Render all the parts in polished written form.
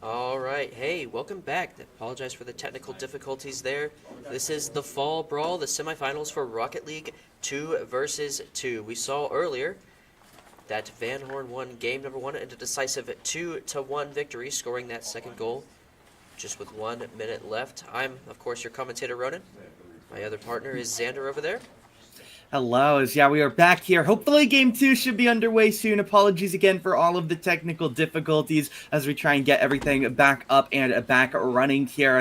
All right, hey, welcome back. Apologize for the technical difficulties there. This is the Fall Brawl, the semifinals for Rocket League 2 versus 2. We saw earlier that Van Horn won game number 1 in a decisive 2-1 victory, scoring that second goal just with 1 minute left. I'm, of course, your commentator, Ronan. My other partner is Xander over there. Hello, yeah, we are back here. Hopefully game 2 should be underway soon. Apologies again for all of the technical difficulties as we try and get everything back up and back running here.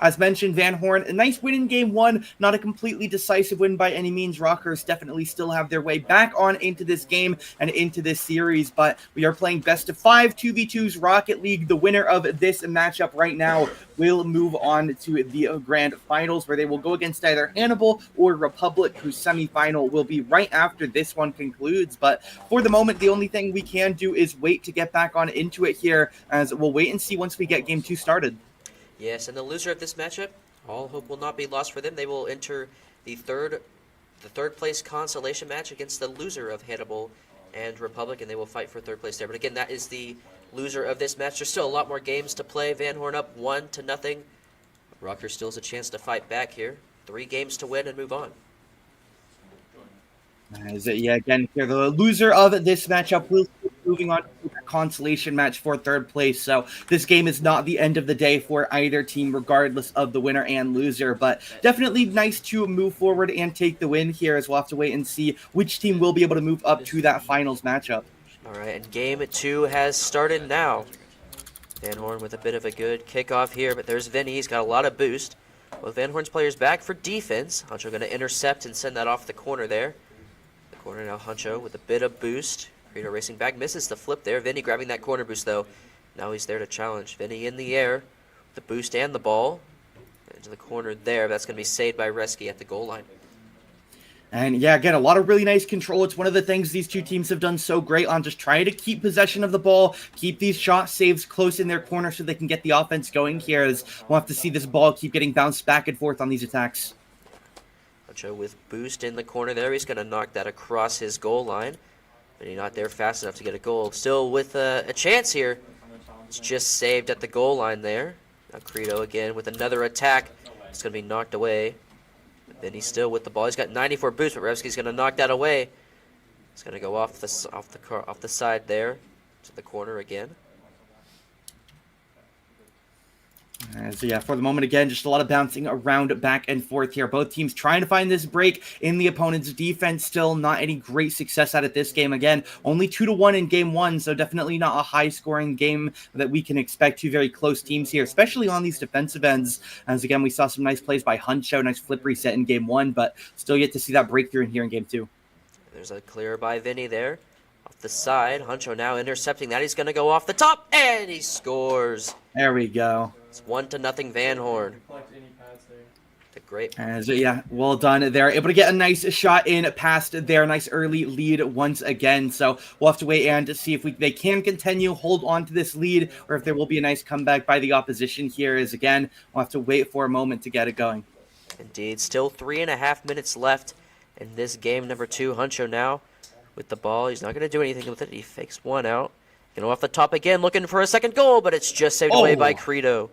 As mentioned, Van Horn, a nice win in game 1. Not a completely decisive win by any means. Rockers definitely still have their way back on into this game and into this series, but we are playing best of 5 2v2s Rocket League. The winner of this matchup right now will move on to the grand finals, where they will go against either Hannibal or Republic, whose semifinal will be right after this one concludes. But for the moment, the only thing we can do is wait to get back on into it here, as we'll wait and see once we get game 2 started. Yes, and the loser of this matchup, all hope will not be lost for them. They will enter the third place consolation match against the loser of Hannibal and Republic, and they will fight for third place there. But again, that is the loser of this match. There's still a lot more games to play. Van Horn up 1-0. Rocker still has a chance to fight back here. 3 games to win and move on. Again, here, the loser of this matchup will be moving on to the consolation match for third place. So this game is not the end of the day for either team, regardless of the winner and loser. But definitely nice to move forward and take the win here, as we'll have to wait and see which team will be able to move up to that finals matchup. All right, and game 2 has started now. Van Horn with a bit of a good kickoff here, but there's Vinny. He's got a lot of boost. Well, Van Horn's players back for defense. Huncho going to intercept and send that off the corner there. Corner now, Huncho with a bit of boost. Credo racing back, misses the flip there. Vinny grabbing that corner boost, though. Now he's there to challenge. Vinny in the air, the boost and the ball. Into the corner there. That's going to be saved by Reski at the goal line. And yeah, again, a lot of really nice control. It's one of the things these two teams have done so great on, just trying to keep possession of the ball, keep these shot saves close in their corner so they can get the offense going here, as we'll have to see this ball keep getting bounced back and forth on these attacks. Huncho with boost in the corner there. He's going to knock that across his goal line. But he's not there fast enough to get a goal. Still with a chance here. It's just saved at the goal line there. Now Credo again with another attack. It's going to be knocked away. But then he's still with the ball. He's got 94 boost, but Revsky's going to knock that away. It's going to go off the side there to the corner again. So yeah, for the moment, again, just a lot of bouncing around back and forth here. Both teams trying to find this break in the opponent's defense. Still not any great success out of this game. Again, only 2-1 in game 1, so definitely not a high-scoring game that we can expect. Two very close teams here, especially on these defensive ends. As again, we saw some nice plays by Huncho, nice flip reset in game 1, but still yet to see that breakthrough in here in game 2. There's a clear by Vinny there. Off the side, Huncho now intercepting that. He's going to go off the top, and he scores. There we go. It's 1-0 Van Horn. The great. So yeah, well done. They're able to get a nice shot in past their nice early lead once again. So we'll have to wait and see if they can continue, hold on to this lead, or if there will be a nice comeback by the opposition here. As again, we'll have to wait for a moment to get it going. Indeed. Still 3.5 minutes left in this game number 2. Huncho now with the ball. He's not going to do anything with it. He fakes one out. Off the top again, looking for a second goal, but it's just saved away by Credo.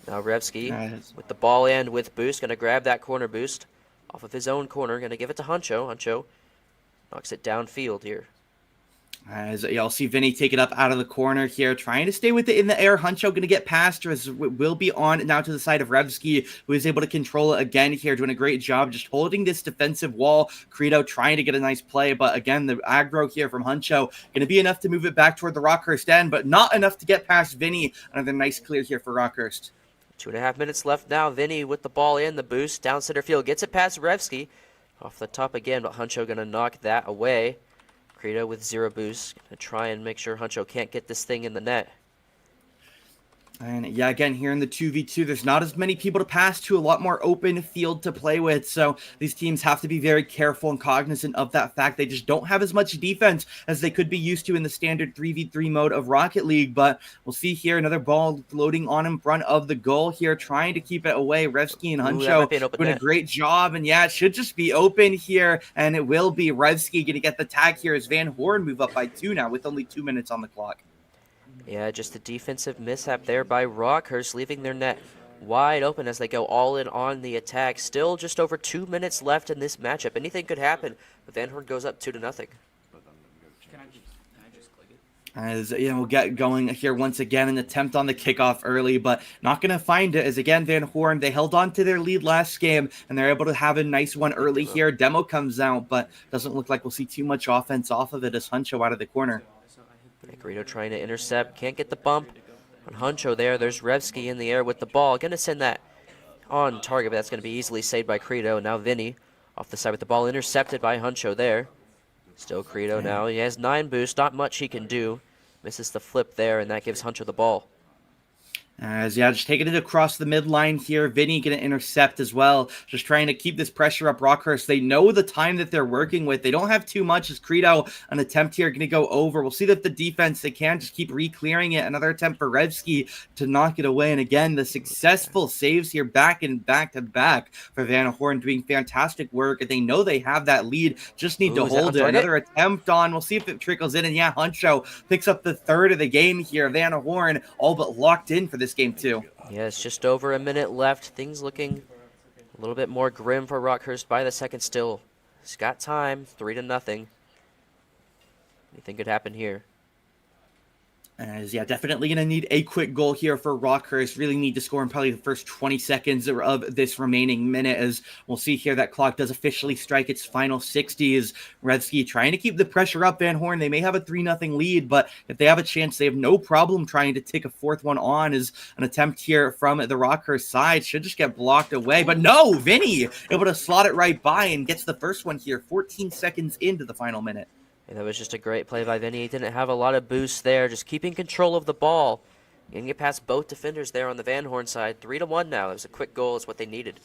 Now Revsky with the ball and with boost, going to grab that corner boost off of his own corner, going to give it to Huncho. Huncho knocks it downfield here. As y'all see Vinny take it up out of the corner here, trying to stay with it in the air. Huncho going to get past, as it will be on now to the side of Revsky, who is able to control it again here, doing a great job just holding this defensive wall. Credo trying to get a nice play, but again, the aggro here from Huncho going to be enough to move it back toward the Rockhurst end, but not enough to get past Vinny. Another nice clear here for Rockhurst. 2.5 minutes left now. Vinny with the ball in, the boost, down center field, gets it past Revsky. Off the top again, but Huncho going to knock that away. Credo with 0 boost. Going to try and make sure Huncho can't get this thing in the net. And yeah, again, here in the 2v2, there's not as many people to pass to, a lot more open field to play with. So these teams have to be very careful and cognizant of that fact. They just don't have as much defense as they could be used to in the standard 3v3 mode of Rocket League. But we'll see here another ball floating on in front of the goal here, trying to keep it away. Revsky and Huncho doing a great job. And yeah, it should just be open here. And it will be. Revsky going to get the tag here as Van Horn move up by 2 now with only 2 minutes on the clock. Yeah, just a defensive mishap there by Rockhurst, leaving their net wide open as they go all in on the attack. Still just over 2 minutes left in this matchup. Anything could happen, but Van Horn goes up 2-0. As we'll get going here once again, an attempt on the kickoff early, but not going to find it. As again, Van Horn, they held on to their lead last game, and they're able to have a nice one early here. Demo comes out, but doesn't look like we'll see too much offense off of it as Huncho out of the corner. Greedo trying to intercept, can't get the bump on Huncho there. There's Revsky in the air with the ball, going to send that on target, but that's going to be easily saved by Credo. Now Vinny off the side with the ball, intercepted by Huncho there. Still Credo now. He has 9 boost, not much he can do. Misses the flip there, and that gives Huncho the ball. As just taking it across the midline here. Vinny going to intercept as well. Just trying to keep this pressure up Rockhurst. They know the time that they're working with. They don't have too much as Credo, an attempt here, going to go over. We'll see that the defense, they can just keep re-clearing it. Another attempt for Revsky to knock it away. And again, the successful saves here back and back to back for Van Horn, doing fantastic work. And they know they have that lead. Just need to hold it. Another attempt on. We'll see if it trickles in. And yeah, Huncho picks up the third of the game here. Van Horn all but locked in for this game too. Yeah, it's just over a minute left. Things looking a little bit more grim for Rockhurst by the second still. He's got time, 3-0. Anything could happen here. As definitely going to need a quick goal here for Rockhurst. Really need to score in probably the first 20 seconds of this remaining minute. As we'll see here, that clock does officially strike its final 60. As Revsky trying to keep the pressure up Van Horn. They may have a 3-0 lead, but if they have a chance, they have no problem trying to take a fourth one on. As an attempt here from the Rockhurst side should just get blocked away. But no, Vinny able to slot it right by and gets the first one here 14 seconds into the final minute. And that was just a great play by Vinny. He didn't have a lot of boost there, just keeping control of the ball. And get past both defenders there on the Van Horn side. 3-1 now. It was a quick goal. It's what they needed.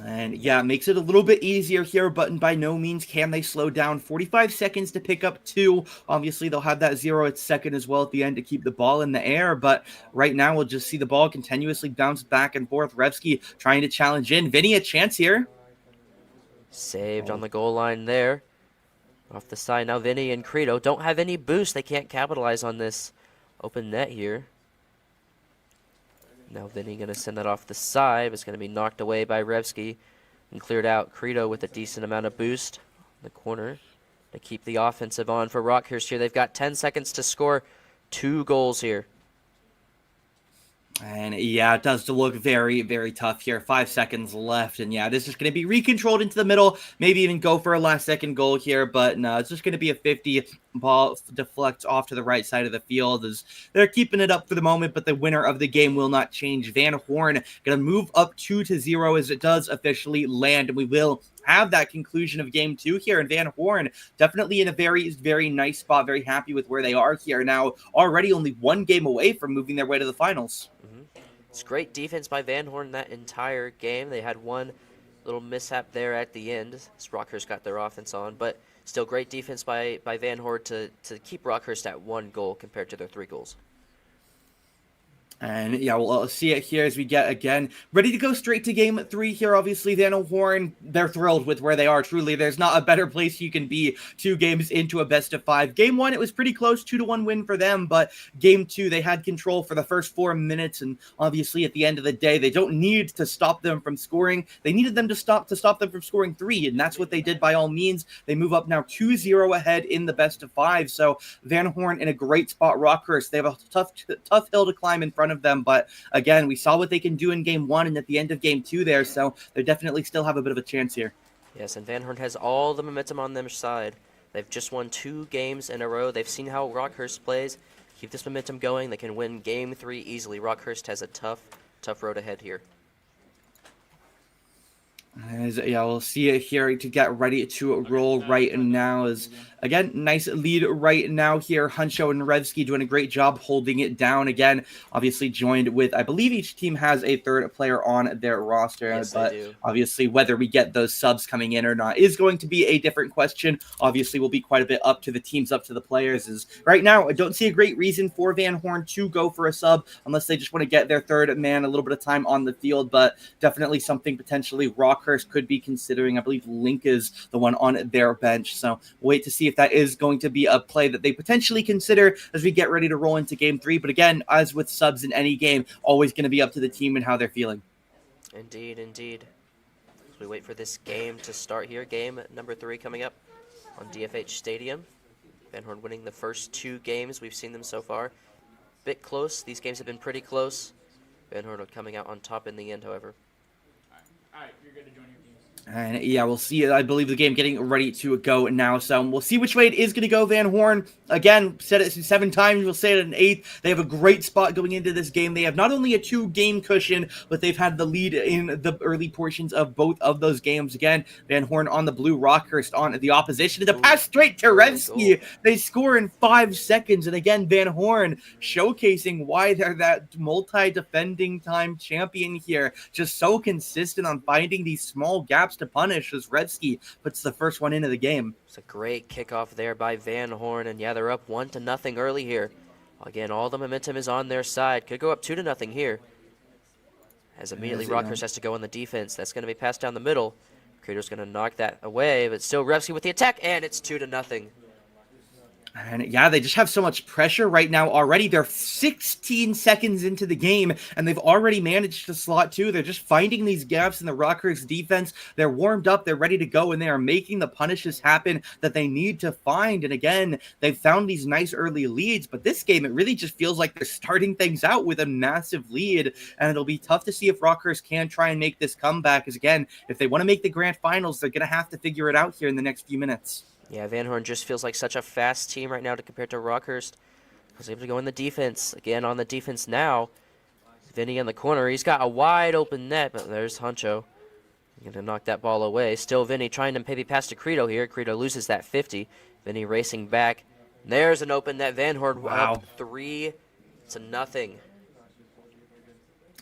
And yeah, it makes it a little bit easier here, but by no means can they slow down. 45 seconds to pick up 2. Obviously, they'll have that 0 at second as well at the end to keep the ball in the air. But right now, we'll just see the ball continuously bounce back and forth. Revsky trying to challenge in. Vinny, a chance here. Saved on the goal line there. Off the side now, Vinny and Credo don't have any boost. They can't capitalize on this open net here. Now Vinny going to send that off the side. It's going to be knocked away by Revsky and cleared out. Credo with a decent amount of boost in the corner to keep the offensive on for Rockhurst here. They've got 10 seconds to score 2 goals here. And yeah, it does look very, very tough here. 5 seconds left. And yeah, this is going to be recontrolled into the middle. Maybe even go for a last second goal here. But no, it's just going to be a 50. Ball deflects off to the right side of the field as they're keeping it up for the moment. But the winner of the game will not change. Van Horn going to move up 2-0 as it does officially land. And we will have that conclusion of game 2 here. And Van Horn definitely in a very, very nice spot. Very happy with where they are here now. Already only 1 game away from moving their way to the finals. It's great defense by Van Horn that entire game. They had one little mishap there at the end as Rockhurst got their offense on, but still great defense by Van Horn to keep Rockhurst at 1 goal compared to their 3 goals. And yeah, we'll see it here as we get again ready to go straight to game 3 here. Obviously, Van Horn, they're thrilled with where they are. Truly, there's not a better place you can be 2 games into a best of 5. Game 1, it was pretty close, 2-1 win for them. But game 2, they had control for the first 4 minutes. And obviously, at the end of the day, they don't need to stop them from scoring. They needed them to stop them from scoring 3. And that's what they did by all means. They move up now 2-0 ahead in the best of 5. So Van Horn in a great spot. Rockhurst, they have a tough hill to climb in front of them, but again, we saw what they can do in game 1 and at the end of game 2 there, so they definitely still have a bit of a chance here. Yes, and Van Horn has all the momentum on their side. They've just won 2 games in a row. They've seen how Rockhurst plays. Keep this momentum going. They can win game 3 easily. Rockhurst has a tough road ahead here. As, yeah, we'll see it here to get ready to roll right now. As again, nice lead right now here. Huncho and Revsky doing a great job holding it down. Again, obviously joined with, I believe each team has a 3rd player on their roster. Yes, but they do. obviously whether we get those subs coming in or not is going to be a different question. Obviously will be quite a bit up to the teams, up to the players. As right now, I don't see a great reason for Van Horn to go for a sub unless they just want to get their 3rd man a little bit of time on the field. But definitely something potentially Rockhurst could be considering. I believe Link is the one on their bench. So we'll wait to see if if that is going to be a play that they potentially consider as we get ready to roll into game 3. But again, as with subs in any game, always going to be up to the team and how they're feeling. Indeed, indeed. As we wait for this game to start here, game number 3 coming up on DFH Stadium. Van Horn winning the first 2 games. We've seen them so far. Bit close. These games have been pretty close. Van Horn coming out on top in the end, however. All right, you're good to join your teams. And yeah, we'll see. I believe the game getting ready to go now. So we'll see which way it is going to go. Van Horn, again, said it 7 times. We'll say it an 8th. They have a great spot going into this game. They have not only a 2-game cushion, but they've had the lead in the early portions of both of those games. Again, Van Horn on the blue, Rockhurst on the opposition. The pass straight to Revsky. They score in 5 seconds. And again, Van Horn showcasing why they're that multi-defending time champion here. Just so consistent on finding these small gaps to punish as Revsky puts the first one into the game. It's a great kickoff there by Van Horn, and yeah, they're up 1-0 early here. Again, all the momentum is on their side. Could go up 2-0 here. As immediately Rockhurst has to go on the defense. That's going to be passed down the middle. Credo's going to knock that away, but still Revsky with the attack, and it's 2-0. And yeah, they just have so much pressure right now already. They're 16 seconds into the game, and they've already managed to slot 2. They're just finding these gaps in the Rockhurst defense. They're warmed up. They're ready to go, and they are making the punishes happen that they need to find. And again, they've found these nice early leads, but this game, it really just feels like they're starting things out with a massive lead, and it'll be tough to see if Rockhurst can try and make this comeback, because again, if they want to make the grand finals, they're going to have to figure it out here in the next few minutes. Yeah, Van Horn just feels like such a fast team right now to compare to Rockhurst. Was able to go in the defense. Again, on the defense now. Vinny in the corner. He's got a wide open net, but there's Huncho. Going to knock that ball away. Still Vinny trying to maybe pass to Credo here. Credo loses that 50. Vinny racing back. There's an open net. Van Horn up 3-0.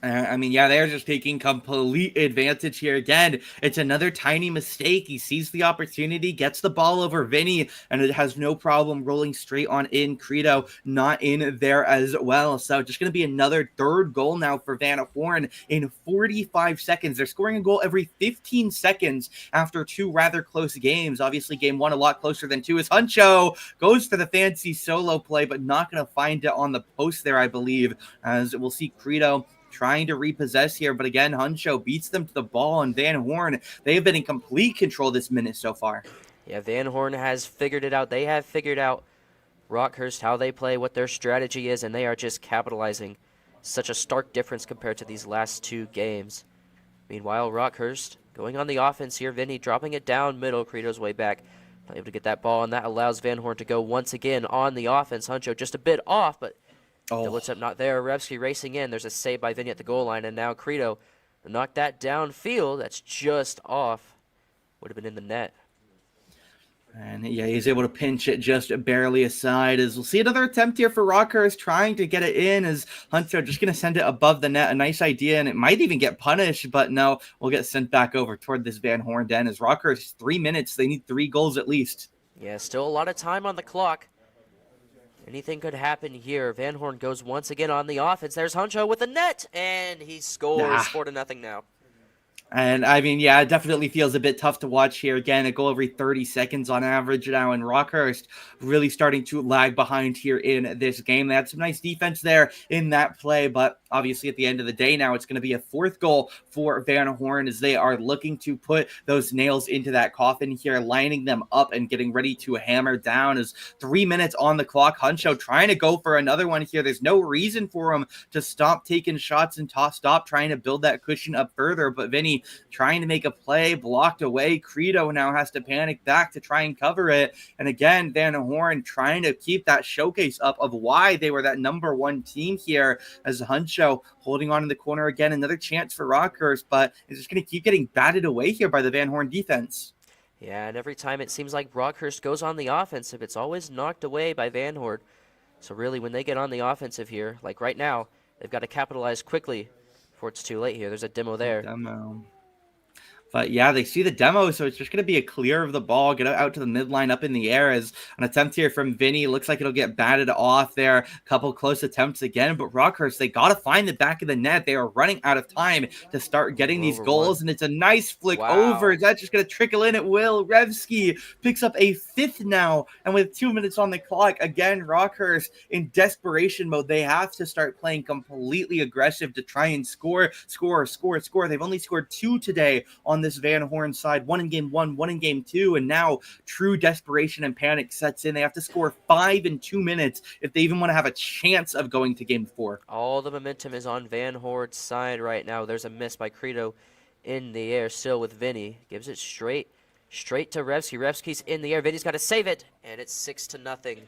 I mean, yeah, they're just taking complete advantage here. Again, it's another tiny mistake. He sees the opportunity, gets the ball over Vinny, and it has no problem rolling straight on in. Credo not in there as well. So just going to be another 3rd goal now for Van Horn in 45 seconds. They're scoring a goal every 15 seconds after 2 rather close games. Obviously, game 1 a lot closer than 2 as Huncho goes for the fancy solo play, but not going to find it on the post there, I believe, as we'll see Credo trying to repossess here, but again, Huncho beats them to the ball, and Van Horn, they have been in complete control this minute so far. Yeah, Van Horn has figured it out. They have figured out Rockhurst, how they play, what their strategy is, and they are just capitalizing. Such a stark difference compared to these last 2 games. Meanwhile, Rockhurst going on the offense here. Vinny dropping it down middle. Credo's way back. Not able to get that ball, and that allows Van Horn to go once again on the offense. Huncho just a bit off, but double tip not there. Revsky racing in. There's a save by Vinny at the goal line, and now Credo knocked that downfield. That's just off. Would have been in the net. And yeah, he's able to pinch it just barely aside. As we'll see another attempt here for Rockhurst trying to get it in, as Huncho just going to send it above the net. A nice idea, and it might even get punished, but no, we'll get sent back over toward this Van Horn den. As Rockhurst, 3 minutes, they need 3 goals at least. Yeah, still a lot of time on the clock. Anything could happen here. Van Horn goes once again on the offense. There's Huncho with the net, and he scores 4-0 now. And I mean, yeah, it definitely feels a bit tough to watch here. Again, a goal every 30 seconds on average now, and Rockhurst really starting to lag behind here in this game. They had some nice defense there in that play, but obviously at the end of the day now, it's going to be a 4th goal for Van Horn as they are looking to put those nails into that coffin here, lining them up and getting ready to hammer down. As 3 minutes on the clock, Huncho trying to go for another one here. There's no reason for him to stop taking shots and stop trying to build that cushion up further, but Vinny trying to make a play, blocked away. Credo now has to panic back to try and cover it. And again, Van Horn trying to keep that showcase up of why they were that number 1 team here, as Huncho holding on in the corner again. Another chance for Rockhurst, but it's just going to keep getting batted away here by the Van Horn defense. Yeah, and every time it seems like Rockhurst goes on the offensive, it's always knocked away by Van Horn. So really, when they get on the offensive here, like right now, they've got to capitalize quickly before it's too late here. There's a demo there. But yeah, they see the demo, so it's just going to be a clear of the ball, get out to the midline up in the air as an attempt here from Vinny. Looks like it'll get batted off there. A couple close attempts again, but Rockhurst, they got to find the back of the net. They are running out of time to start getting these goals, and it's a nice flick over. That's just going to trickle in at will. Revsky picks up a fifth now, and with 2 minutes on the clock, again, Rockhurst in desperation mode. They have to start playing completely aggressive to try and score. They've only scored 2 today on this Van Horn side, 1 in game 1, 1 in game 2, and now true desperation and panic sets in. They have to score 5 in 2 minutes if they even want to have a chance of going to game 4. All the momentum is on Van Horn's side right now. There's a miss by Credo in the air still with Vinny. Gives it straight to Revsky. Revsky's in the air. Vinny's got to save it, and it's 6-0.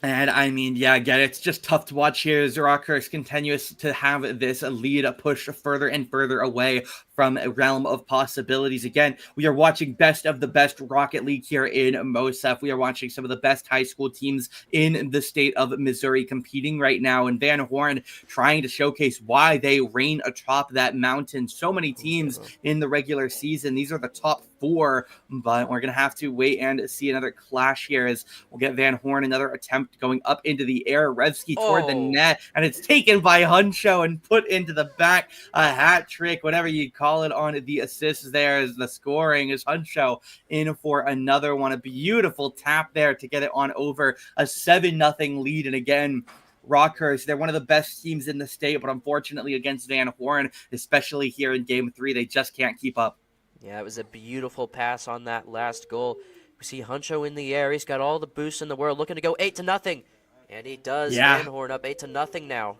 And I mean, yeah, again, it's just tough to watch here as Rockhurst continues to have this lead push further and further away from a realm of possibilities. Again, we are watching best of the best Rocket League here in MOSEF. We are watching some of the best high school teams in the state of Missouri competing right now, and Van Horn trying to showcase why they reign atop that mountain. So many teams in the regular season. These are the top 4, but we're going to have to wait and see another clash here as we'll get Van Horn another attempt going up into the air. Revsky toward the net, and it's taken by Huncho and put into the back. A hat trick, whatever you call it, on the assists there as the scoring is Huncho in for another one. A beautiful tap there to get it on over a 7-0 lead. And again, Rockhurst, they're one of the best teams in the state, but unfortunately against Van Horn, especially here in game 3, they just can't keep up. Yeah, it was a beautiful pass on that last goal. We see Huncho in the air. He's got all the boosts in the world, looking to go 8-0. And he does. Yeah. Van Horn up 8-0 now.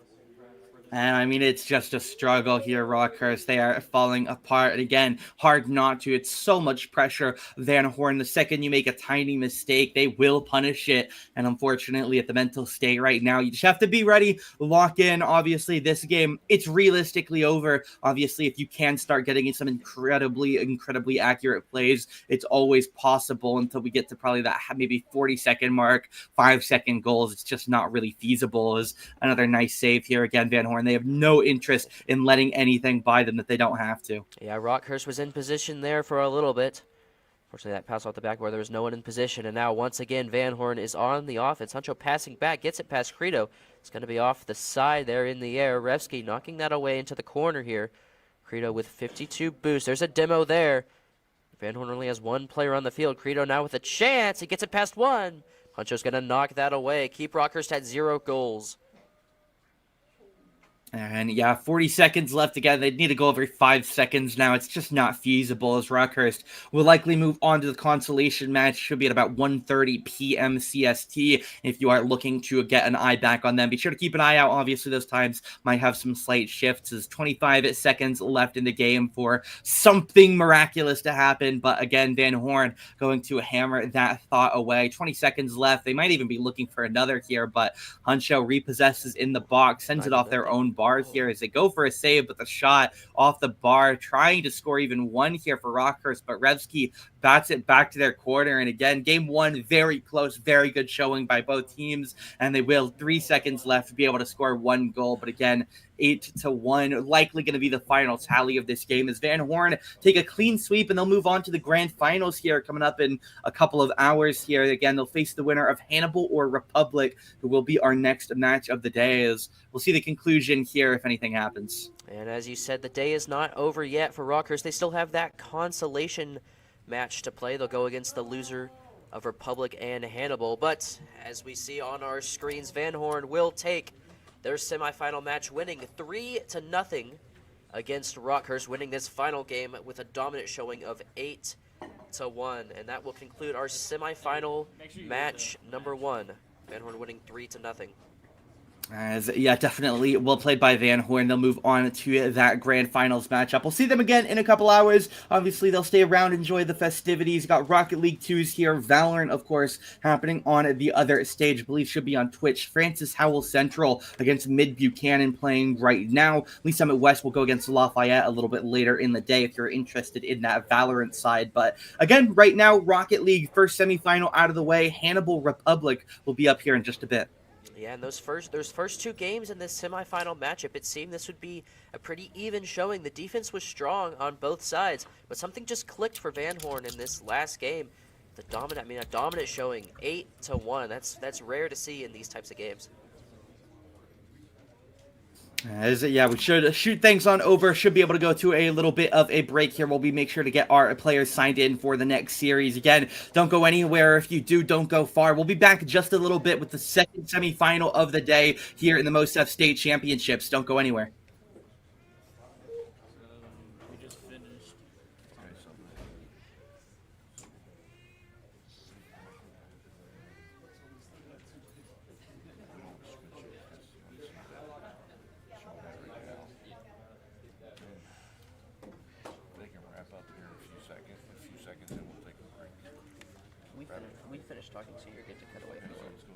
And I mean, it's just a struggle here, Rockhurst. They are falling apart. And again, hard not to. It's so much pressure. Van Horn, the second you make a tiny mistake, they will punish it. And unfortunately, at the mental state right now, you just have to be ready, lock in. Obviously, this game, it's realistically over. Obviously, if you can start getting some incredibly accurate plays, it's always possible until we get to probably that maybe 40-second mark, 5-second goals. It's just not really feasible. As another nice save here again, Van Horn. They have no interest in letting anything by them that they don't have to. Yeah, Rockhurst was in position there for a little bit. Fortunately, that pass off the backboard, there was no one in position. And now, once again, Van Horn is on the offense. Huncho passing back, gets it past Credo. It's going to be off the side there in the air. Revsky knocking that away into the corner here. Credo with 52 boosts. There's a demo there. Van Horn only has one player on the field. Credo now with a chance. He gets it past one. Huncho's going to knock that away. Keep Rockhurst at 0 goals. And yeah, 40 seconds left again. They need to go every 5 seconds now. It's just not feasible as Rockhurst will likely move on to the consolation match. Should be at about 1:30 p.m. CST. If you are looking to get an eye back on them, be sure to keep an eye out. Obviously, those times might have some slight shifts as 25 seconds left in the game for something miraculous to happen. But again, Van Horn going to hammer that thought away. 20 seconds left. They might even be looking for another here, but Huncho repossesses in the box, sends it off their own bar here as they go for a save, but the shot off the bar, trying to score even one here for Rockhurst, but Revsky bats it back to their corner. And again, game 1, very close, very good showing by both teams, and they will 3 seconds left to be able to score 1 goal. But again, 8-1, likely going to be the final tally of this game as Van Horn take a clean sweep, and they'll move on to the grand finals here coming up in a couple of hours here. Again, they'll face the winner of Hannibal or Republic, who will be our next match of the day, as we'll see the conclusion here if anything happens. And as you said, the day is not over yet for Rockhurst. They still have that consolation match to play. They'll go against the loser of Republic and Hannibal. But as we see on our screens, Van Horn will take their semifinal match, winning 3-0 against Rockhurst, winning this final game with a dominant showing of 8-1. And that will conclude our semifinal match number 1. Van Horn winning 3-0. As, yeah, definitely well played by Van Horn. They'll move on to that grand finals matchup. We'll see them again in a couple hours. Obviously, they'll stay around, enjoy the festivities. Got Rocket League 2s here. Valorant, of course, happening on the other stage. I believe should be on Twitch. Francis Howell Central against Mid Buchanan playing right now. Lee Summit West will go against Lafayette a little bit later in the day if you're interested in that Valorant side. But again, right now, Rocket League first semifinal out of the way. Hannibal Republic will be up here in just a bit. Yeah, and those first two games in this semifinal matchup, it seemed this would be a pretty even showing. The defense was strong on both sides, but something just clicked for Van Horn in this last game. A dominant showing, 8-1. That's rare to see in these types of games. Yeah, we should shoot things on over. Should be able to go to a little bit of a break here. We'll be make sure to get our players signed in for the next series. Again, don't go anywhere. If you do, don't go far. We'll be back just a little bit with the second semifinal of the day here in the MOSEF State Championships. Don't go anywhere. We just finished. They can wrap up here in a few seconds, and we'll take a break. We finished talking, so you're good to cut away. Let's go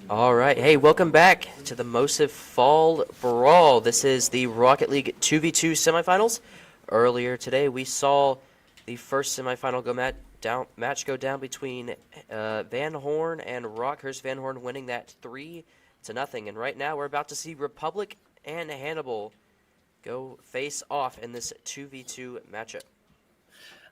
All right. Hey, welcome back to the MOSEF Fall Brawl. This is the Rocket League 2v2 semifinals. Earlier today, we saw the first semifinal match go down between Van Horn and Rockhurst. Van Horn winning that 3-0. And right now, we're about to see Republic and Hannibal go face off in this 2v2 matchup.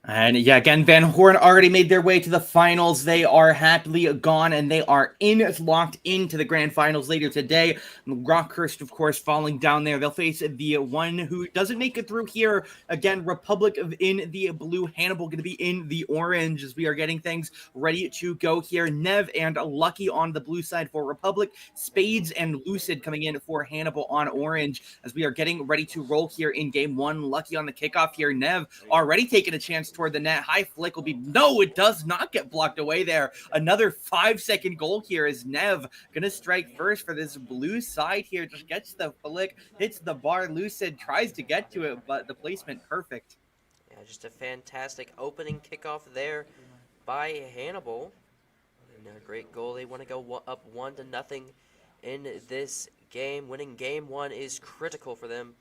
And yeah, again, Van Horn already made their way to the finals. They are happily gone, and they are locked into the grand finals later today. Rockhurst, of course, falling down there. They'll face the one who doesn't make it through here. Again, Republic in the blue, Hannibal going to be in the orange as we are getting things ready to go here. Nev and Lucky on the blue side for Republic. Spades and Lucid coming in for Hannibal on orange as we are getting ready to roll here in game one. Lucky on the kickoff here. Nev already taking a chance toward the net. High flick will be, no, it does not get blocked away there. Another 5-second goal here is Nev gonna strike first for this blue side here. Just gets the flick, hits the bar. Lucid tries to get to it, but the placement perfect. Yeah, just a fantastic opening kickoff there by Hannibal. And a great goal. They want to go up 1-0 in this game. Winning game one is critical for them.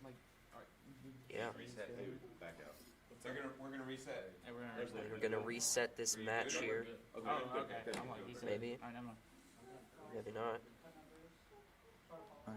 Yeah. We're gonna reset. We're going to reset this match here. Oh, okay. Maybe. Maybe not.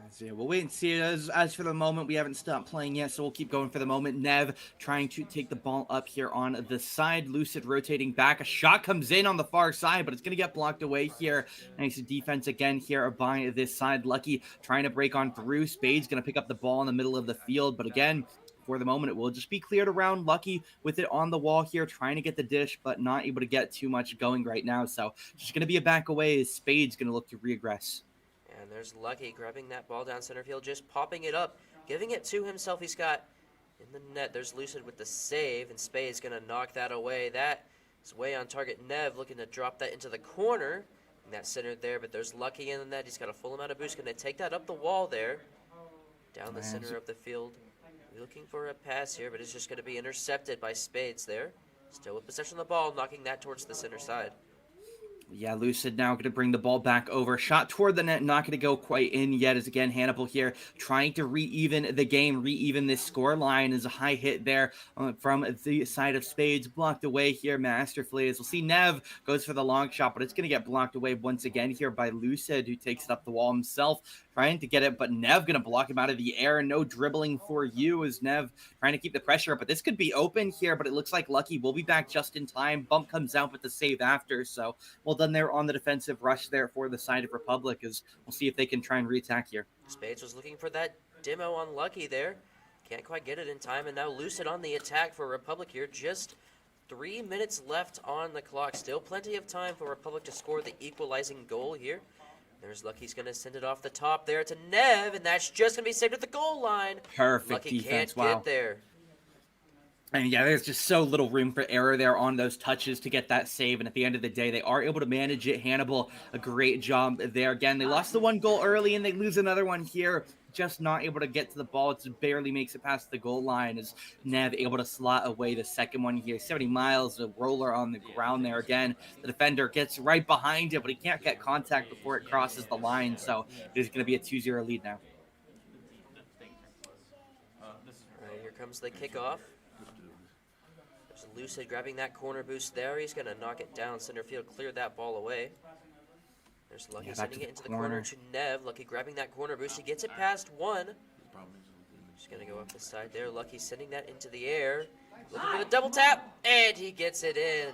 So we'll wait and see. As for the moment, we haven't stopped playing yet, so we'll keep going for the moment. Nev trying to take the ball up here on the side. Lucid rotating back. A shot comes in on the far side, but it's going to get blocked away here. Nice defense again here by this side. Lucky trying to break on through. Spade's going to pick up the ball in the middle of the field, but again, for the moment, it will just be cleared around. Lucky with it on the wall here, trying to get the dish, but not able to get too much going right now. So just going to be a back away as Spade's going to look to regress. And there's Lucky grabbing that ball down center field, just popping it up, giving it to himself. He's got in the net. There's Lucid with the save, and Spade's going to knock that away. That is way on target. Nev looking to drop that into the corner. And that centered there, but there's Lucky in the net. He's got a full amount of boost. Going to take that up the wall there, down the center of the field. Looking for a pass here, but it's just going to be intercepted by Spades there. Still with possession of the ball, knocking that towards the center side. Yeah, Lucid now going to bring the ball back over. Shot toward the net, not going to go quite in yet. As again, Hannibal here trying to re-even the game, re-even this score line. Is a high hit there from the side of Spades. Blocked away here masterfully. As we'll see, Nev goes for the long shot, but it's going to get blocked away once again here by Lucid, who takes it up the wall himself. Trying to get it, but Nev going to block him out of the air. No dribbling for you as Nev trying to keep the pressure up. But this could be open here, but it looks like Lucky will be back just in time. Bump comes out with the save after. So well done there on the defensive rush there for the side of Republic, as we'll see if they can try and re-attack here. Spades was looking for that demo on Lucky there. Can't quite get it in time, and now Lucid on the attack for Republic here. Just 3 minutes left on the clock. Still plenty of time for Republic to score the equalizing goal here. There's Lucky's going to send it off the top there to Nev, and that's just going to be saved at the goal line. Perfect Lucky defense, can't get there. And yeah, there's just so little room for error there on those touches to get that save. And at the end of the day, they are able to manage it. Hannibal, a great job there. Again, they lost the one goal early, and they lose another one here. Just not able to get to the ball. It just barely makes it past the goal line as Nev able to slot away the second one here. 70 miles, a roller on the ground there again. The defender gets right behind it, but he can't get contact before it crosses the line. So there's going to be a 2-0 lead now. All right, here comes the kickoff. There's Lucid grabbing that corner boost there. He's going to knock it down center field, clear that ball away. There's Lucky sending it into the corner to Nev. Lucky grabbing that corner boost. He gets it past one. Just going to go up the side there. Lucky sending that into the air. Looking for the double tap, and he gets it in.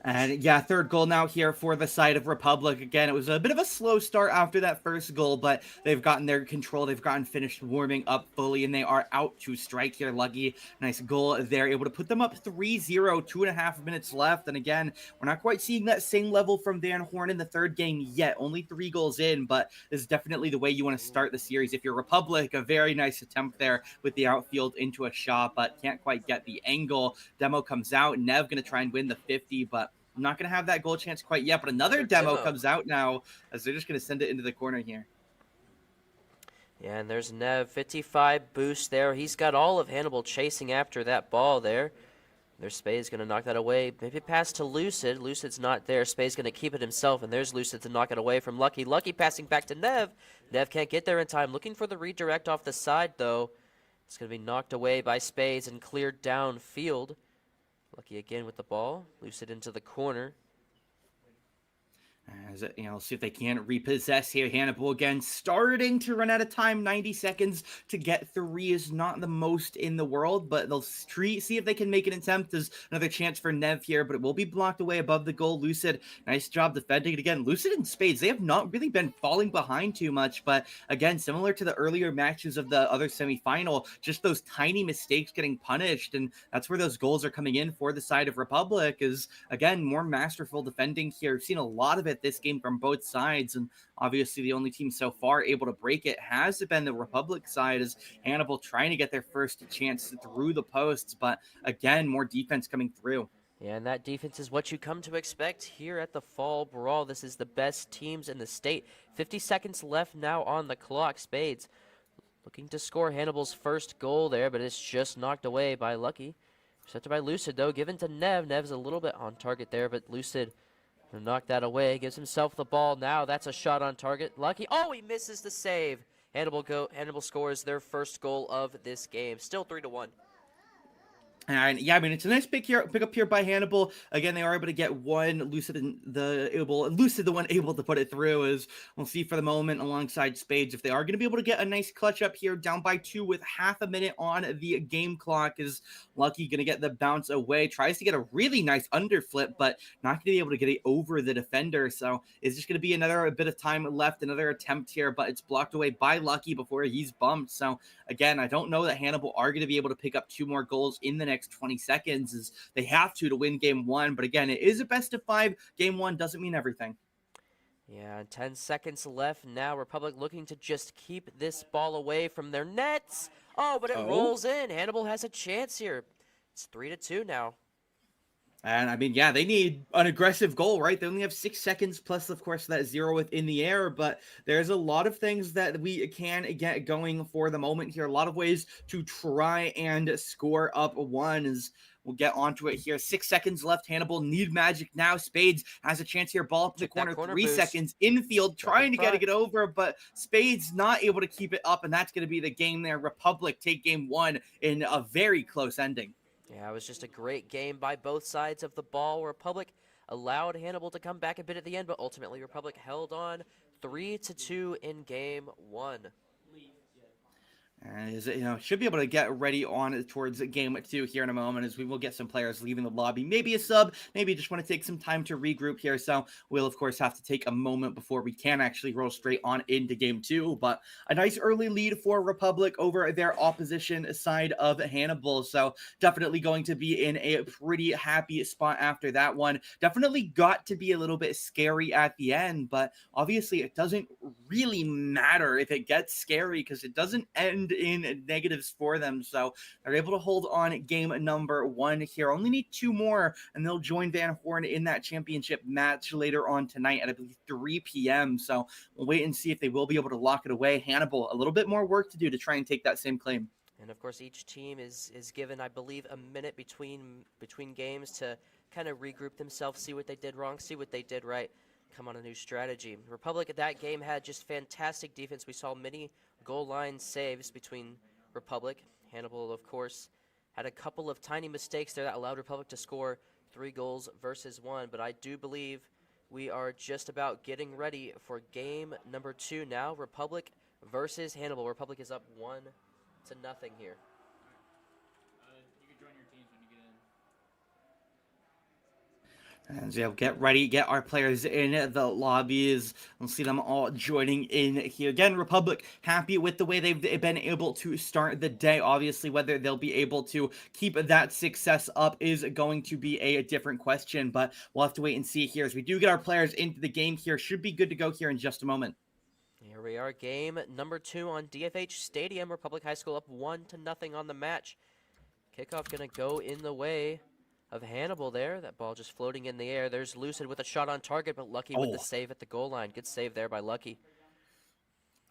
And yeah, third goal now here for the side of Republic. Again, it was a bit of a slow start after that first goal, but they've gotten their control. They've gotten finished warming up fully, and they are out to strike here. Lucky, nice goal there, able to put them up 3-0, 2.5 minutes left. And again, we're not quite seeing that same level from Van Horn in the third game yet. Only 3 goals in, but this is definitely the way you want to start the series. If you're Republic, a very nice attempt there with the outfield into a shot, but can't quite get the angle. Demo comes out. Nev going to try and win the 50, but I'm not going to have that goal chance quite yet, but another demo comes out now as they're just going to send it into the corner here. Yeah, and there's Nev, 55 boost there. He's got all of Hannibal chasing after that ball there. Their Spade's going to knock that away. Maybe pass to Lucid. Lucid's not there. Spade's going to keep it himself, and there's Lucid to knock it away from Lucky. Lucky passing back to Nev. Nev can't get there in time. Looking for the redirect off the side, though. It's going to be knocked away by Spades and cleared downfield. Lucky again with the ball. Lucid into the corner. As see if they can repossess here. Hannibal again starting to run out of time. 90 seconds to get 3 is not the most in the world, but they'll see if they can make an attempt. There's another chance for Nev here, but it will be blocked away above the goal. Lucid, nice job defending it again. Lucid and Spades, they have not really been falling behind too much, but again, similar to the earlier matches of the other semifinal, just those tiny mistakes getting punished, and that's where those goals are coming in for the side of Republic. Is again more masterful defending here. We've seen a lot of it this game from both sides, and obviously the only team so far able to break it has been the Republic side, as Hannibal trying to get their first chance through the posts, but again more defense coming through. Yeah, and that defense is what you come to expect here at the Fall Brawl. This is the best teams in the state. 50 seconds left now on the clock. Spades looking to score Hannibal's first goal there, but it's just knocked away by Lucky. Intercepted by Lucid, though, given to Nev. Nev's a little bit on target there, but Lucid knock that away, gives himself the ball. Now that's a shot on target. Lucky, oh, he misses the save. Hannibal scores their first goal of this game. Still 3-1. And yeah, I mean, it's a nice pick up here by Hannibal. Again, they are able to get one. Lucid the one able to put it through, as we'll see for the moment alongside Spades if they are going to be able to get a nice clutch up here, down by 2 with half a minute on the game clock. Is Lucky going to get the bounce away, tries to get a really nice underflip, but not going to be able to get it over the defender. So it's just going to be a bit of time left, another attempt here, but it's blocked away by Lucky before he's bumped. So again, I don't know that Hannibal are going to be able to pick up 2 more goals in the next 20 seconds, as they have to win game 1. But again, it is a best of 5. Game 1 doesn't mean everything. Yeah, 10 seconds left now. Republic looking to just keep this ball away from their nets. Oh, but it rolls in. Hannibal has a chance here. It's 3-2 now. And I mean, yeah, they need an aggressive goal, right? They only have 6 seconds plus, of course, that 0 within the air. But there's a lot of things that we can get going for the moment here. A lot of ways to try and score up 1 as we'll get onto it here. 6 seconds left. Hannibal need magic now. Spades has a chance here. Ball up to the corner. 3 boost. Seconds. Infield trying to get it over, but Spades not able to keep it up. And that's going to be the game there. Republic take game 1 in a very close ending. Yeah, it was just a great game by both sides of the ball. Republic allowed Hannibal to come back a bit at the end, but ultimately Republic held on 3-2 in game 1. And should be able to get ready on towards game 2 here in a moment, as we will get some players leaving the lobby. Maybe a sub, maybe just want to take some time to regroup here. So we'll, of course, have to take a moment before we can actually roll straight on into game 2. But a nice early lead for Republic over their opposition side of Hannibal. So definitely going to be in a pretty happy spot after that one. Definitely got to be a little bit scary at the end, but obviously it doesn't really matter if it gets scary, because it doesn't end in negatives for them. So they're able to hold on game number 1 here. Only need 2 more, and they'll join Van Horn in that championship match later on tonight at, I believe, 3 p.m. So we'll wait and see if they will be able to lock it away. Hannibal, a little bit more work to do to try and take that same claim. And of course, each team is given, I believe, a minute between games to kind of regroup themselves, see what they did wrong, see what they did right, come on a new strategy. Republic at that game had just fantastic defense. We saw many goal line saves between Republic. Hannibal, of course, had a couple of tiny mistakes there that allowed Republic to score 3 goals versus 1. But I do believe we are just about getting ready for game number 2 now. Republic versus Hannibal. Republic is up 1-0 here. You can join your teams when you get in. And so get ready, get our players in the lobbies. We'll see them all joining in here. Again, Republic happy with the way they've been able to start the day. Obviously, whether they'll be able to keep that success up is going to be a different question, but we'll have to wait and see here as we do get our players into the game here. Should be good to go here in just a moment. Here we are, game number 2 on DFH Stadium. Republic High School up 1-0 on the match. Kickoff going to go in the way of Hannibal there. That ball just floating in the air. There's Lucid with a shot on target, but Lucky with the save at the goal line. Good save there by Lucky.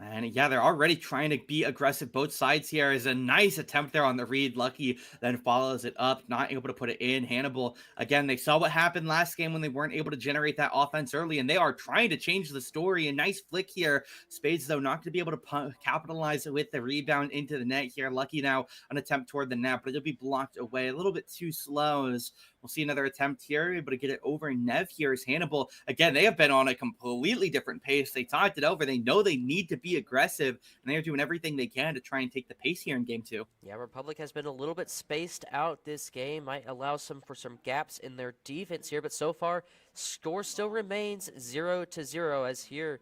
And yeah, they're already trying to be aggressive both sides here. Is a nice attempt there on the read. Lucky then follows it up, not able to put it in. Hannibal, again, they saw what happened last game when they weren't able to generate that offense early, and they are trying to change the story. A nice flick here. Spades, though, not going to be able to capitalize with the rebound into the net here. Lucky now an attempt toward the net, but it'll be blocked away a little bit too slow. As we'll see another attempt here, able to get it over Nev here is Hannibal. Again, they have been on a completely different pace. They talked it over. They know they need to be aggressive, and they are doing everything they can to try and take the pace here in game 2. Yeah, Republic has been a little bit spaced out this game. Might allow some gaps in their defense here, but so far, score still remains 0-0 as here.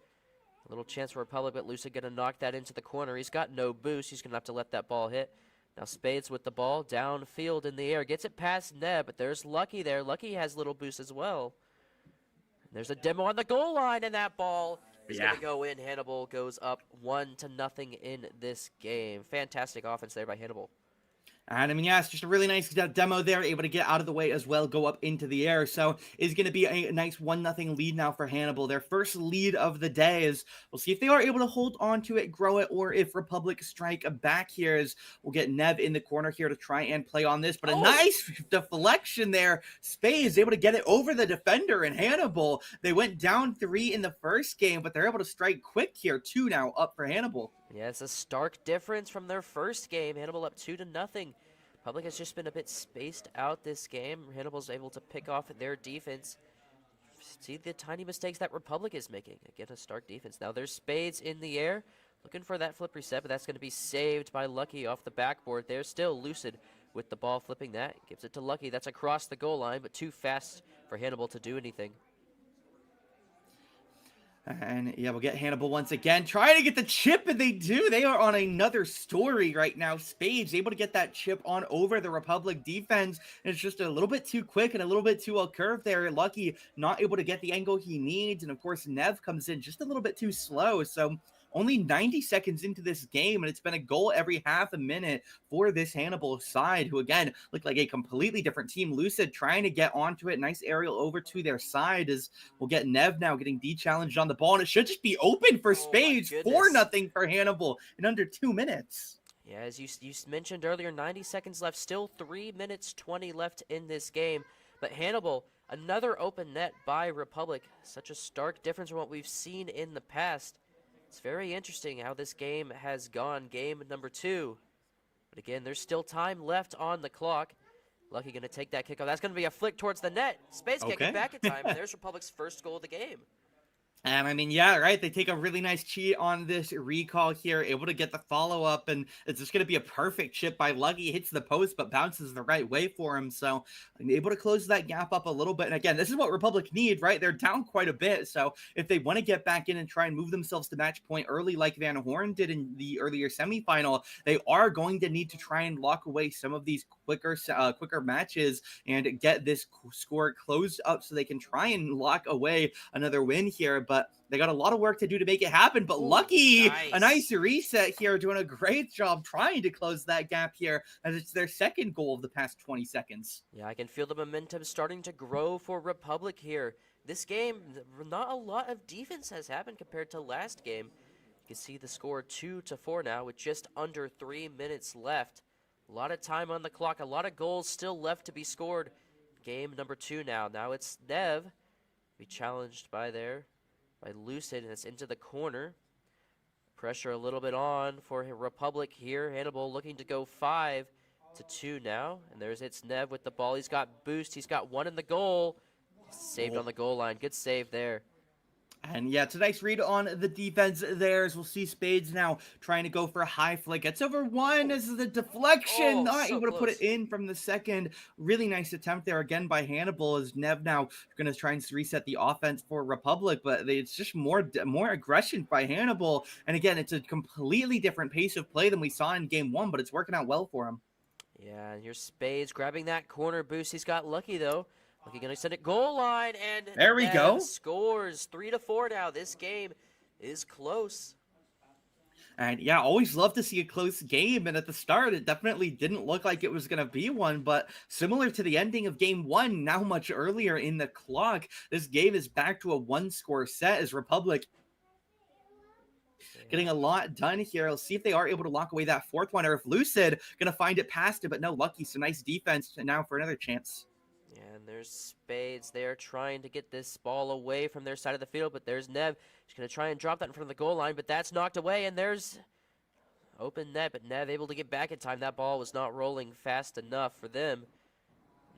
A little chance for Republic, but Lucid going to knock that into the corner. He's got no boost. He's going to have to let that ball hit. Now Spades with the ball, downfield in the air. Gets it past Neb, but there's Lucky there. Lucky has little boost as well. There's a demo on the goal line, and that ball is going to go in. Hannibal goes up 1-0 in this game. Fantastic offense there by Hannibal. And I mean, yeah, it's just a really nice demo there, able to get out of the way as well, go up into the air. So it's going to be a nice 1-0 lead now for Hannibal. Their first lead of the day. Is we'll see if they are able to hold on to it, grow it, or if Republic strike back here. As we'll get Nev in the corner here to try and play on this. But a nice deflection there. Spade is able to get it over the defender, and Hannibal, they went down 3 in the first game, but they're able to strike quick here. 2 now up for Hannibal. Yeah, it's a stark difference from their first game. Hannibal up 2-0. Public has just been a bit spaced out this game. Hannibal's able to pick off their defense. See the tiny mistakes that Republic is making. Again, a stark defense. Now there's Spades in the air. Looking for that flip reset, but that's going to be saved by Lucky off the backboard. There's still Lucid with the ball flipping that. Gives it to Lucky. That's across the goal line, but too fast for Hannibal to do anything. And yeah, we'll get Hannibal once again, trying to get the chip, and they do. They are on another story right now. Spades able to get that chip on over the Republic defense, and it's just a little bit too quick and a little bit too curved there. Lucky not able to get the angle he needs, and of course Nev comes in just a little bit too slow. So only 90 seconds into this game, and it's been a goal every half a minute for this Hannibal side, who again look like a completely different team. Lucid trying to get onto it. Nice aerial over to their side, as we'll get Nev now getting de-challenged on the ball, and it should just be open for Spades. 4-0 for Hannibal in under 2 minutes. Yeah, as you mentioned earlier, 90 seconds left, still 3 minutes 20 left in this game. But Hannibal, another open net by Republic. Such a stark difference from what we've seen in the past. It's very interesting how this game has gone, game number 2. But again, there's still time left on the clock. Lucky going to take that kickoff. That's going to be a flick towards the net. Space can't get back in time, and there's Republic's first goal of the game. And I mean, yeah, right. They take a really nice cheat on this recall here, able to get the follow-up, and it's just going to be a perfect chip by Lucky. Hits the post, but bounces the right way for him. So able to close that gap up a little bit. And again, this is what Republic need, right? They're down quite a bit. So if they want to get back in and try and move themselves to match point early, like Van Horn did in the earlier semifinal, they are going to need to try and lock away some of these quicker matches and get this score closed up so they can try and lock away another win here. But they got a lot of work to do to make it happen. But Lucky, a nice reset here, doing a great job trying to close that gap here, as it's their second goal of the past 20 seconds. Yeah, I can feel the momentum starting to grow for Republic here. This game, not a lot of defense has happened compared to last game. You can see the score 2-4 now with just under 3 minutes left. A lot of time on the clock, a lot of goals still left to be scored. Game number 2 now. Now it's Nev, be challenged by Lucid, and it's into the corner. Pressure a little bit on for Republic here. Hannibal looking to go 5-2 now. And it's Nev with the ball. He's got boost. He's got one in the goal. Saved on the goal line. Good save there. And yeah, it's a nice read on the defense there, as we'll see Spades now trying to go for a high flick. Gets over one as the deflection, not able to put it in from the second. Really nice attempt there again by Hannibal, as Nev now going to try and reset the offense for Republic, but it's just more aggression by Hannibal. And again, it's a completely different pace of play than we saw in game 1, but it's working out well for him. Yeah, and here's Spades grabbing that corner boost. He's got Lucky though. Lucky gonna send it goal line, and there we go. Scores 3-4 now. This game is close. And yeah, always love to see a close game. And at the start, it definitely didn't look like it was going to be one. But similar to the ending of game 1, now much earlier in the clock, this game is back to a 1-score set as Republic Getting a lot done here. Let's see if they are able to lock away that fourth one, or if Lucid gonna find it past it, but no, Lucky. So nice defense now for another chance. And there's Spades there trying to get this ball away from their side of the field, but there's Nev. She's going to try and drop that in front of the goal line, but that's knocked away, and there's open net, but Nev able to get back in time. That ball was not rolling fast enough for them.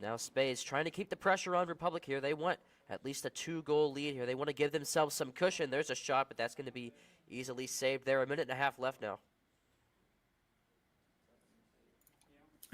Now Spades trying to keep the pressure on Republic here. They want at least a 2-goal lead here. They want to give themselves some cushion. There's a shot, but that's going to be easily saved there. 1.5 minutes left now.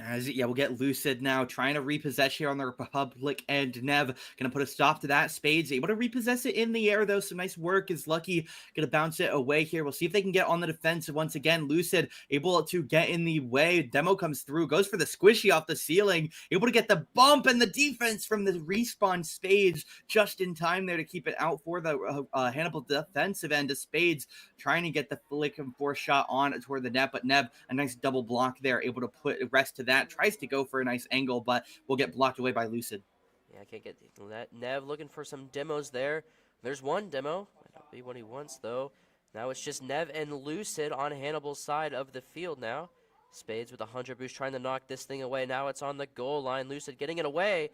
We'll get Lucid now, trying to repossess here on the Republic, and Nev gonna put a stop to that. Spades able to repossess it in the air, though. Some nice work is Lucky gonna bounce it away here. We'll see if they can get on the defensive once again. Lucid able to get in the way. Demo comes through, goes for the squishy off the ceiling, able to get the bump and the defense from the respawn. Spades just in time there to keep it out for the Hannibal defensive end of Spades, trying to get the flick and force shot on toward the net, but Nev, a nice double block there, able to put rest to that. Tries to go for a nice angle, but will get blocked away by Lucid. Yeah, I can't get that. Nev looking for some demos there. There's one demo. Might not be what he wants, though. Now it's just Nev and Lucid on Hannibal's side of the field now. Spades with a 100 boost trying to knock this thing away. Now it's on the goal line. Lucid getting it away.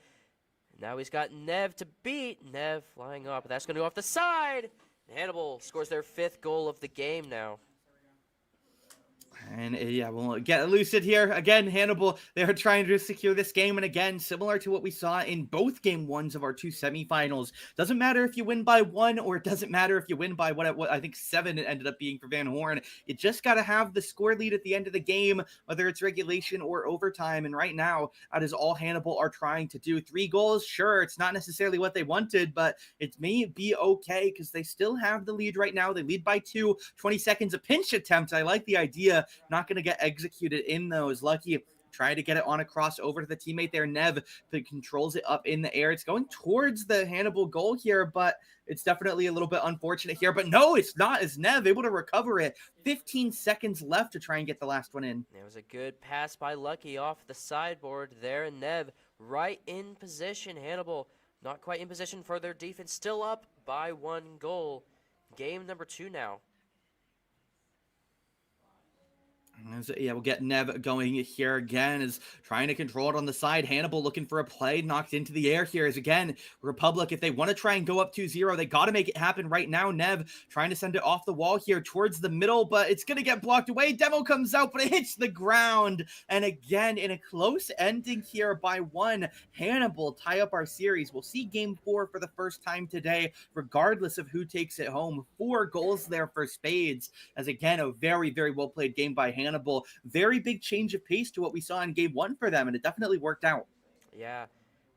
Now he's got Nev to beat. Nev flying off, but that's going to go off the side. Hannibal scores their 5th goal of the game now. And we'll get Lucid here. Again, Hannibal, they're trying to secure this game. And again, similar to what we saw in both game ones of our 2 semifinals. Doesn't matter if you win by 1, or it doesn't matter if you win by what I think 7 it ended up being for Van Horn. You just got to have the score lead at the end of the game, whether it's regulation or overtime. And right now, that is all Hannibal are trying to do. 3 goals, sure, it's not necessarily what they wanted, but it may be okay because they still have the lead right now. They lead by 2, 20 seconds, a pinch attempt. I like the idea. Not going to get executed in those. Lucky try to get it on across over to the teammate there. Nev controls it up in the air. It's going towards the Hannibal goal here, but it's definitely a little bit unfortunate here. But no, it's not, as Nev able to recover it. 15 seconds left to try and get the last one in. There was a good pass by Lucky off the sideboard there, and Nev right in position. Hannibal not quite in position for their defense. Still up by 1 goal. Game number 2 now. We'll get Nev going here again, is trying to control it on the side. Hannibal looking for a play, knocked into the air here. Is again, Republic, if they want to try and go up 2-0, they got to make it happen right now. Nev trying to send it off the wall here towards the middle, but it's going to get blocked away. Demo comes out, but it hits the ground. And again, in a close ending here by 1, Hannibal tie up our series. We'll see game 4 for the first time today, regardless of who takes it home. 4 goals there for Spades, as again, a very, very well played game by Hannibal. Very big change of pace to what we saw in game 1 for them, and it definitely worked out. Yeah,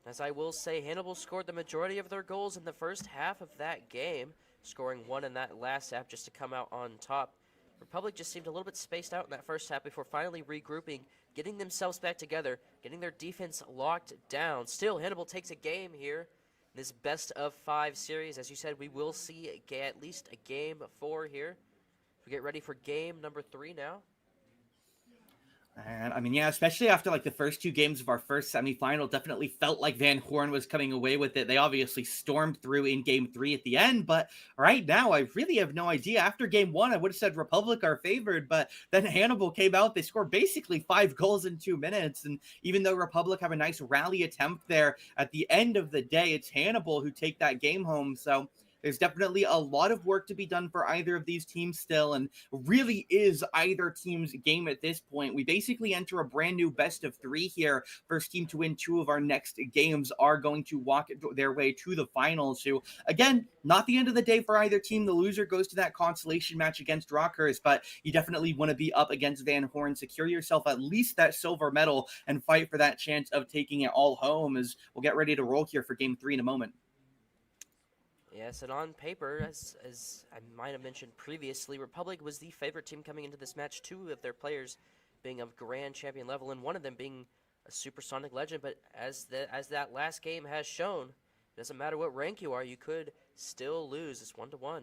as I will say, Hannibal scored the majority of their goals in the first half of that game, scoring 1 in that last half just to come out on top. Republic just seemed a little bit spaced out in that first half before finally regrouping, getting themselves back together, getting their defense locked down. Still, Hannibal takes a game here. This best of 5 series, as you said, we will see at least a game 4 here. We get ready for game number 3 now. And I mean, yeah, especially after like the first 2 games of our first semifinal, definitely felt like Van Horn was coming away with it. They obviously stormed through in game 3 at the end, but right now I really have no idea. After game 1, I would have said Republic are favored, but then Hannibal came out. They scored basically 5 goals in 2 minutes. And even though Republic have a nice rally attempt there, at the end of the day, it's Hannibal who take that game home. So there's definitely a lot of work to be done for either of these teams still, and really is either team's game at this point. We basically enter a brand new best of 3 here. First team to win 2 of our next games are going to walk their way to the finals. So again, not the end of the day for either team. The loser goes to that consolation match against Rockhurst, but you definitely want to be up against Van Horn, secure yourself at least that silver medal, and fight for that chance of taking it all home, as we'll get ready to roll here for game 3 in a moment. Yes, and on paper, as I might have mentioned previously, Republic was the favorite team coming into this match, 2 of their players being of grand champion level, and one of them being a supersonic legend. But as that last game has shown, it doesn't matter what rank you are, you could still lose. It's 1-1.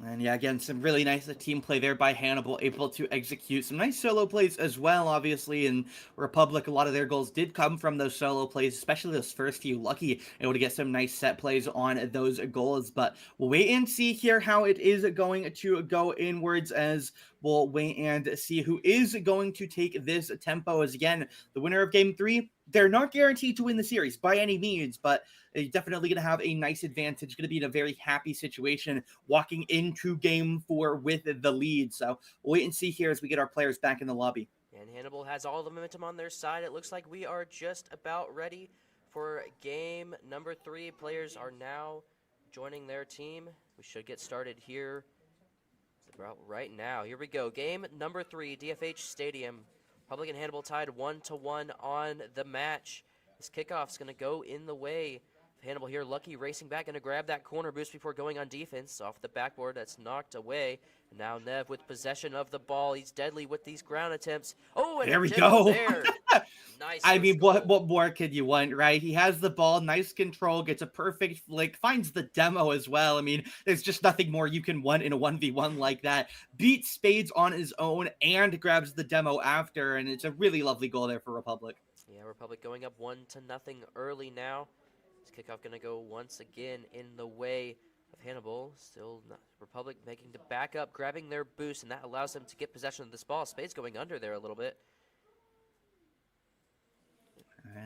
And yeah, again, some really nice team play there by Hannibal, able to execute some nice solo plays as well, obviously. In Republic, a lot of their goals did come from those solo plays, especially those first few. Lucky able to get some nice set plays on those goals. But we'll wait and see here how it is going to go inwards, as we'll wait and see who is going to take this tempo. As again, the winner of game 3, they're not guaranteed to win the series by any means, but they're definitely going to have a nice advantage, going to be in a very happy situation walking into game 4 with the lead. So we'll wait and see here as we get our players back in the lobby. And Hannibal has all the momentum on their side. It looks like we are just about ready for game number 3. Players are now joining their team. We should get started here right now. Here we go. Game number 3, DFH Stadium. Republic and Hannibal tied 1-1 on the match. This kickoff's going to go in the way of Hannibal here. Lucky racing back, going to grab that corner boost before going on defense. Off the backboard, that's knocked away. And now Nev with possession of the ball. He's deadly with these ground attempts. Oh, and there we go. There. Nice. I mean, what more could you want, right? He has the ball, nice control, gets a perfect flick, finds the demo as well. I mean, there's just nothing more you can want in a 1v1 like that. Beats Spades on his own and grabs the demo after, and it's a really lovely goal there for Republic. Yeah, Republic going up 1-0 early now. This kickoff going to go once again in the way of Hannibal. Still not, Republic making the back up, grabbing their boost, and that allows them to get possession of this ball. Spades going under there a little bit.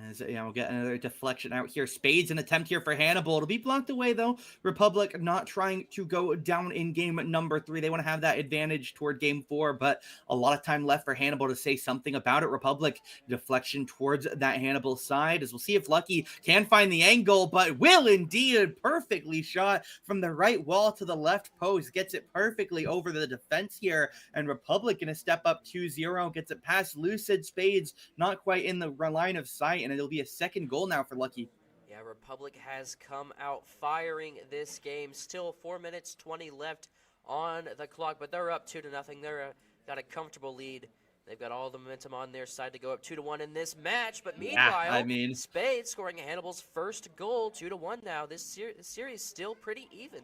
As we'll get another deflection out here. Spades, an attempt here for Hannibal. It'll be blocked away, though. Republic not trying to go down in game number 3. They want to have that advantage toward game 4, but a lot of time left for Hannibal to say something about it. Republic deflection towards that Hannibal side, as we'll see if Lucky can find the angle, but will indeed. Perfectly shot from the right wall to the left post. Gets it perfectly over the defense here, and Republic going to step up 2-0. Gets it past Lucid. Spades not quite in the line of sight, and it'll be a second goal now for Lucky. Yeah, Republic has come out firing this game. Still 4 minutes 20 left on the clock, but they're up 2-0. They're got a comfortable lead. They've got all the momentum on their side to go up 2-1 in this match. But meanwhile, Spade scoring Hannibal's first goal, 2-1 now. This series still pretty even.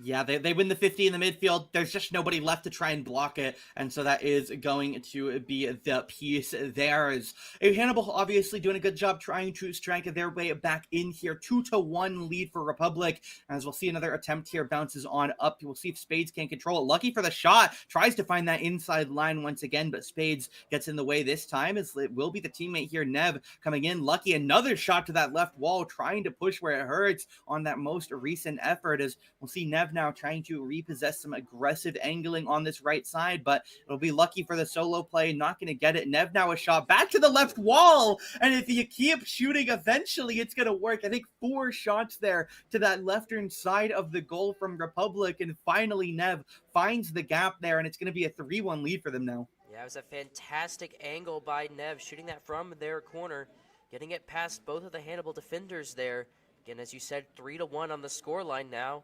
Yeah, they win the 50 in the midfield. There's just nobody left to try and block it, and so that is going to be the piece there. Is Hannibal obviously doing a good job trying to strike their way back in here. 2-1 lead for Republic, as we'll see another attempt here bounces on up. We'll see if Spades can control it. Lucky for the shot, tries to find that inside line once again, but Spades gets in the way this time, as it will be the teammate here, Nev, coming in. Lucky, another shot to that left wall, trying to push where it hurts on that most recent effort, as we'll see Nev now trying to repossess some aggressive angling on this right side, but it'll be Lucky for the solo play, not going to get it. Nev now a shot back to the left wall, and if you keep shooting, eventually it's going to work. I think 4 shots there to that left-hand side of the goal from Republic, and finally Nev finds the gap there, and it's going to be a 3-1 lead for them now. Yeah, it was a fantastic angle by Nev, shooting that from their corner, getting it past both of the Hannibal defenders there. Again, as you said, 3-1 on the scoreline now.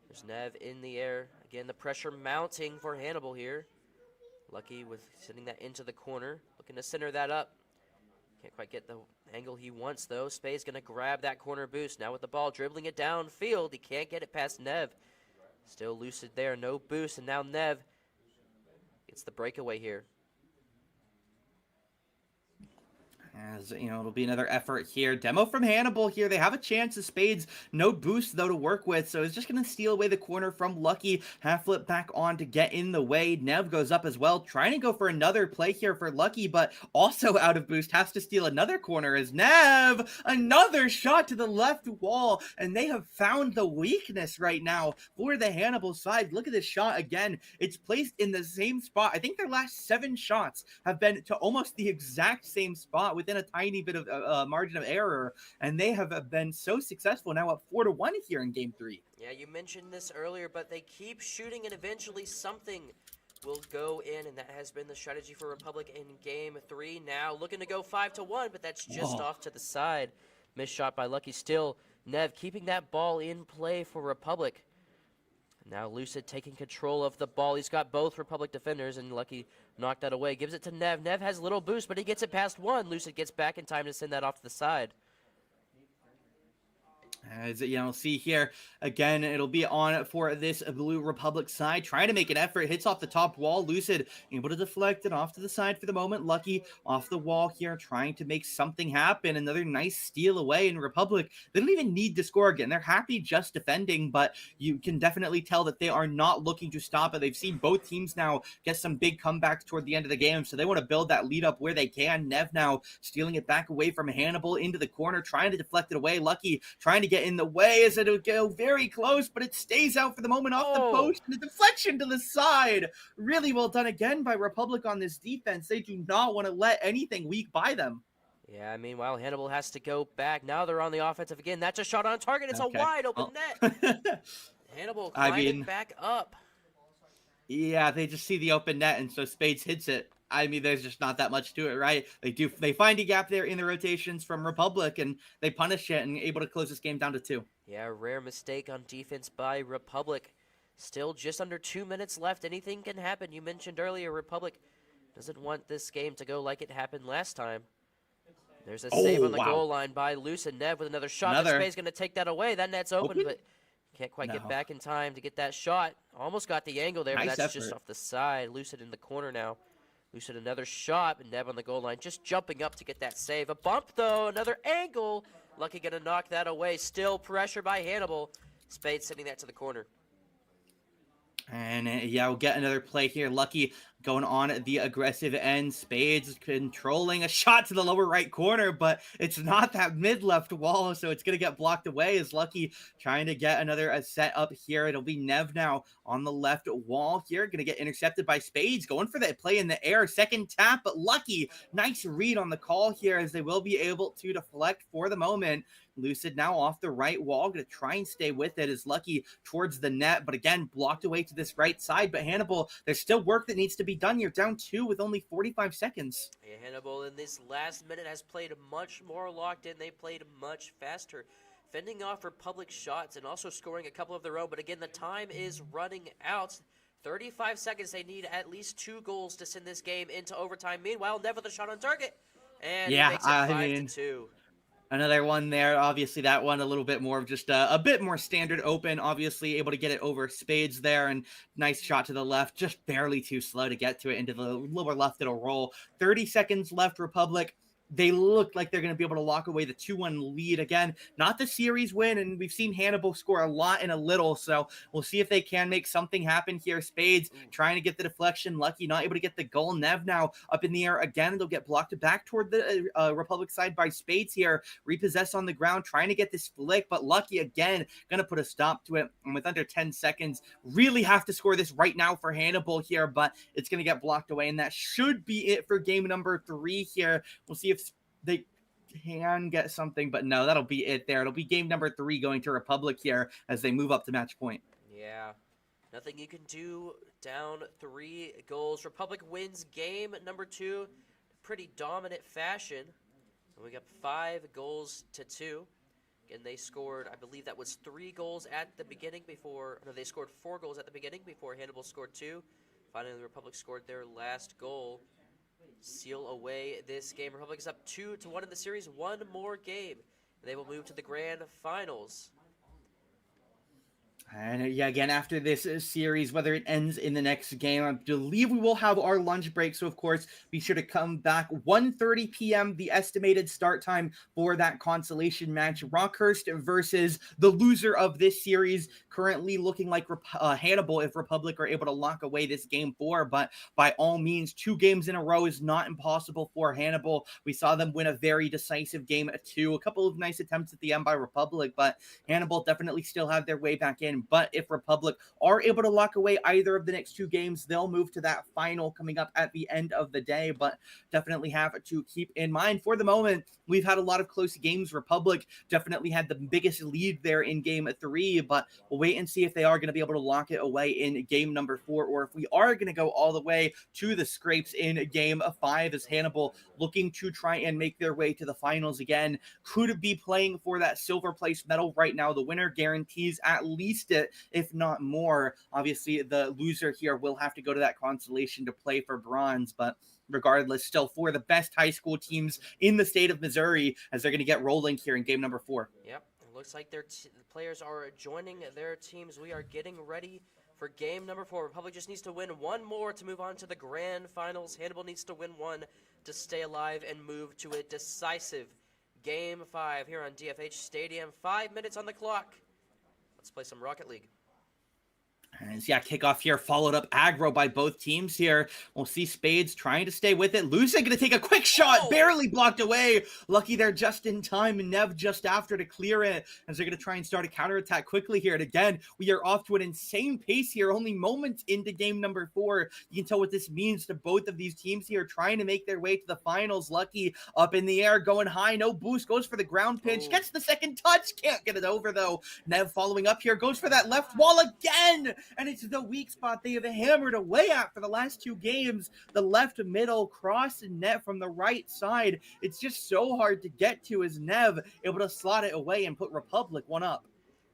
There's Nev in the air. Again, the pressure mounting for Hannibal here. Lucky with sending that into the corner. Looking to center that up. Can't quite get the angle he wants, though. Spade's going to grab that corner boost. Now with the ball, dribbling it downfield. He can't get it past Nev. Still Lucid there. No boost. And now Nev gets the breakaway here. As, it'll be another effort here. Demo from Hannibal here. They have a chance of Spades. No boost, though, to work with. So it's just going to steal away the corner from Lucky. Half flip back on to get in the way. Nev goes up as well, trying to go for another play here for Lucky, but also out of boost. Has to steal another corner as Nev, another shot to the left wall. And they have found the weakness right now for the Hannibal side. Look at this shot again. It's placed in the same spot. I think their last 7 shots have been to almost the exact same spot within a tiny bit of margin of error, and they have been so successful, now up 4-1 here in game 3. Yeah, you mentioned this earlier, but they keep shooting, and eventually something will go in, and that has been the strategy for Republic in game 3. Now looking to go 5-1, but that's just off to the side. Missed shot by Lucky. Still Nev keeping that ball in play for Republic. Now Lucid taking control of the ball. He's got both Republic defenders, and Lucky knocked that away. Gives it to Nev. Nev has little boost, but he gets it past one. Lucid gets back in time to send that off to the side. As see here again, it'll be on for this Blue Republic side. Trying to make an effort, hits off the top wall. Lucid able to deflect it off to the side for the moment. Lucky off the wall here, trying to make something happen. Another nice steal away in Republic. They don't even need to score again. They're happy just defending, but you can definitely tell that they are not looking to stop it. They've seen both teams now get some big comebacks toward the end of the game, so they want to build that lead up where they can. Nev now stealing it back away from Hannibal into the corner, trying to deflect it away. Lucky trying to get in the way as it'll go very close, but it stays out for the moment off the post, and a deflection to the side. Really well done again by Republic on this defense. They do not want to let anything weak by them. Yeah, meanwhile, Hannibal has to go back. Now they're on the offensive again. That's a shot on target. It's Okay. a wide open net. Hannibal climbing back up. Yeah, they just see the open net, and so Spades hits it. I mean, there's just not that much to it, right? They find a gap there in the rotations from Republic, and they punish it and able to close this game down to 2. Yeah, rare mistake on defense by Republic. Still just under 2 minutes left. Anything can happen. You mentioned earlier, Republic doesn't want this game to go like it happened last time. There's a save on the goal line by Lucid. Nev with another shot. Spade's going to take that away. That net's open, but can't quite get back in time to get that shot. Almost got the angle there, but that's just off the side. Lucid in the corner now. Lucid another shot, and Nev on the goal line just jumping up to get that save. A bump, though, another angle. Lucky going to knock that away. Still pressure by Hannibal. Spade sending that to the corner. And yeah, we'll get another play here. Lucky going on the aggressive end. Spades controlling a shot to the lower right corner, but it's not that mid-left wall, so it's going to get blocked away as Lucky trying to get another set up here. It'll be Nev now on the left wall here. Going to get intercepted by Spades. Going for that play in the air. Second tap, but Lucky. Nice read on the call here as they will be able to deflect for the moment. Lucid now off the right wall, going to try and stay with it as Lucky towards the net, but again, blocked away to this right side. But Hannibal, there's still work that needs to be done. You're down 2 with only 45 seconds. Yeah, Hannibal in this last minute has played much more locked in. They played much faster, fending off Republic shots and also scoring a couple of their own. But again, the time is running out. 35 seconds. They need at least 2 goals to send this game into overtime. Meanwhile, Nev with a shot on target. And he makes it 5-2. Another one there. Obviously, that one a little bit more of just a bit more standard open. Obviously, able to get it over Spades there, and nice shot to the left. Just barely too slow to get to it into the lower left. It'll roll. 30 seconds left, Republic. They look like they're going to be able to lock away the 2-1 lead again. Not the series win, and we've seen Hannibal score a lot in a little, so we'll see if they can make something happen here. Spades trying to get the deflection. Lucky not able to get the goal. Nev now up in the air again. They'll get blocked back toward the Republic side by Spades here. Repossess on the ground, trying to get this flick, but Lucky again going to put a stop to it. And with under 10 seconds, really have to score this right now for Hannibal here, but it's going to get blocked away, and that should be it for game number 3 here. We'll see if they can get something, but no, that'll be it there. It'll be game number 3 going to Republic here as they move up to match point. Yeah, nothing you can do. Down 3 goals. Republic wins game number 2, pretty dominant fashion. And we got 5 goals to 2. And they scored, I believe that was 3 goals at the beginning before, no, they scored 4 goals at the beginning before Hannibal scored 2. Finally, the Republic scored their last goal. Seal away this game. Republic is up 2-1 in the series. 1 more game, and they will move to the grand finals. And yeah, again, after this series, whether it ends in the next game, I believe we will have our lunch break. So, of course, be sure to come back 1:30 p.m., the estimated start time for that consolation match. Rockhurst versus the loser of this series, currently looking like Hannibal if Republic are able to lock away this game 4. But by all means, 2 games in a row is not impossible for Hannibal. We saw them win a very decisive game at 2. A couple of nice attempts at the end by Republic, but Hannibal definitely still have their way back in. But if Republic are able to lock away either of the next 2 games, they'll move to that final coming up at the end of the day. But definitely have to keep in mind for the moment, we've had a lot of close games. Republic definitely had the biggest lead there in game 3, but we'll wait and see if they are going to be able to lock it away in game number 4, or if we are going to go all the way to the scrapes in game 5 as Hannibal looking to try and make their way to the finals again. Could be playing for that silver place medal right now. The winner guarantees at least it, if not more. Obviously, the loser here will have to go to that consolation to play for bronze, but regardless, still 4 of the best high school teams in the state of Missouri as they're going to get rolling here in game number 4. Yep. looks like their players are joining their teams. We are getting ready for game number 4. Republic just needs to win one more to move on to the grand finals. Hannibal needs to win one to stay alive and move to a decisive game 5 here on DFH Stadium. 5 minutes on the clock. Let's play some Rocket League. And yeah, kickoff here, followed up aggro by both teams here. We'll see Spades trying to stay with it. Lucid gonna take a quick shot, barely blocked away. Lucky they're just in time, and Nev just after to clear it, as they're gonna try and start a counterattack quickly here. And again, we are off to an insane pace here, only moments into game number 4. You can tell what this means to both of these teams here, trying to make their way to the finals. Lucky up in the air, going high, no boost, goes for the ground pinch, gets the second touch, can't get it over though. Nev following up here, goes for that left wall again. And it's the weak spot they have hammered away at for the last 2 games. The left middle cross and net from the right side. It's just so hard to get to as Nev able to slot it away and put Republic one up.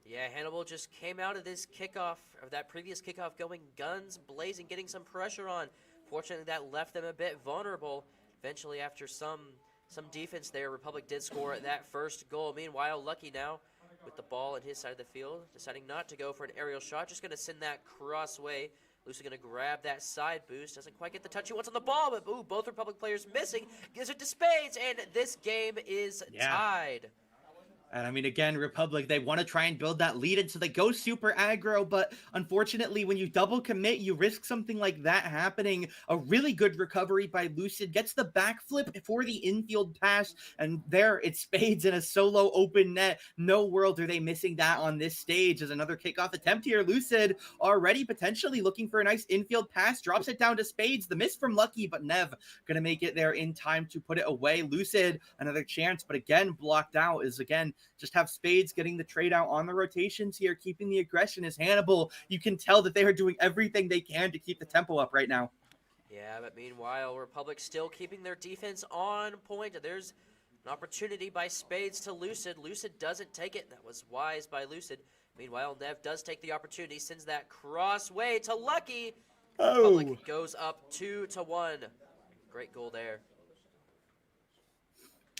Yeah, Hannibal just came out of this kickoff, or that previous kickoff, going guns blazing, getting some pressure on. Fortunately, that left them a bit vulnerable. Eventually, after some defense there, Republic did score that first goal. Meanwhile, Lucky now with the ball in his side of the field, deciding not to go for an aerial shot, just going to send that cross way. Lucy going to grab that side boost, doesn't quite get the touch he wants on the ball, but ooh, both Republic players missing, gives it to Spades, and this game is tied. And I mean, again, Republic, they want to try and build that lead, and so they go super aggro, but unfortunately, when you double commit, you risk something like that happening. A really good recovery by Lucid, gets the backflip for the infield pass, and there it's Spades in a solo open net. No world are they missing that on this stage. As another kickoff attempt here, Lucid already potentially looking for a nice infield pass, drops it down to Spades. The miss from Lucky, but Nev gonna make it there in time to put it away. Lucid, another chance, but again, blocked out is again, just have Spades getting the trade out on the rotations here, keeping the aggression as Hannibal. You can tell that they are doing everything they can to keep the tempo up right now. Yeah, but meanwhile, Republic still keeping their defense on point. There's an opportunity by Spades to Lucid. Lucid doesn't take it. That was wise by Lucid. Meanwhile, Nev does take the opportunity, sends that cross way to Lucky. Republic goes up 2-1. Great goal there.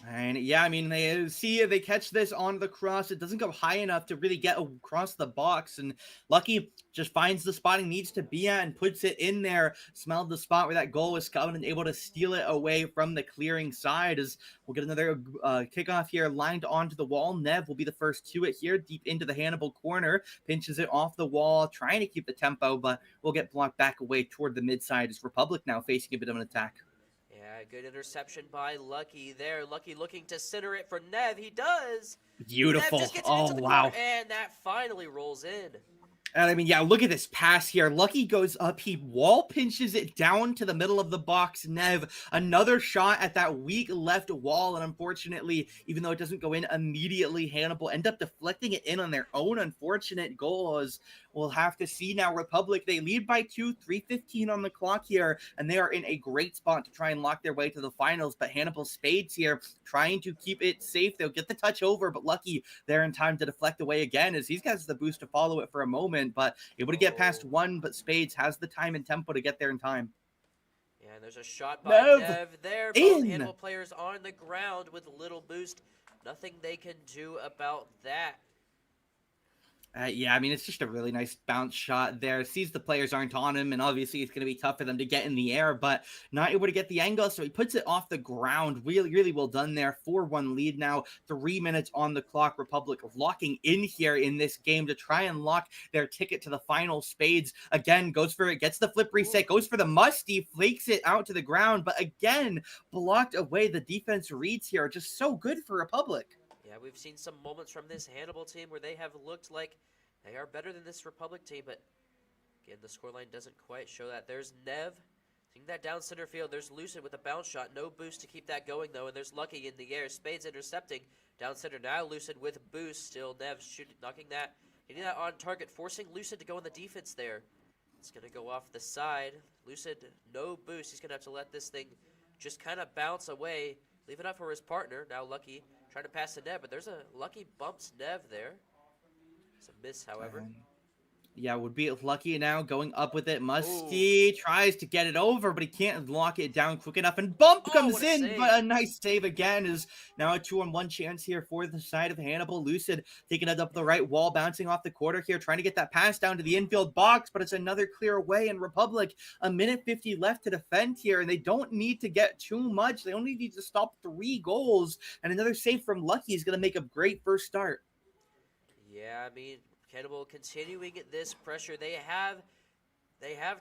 And yeah, I mean, they catch this on the cross. It doesn't go high enough to really get across the box. And Lucky just finds the spot he needs to be at and puts it in there. Smelled the spot where that goal was coming and able to steal it away from the clearing side. As we'll get another kickoff here lined onto the wall. Nev will be the first to it here, deep into the Hannibal corner. Pinches it off the wall, trying to keep the tempo, but we'll get blocked back away toward the mid side as Republic now facing a bit of an attack. Yeah, good interception by Lucky there. Lucky looking to center it for Nev. He does. Beautiful. Nev just gets it into the corner, and that finally rolls in. And I mean, yeah, look at this pass here. Lucky goes up. He wall pinches it down to the middle of the box. Nev, another shot at that weak left wall. And unfortunately, even though it doesn't go in immediately, Hannibal end up deflecting it in on their own unfortunate goal. As we'll have to see now. Republic, they lead by 2, 3:15 on the clock here. And they are in a great spot to try and lock their way to the finals. But Hannibal Spades here trying to keep it safe. They'll get the touch over, but Lucky there in time to deflect away again as he's got the boost to follow it for a moment. But able to get past one, but Spades has the time and tempo to get there in time. Yeah, and there's a shot by Nev there. Both Hannibal players on the ground with little boost. Nothing they can do about that. Yeah, I mean, it's just a really nice bounce shot there. Sees the players aren't on him, and obviously it's going to be tough for them to get in the air, but not able to get the angle, so he puts it off the ground. Really, really well done there. 4-1 lead now. 3 minutes on the clock. Republic locking in here in this game to try and lock their ticket to the final. Spades, again, goes for it, gets the flip reset, goes for the musty, flakes it out to the ground, but again, blocked away. The defense reads here are just so good for Republic. Yeah, we've seen some moments from this Hannibal team where they have looked like they are better than this Republic team, but again, the scoreline doesn't quite show that. There's Nev, seeing that down center field. There's Lucid with a bounce shot. No boost to keep that going, though, and there's Lucky in the air. Spades intercepting down center. Now Lucid with boost. Still Nev shooting, knocking that, hitting that on target, forcing Lucid to go in the defense there. It's going to go off the side. Lucid, no boost. He's going to have to let this thing just kind of bounce away. Leave it up for his partner. Now Lucky trying to pass to Nev, but there's a Lucky bumps Nev there. It's a miss, however. Yeah, would be lucky now going up with it. Ooh. Musty tries to get it over, but he can't lock it down quick enough. And Bump Oh, comes what a in, but save. a nice save again is now a 2-on-1 chance here for the side of Hannibal. Lucid taking it up the right wall, bouncing off the quarter here, trying to get that pass down to the infield box, but it's another clear away. And Republic, a minute 50 left to defend here, and they don't need to get too much. They only need to stop 3 goals, and another save from Lucky is going to make a great first start. Yeah, I mean, Cannibal continuing this pressure. They have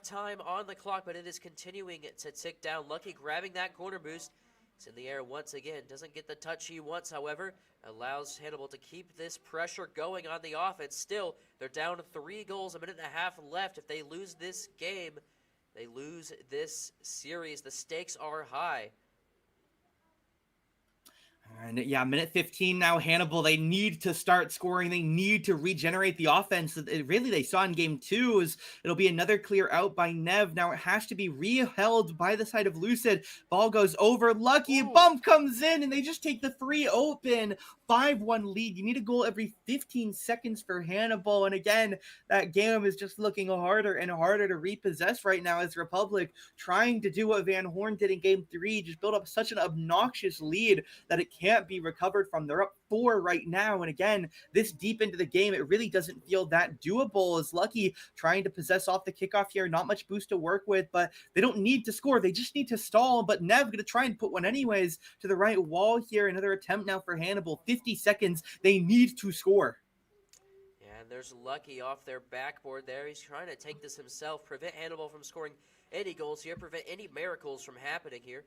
time on the clock, but it is continuing to tick down. Lucky grabbing that corner boost. It's in the air once again. Doesn't get the touch he wants, however. Allows Hannibal to keep this pressure going on the offense. Still, they're down to 3 goals, a minute and a half left. If they lose this game, they lose this series. The stakes are high. And yeah, minute 15 now, Hannibal, they need to start scoring. They need to regenerate the offense. Really, they saw in game 2 is it'll be another clear out by Nev. Now it has to be re-held by the side of Lucid. Ball goes over. Lucky. Ooh. Bump comes in, and they just take the free open. 5-1 lead. You need a goal every 15 seconds for Hannibal. And again, that game is just looking harder and harder to repossess right now as Republic trying to do what Van Horn did in game 3, just build up such an obnoxious lead that it can't be recovered from. They're up 4 right now. And again, this deep into the game, it really doesn't feel that doable as Lucky trying to possess off the kickoff here. Not much boost to work with, but they don't need to score. They just need to stall. But Nev going to try and put one anyways to the right wall here. Another attempt now for Hannibal. 50 seconds. They need to score. And there's Lucky off their backboard there. He's trying to take this himself, prevent Hannibal from scoring any goals here, prevent any miracles from happening here.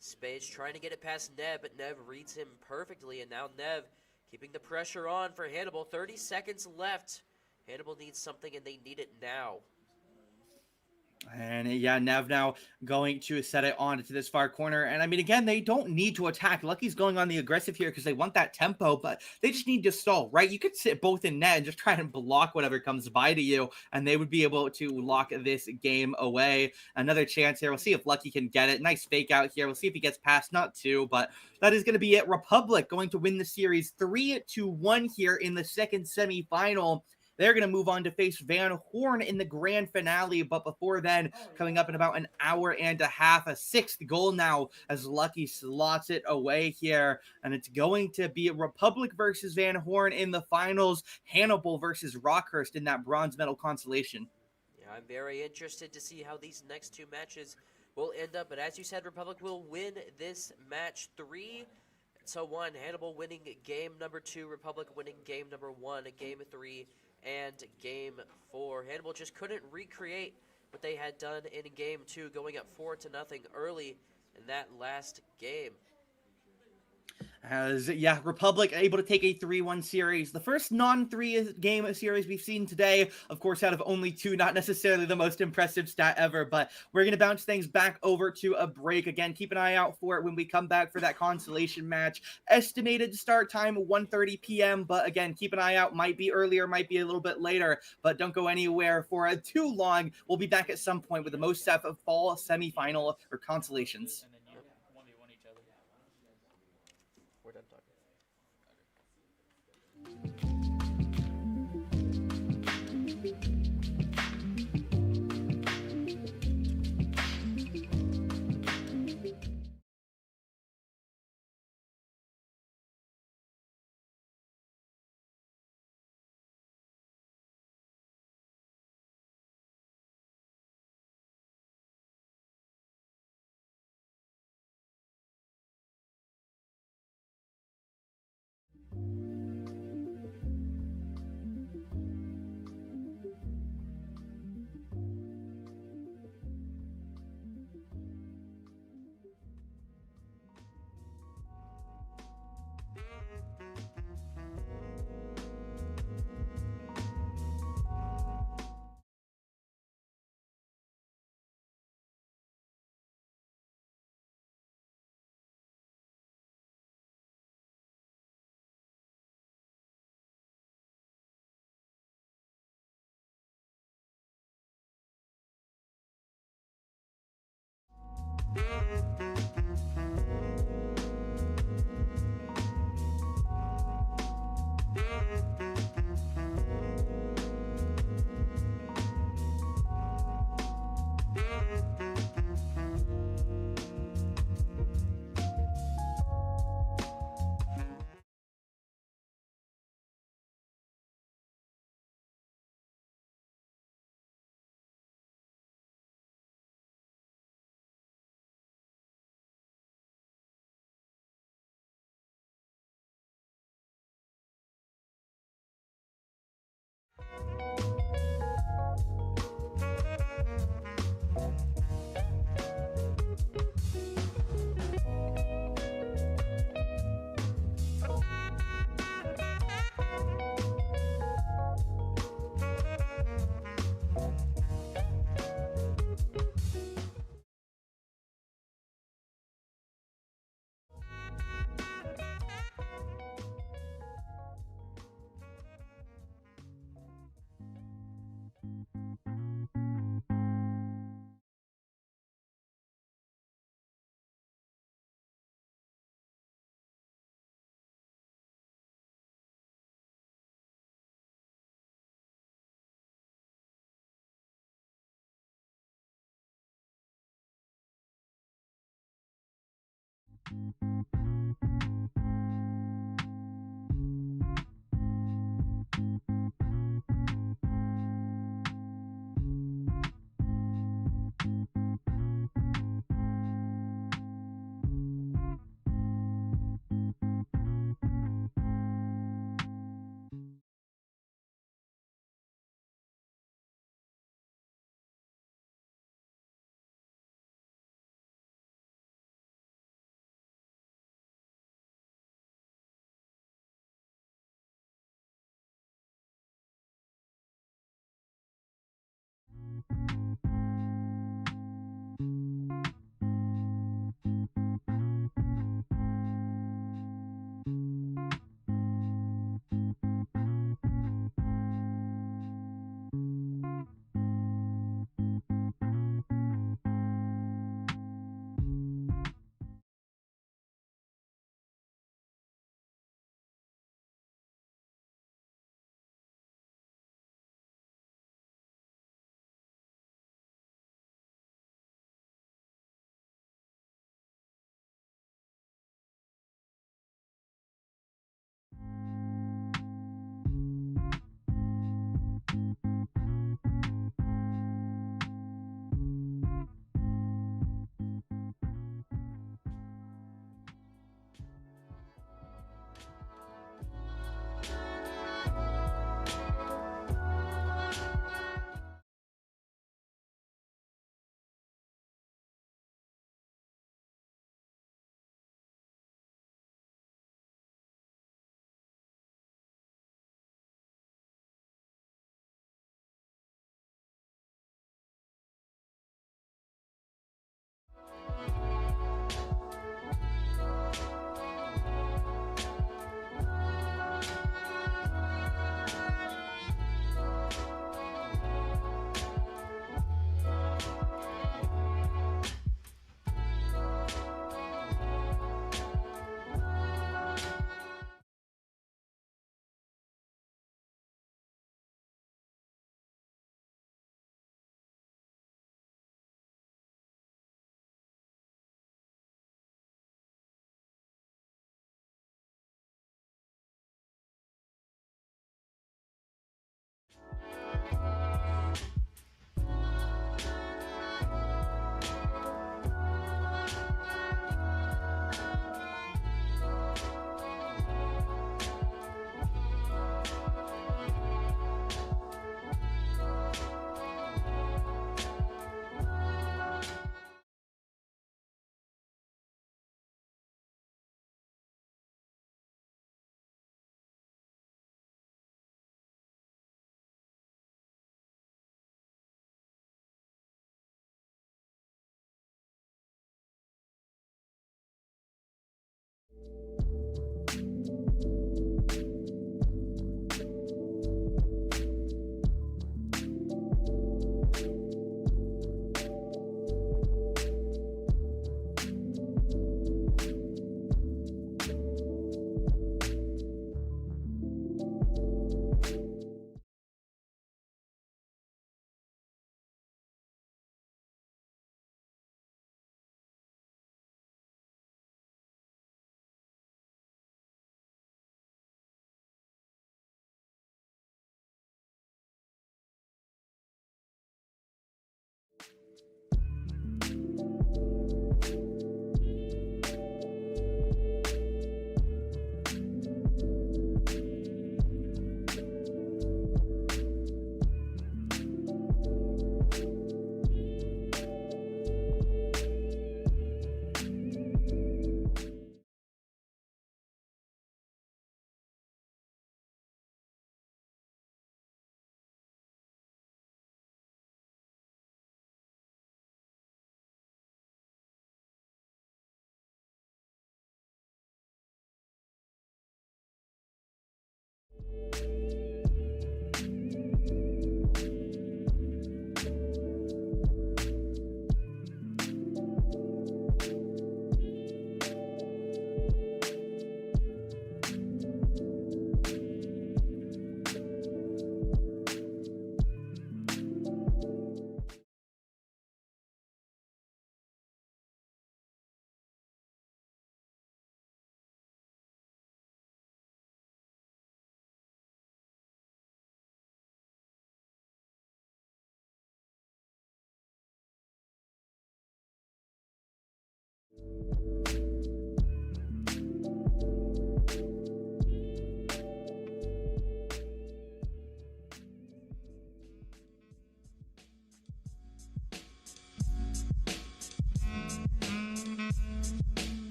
Spade trying to get it past Nev, but Nev reads him perfectly, and now Nev keeping the pressure on for Hannibal. 30 seconds left. Hannibal needs something, and they need it now. And yeah, Nev now going to set it on to this far corner. And I mean, again, they don't need to attack. Lucky's going on the aggressive here because they want that tempo, but they just need to stall, right? You could sit both in net and just try and block whatever comes by to you, and they would be able to lock this game away. Another chance here. We'll see if Lucky can get it. Nice fake out here. We'll see if he gets past. Not 2, but that is going to be it. Republic going to win the series 3-1 here in the second semifinal. They're going to move on to face Van Horn in the grand finale. But before then, coming up in about an hour and a half, a 6th goal now as Lucky slots it away here. And it's going to be Republic versus Van Horn in the finals. Hannibal versus Rockhurst in that bronze medal consolation. Yeah, I'm very interested to see how these next 2 matches will end up. But as you said, Republic will win this match 3-1. Hannibal winning game number 2, Republic winning game number 1, game 3, and game 4. Hannibal just couldn't recreate what they had done in game 2, going up 4-0 early in that last game. As, yeah, Republic able to take a 3-1 series. The first non-3 game series we've seen today, of course, out of only 2, not necessarily the most impressive stat ever, but we're going to bounce things back over to a break. Again, keep an eye out for it when we come back for that consolation match. Estimated start time, 1:30 p.m., but again, keep an eye out. Might be earlier, might be a little bit later, but don't go anywhere for too long. We'll be back at some point with the MOSEF fall semifinal or consolations. And then you 1v1 each other. We're done talking.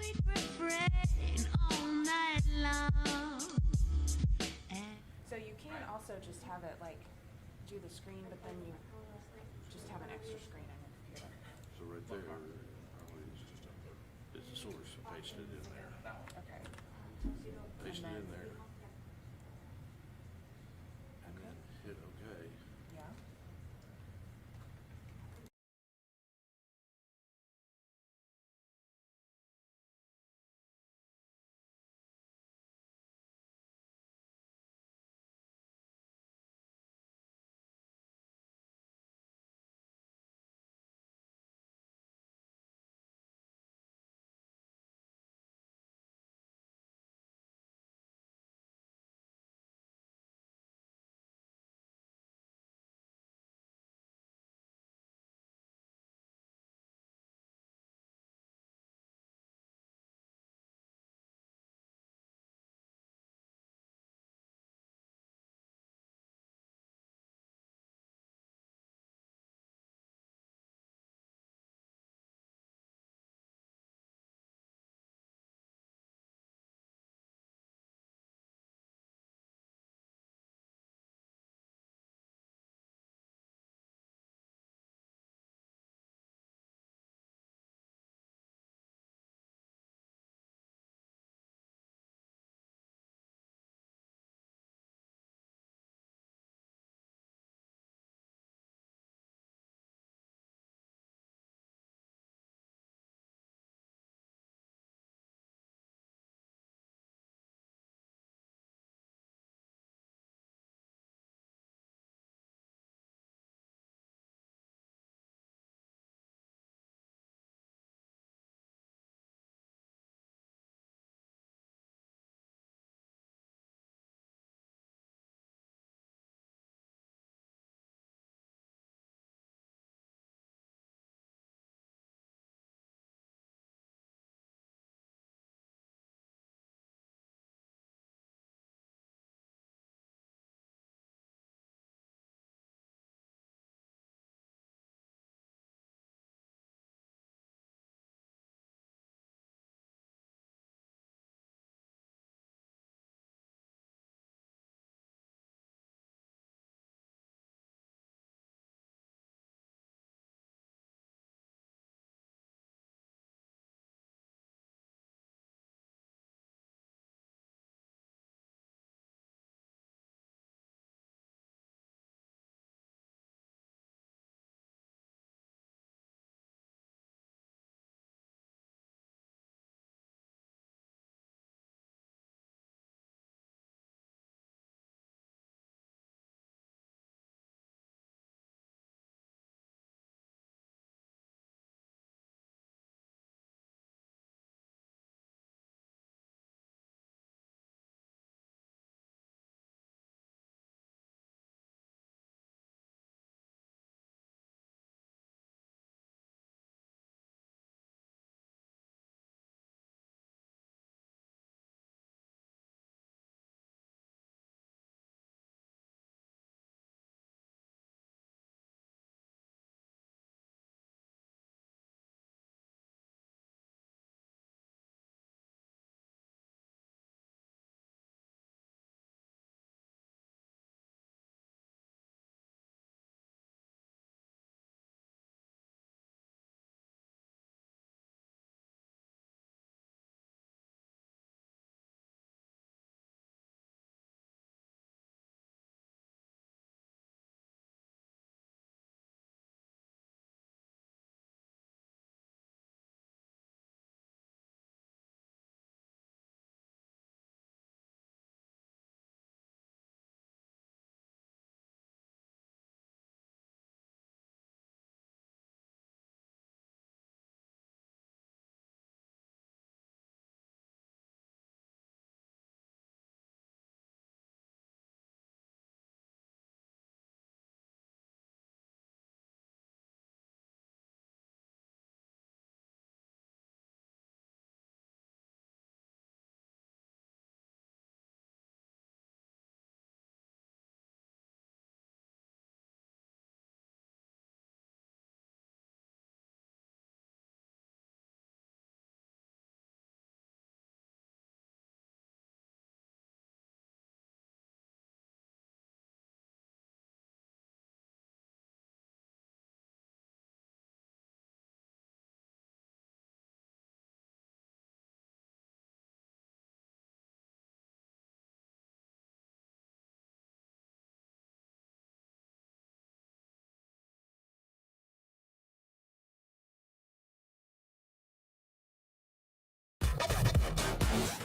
sweet refrain all night long. So you can also just have it like do the screen, but then you just have an extra screen on your computer. So right there, probably is just is the source. So paste it in there. Okay. Paste it And in then- there. And then hit OK. Yeah.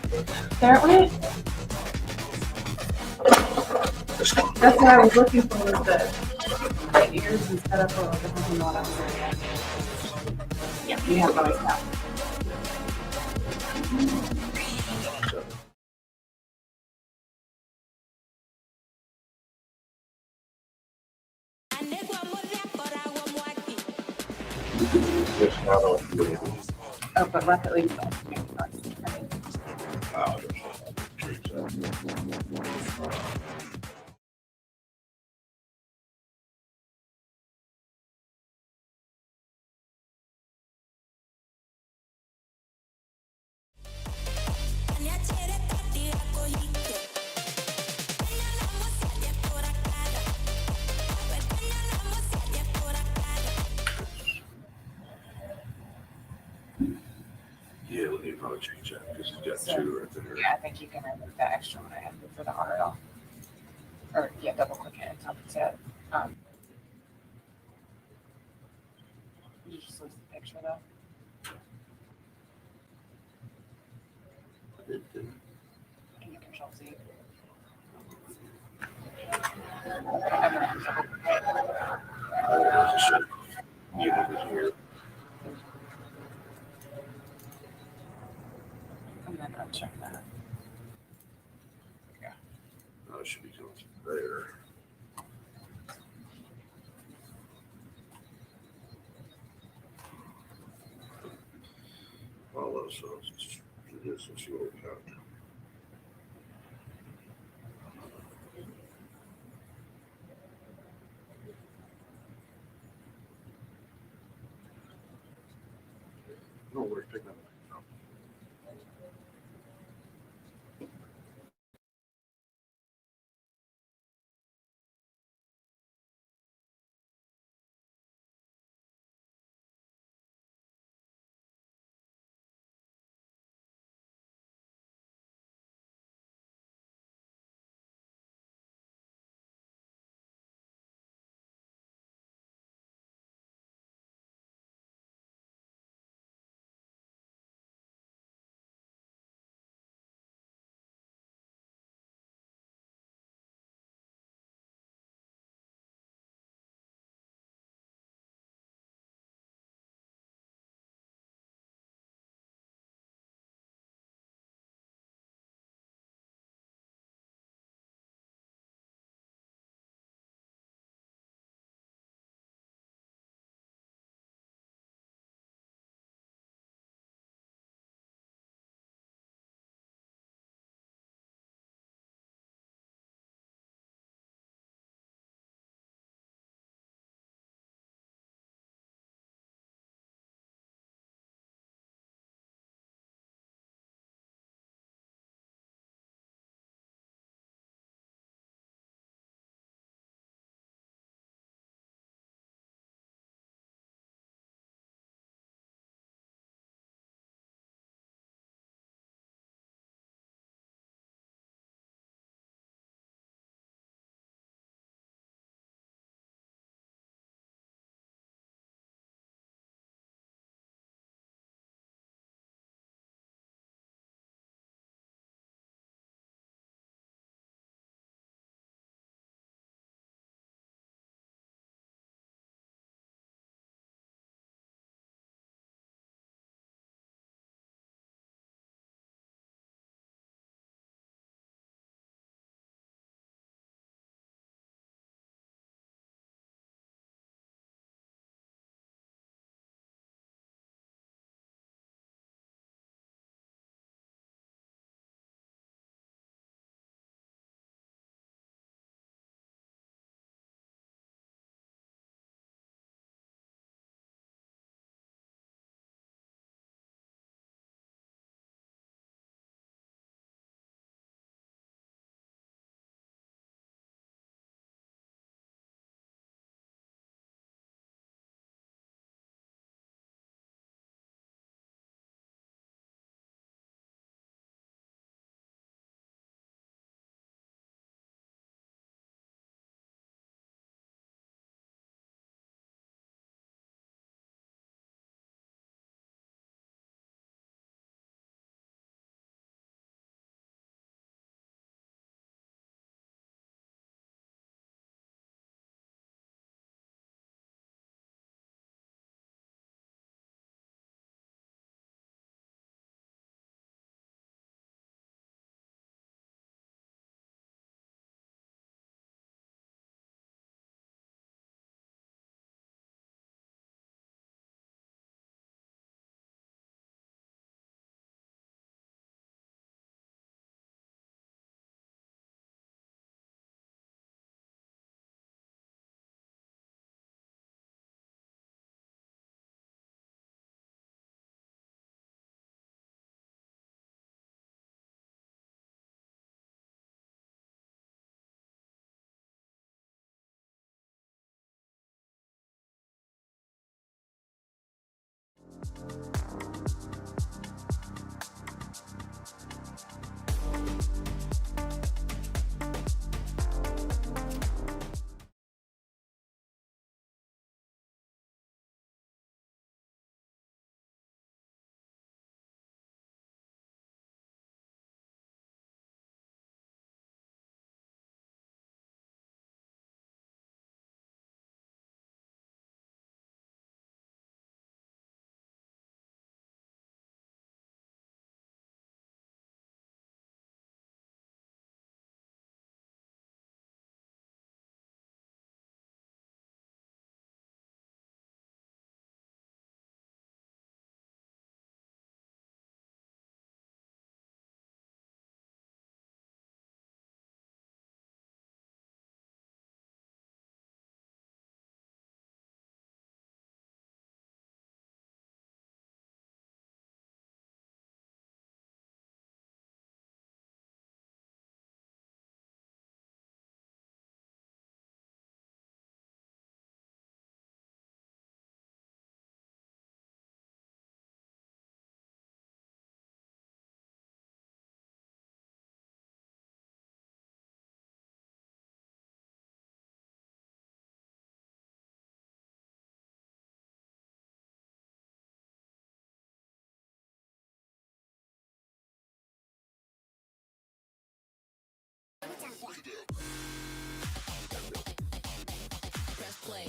There it went. That's what I was looking for, was the ears instead of the hunting lot. Yeah, we have always that. Oh, but Rocket League is also making Yeah, we need to probably change that because he's got So, two right there. yeah, I think you can remove that extra one I had for the RL. Or, yeah, double click it and tell it to, you just lose the picture though. Can you control Z? I'm gonna uncheck that. Oh, it should be coming from there. All those songs. It is what you want to count. No, we're picking up. Press play.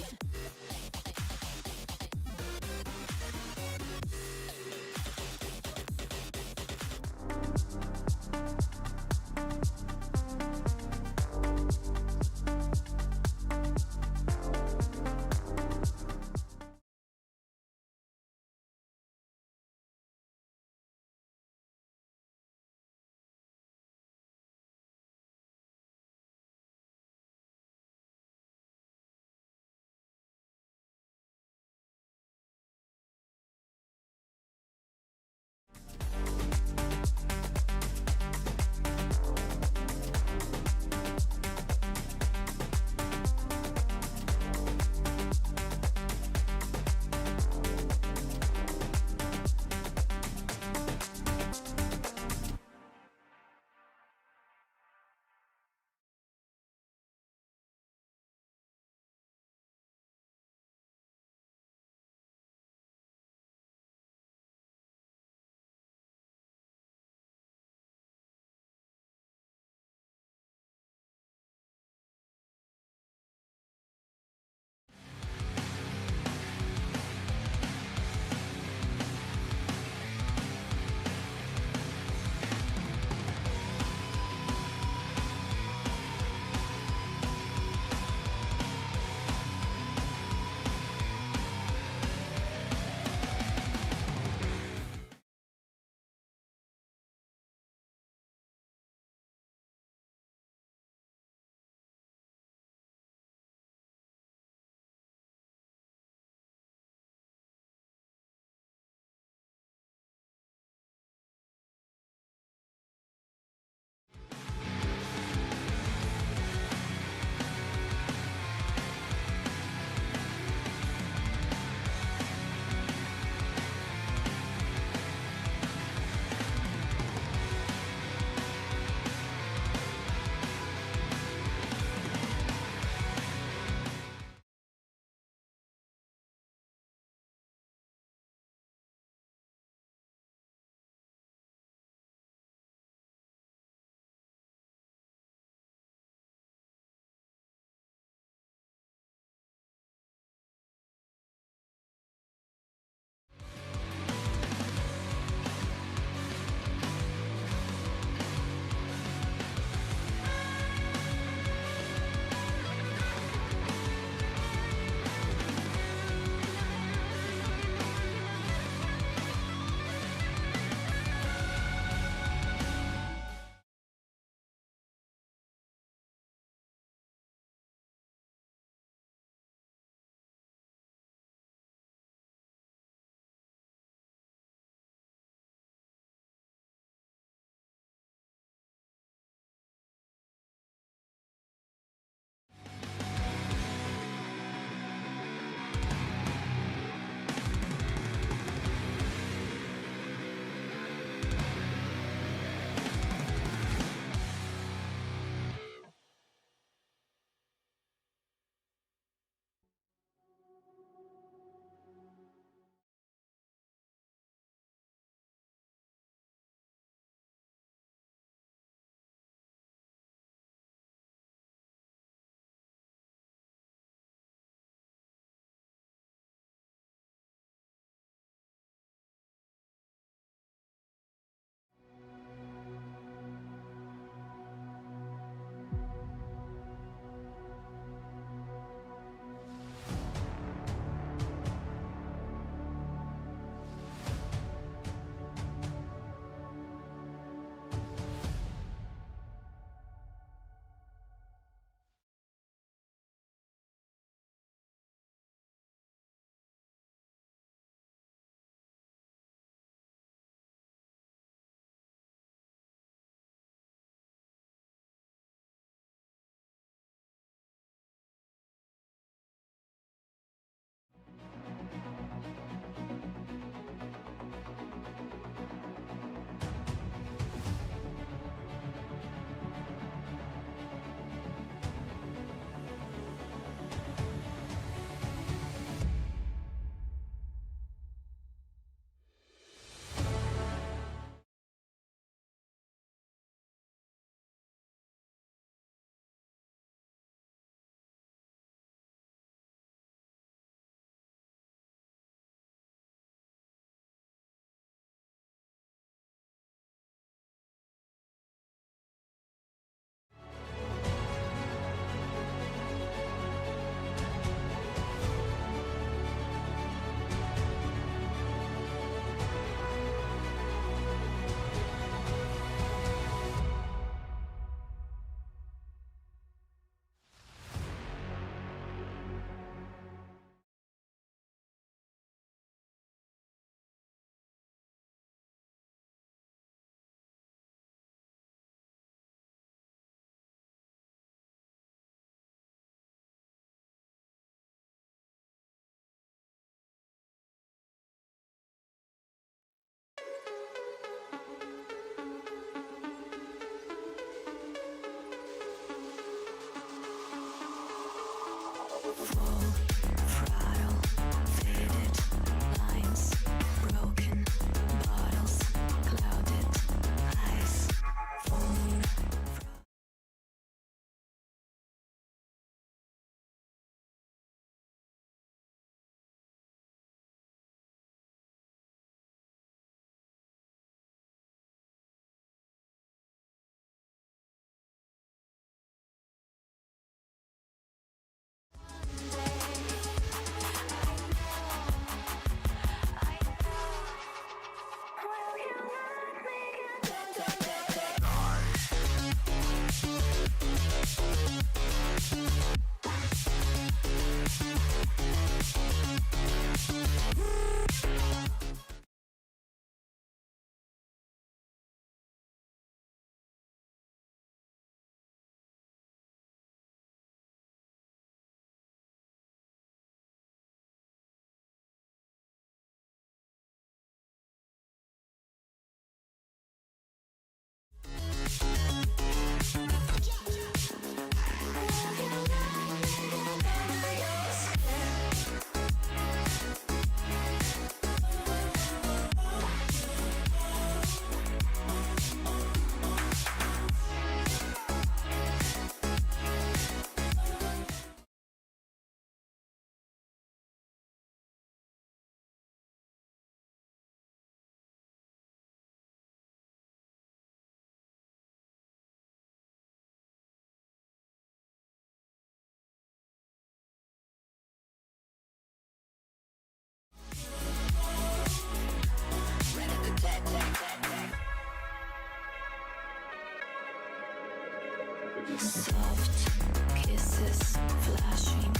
Soft kisses, flashing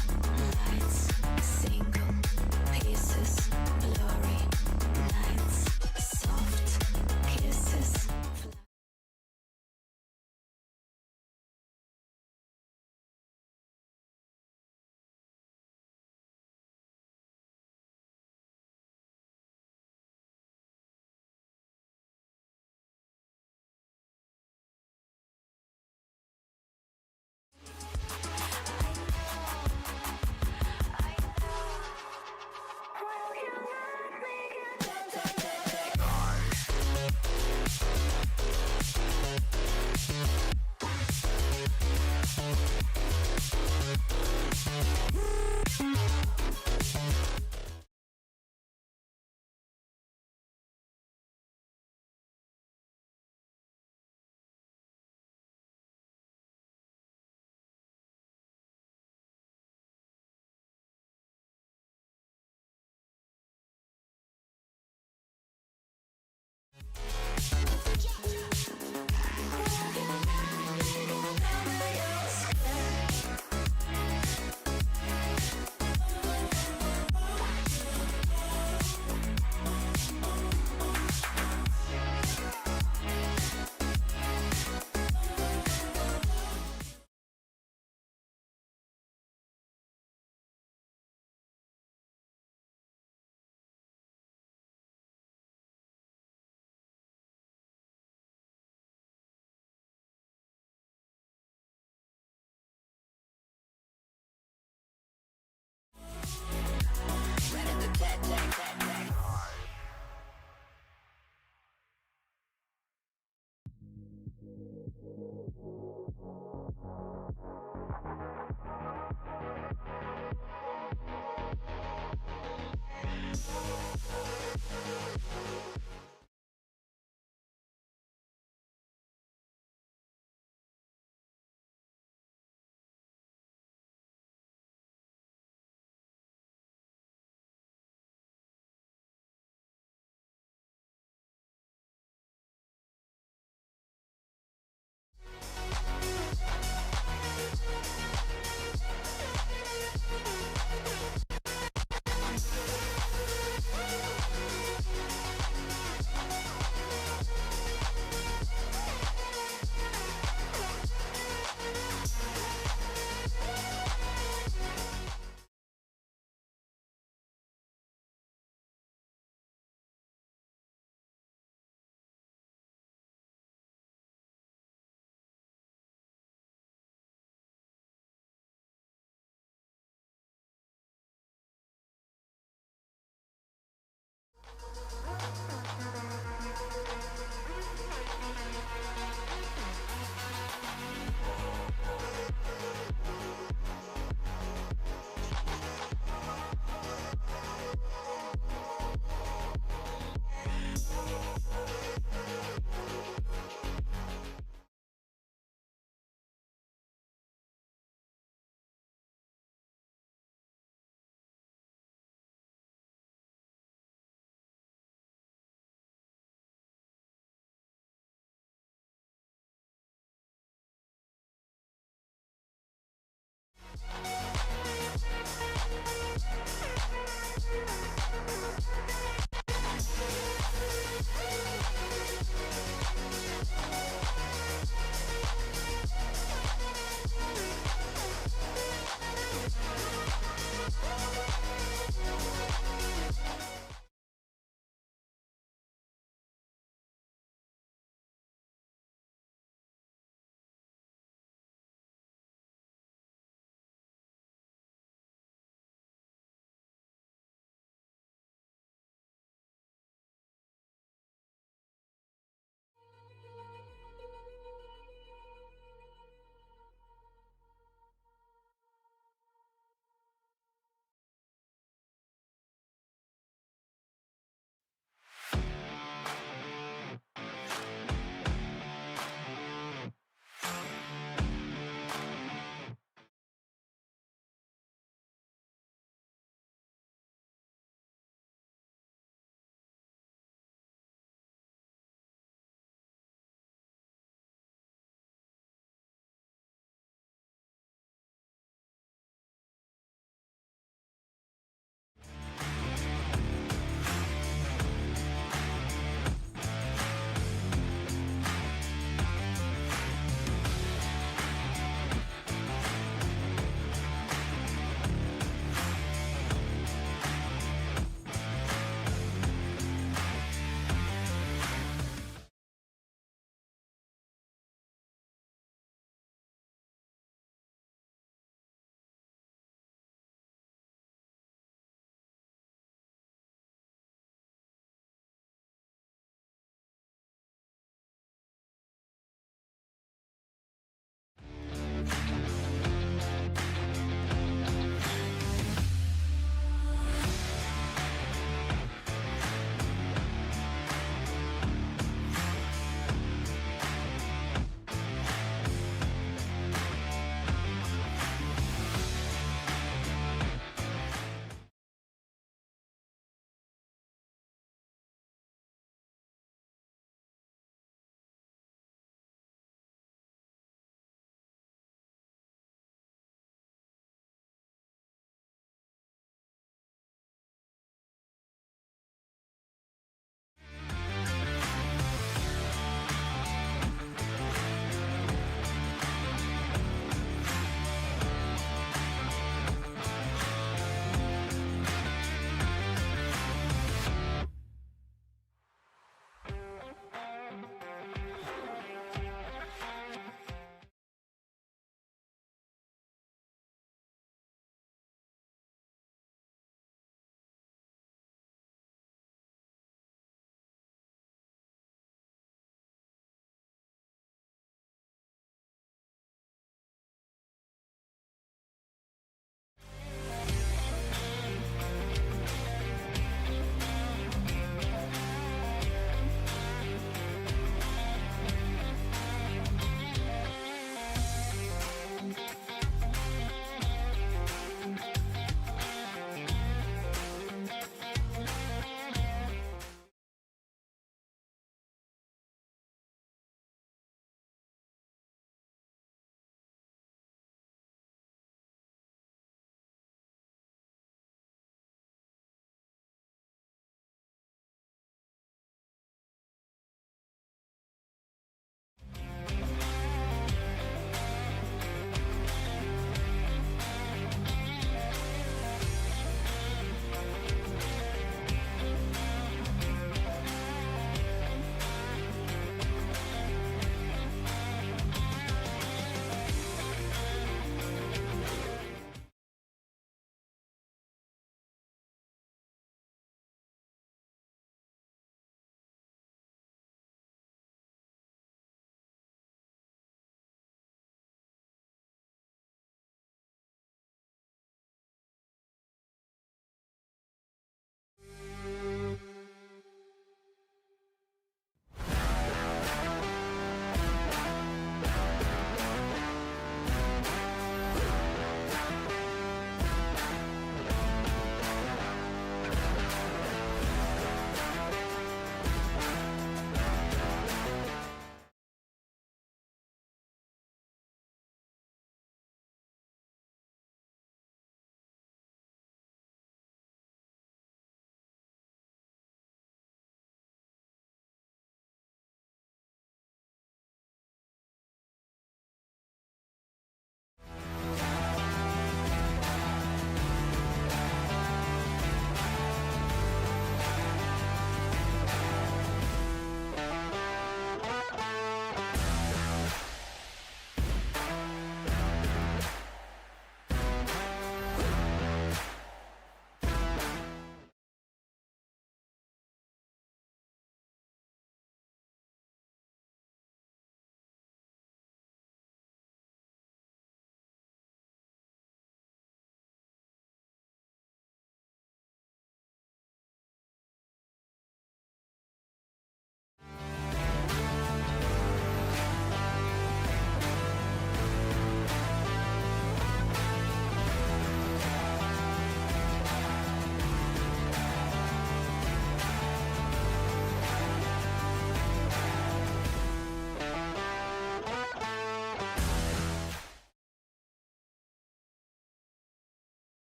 lights, single pieces, blurry nights. Soft kisses. Will you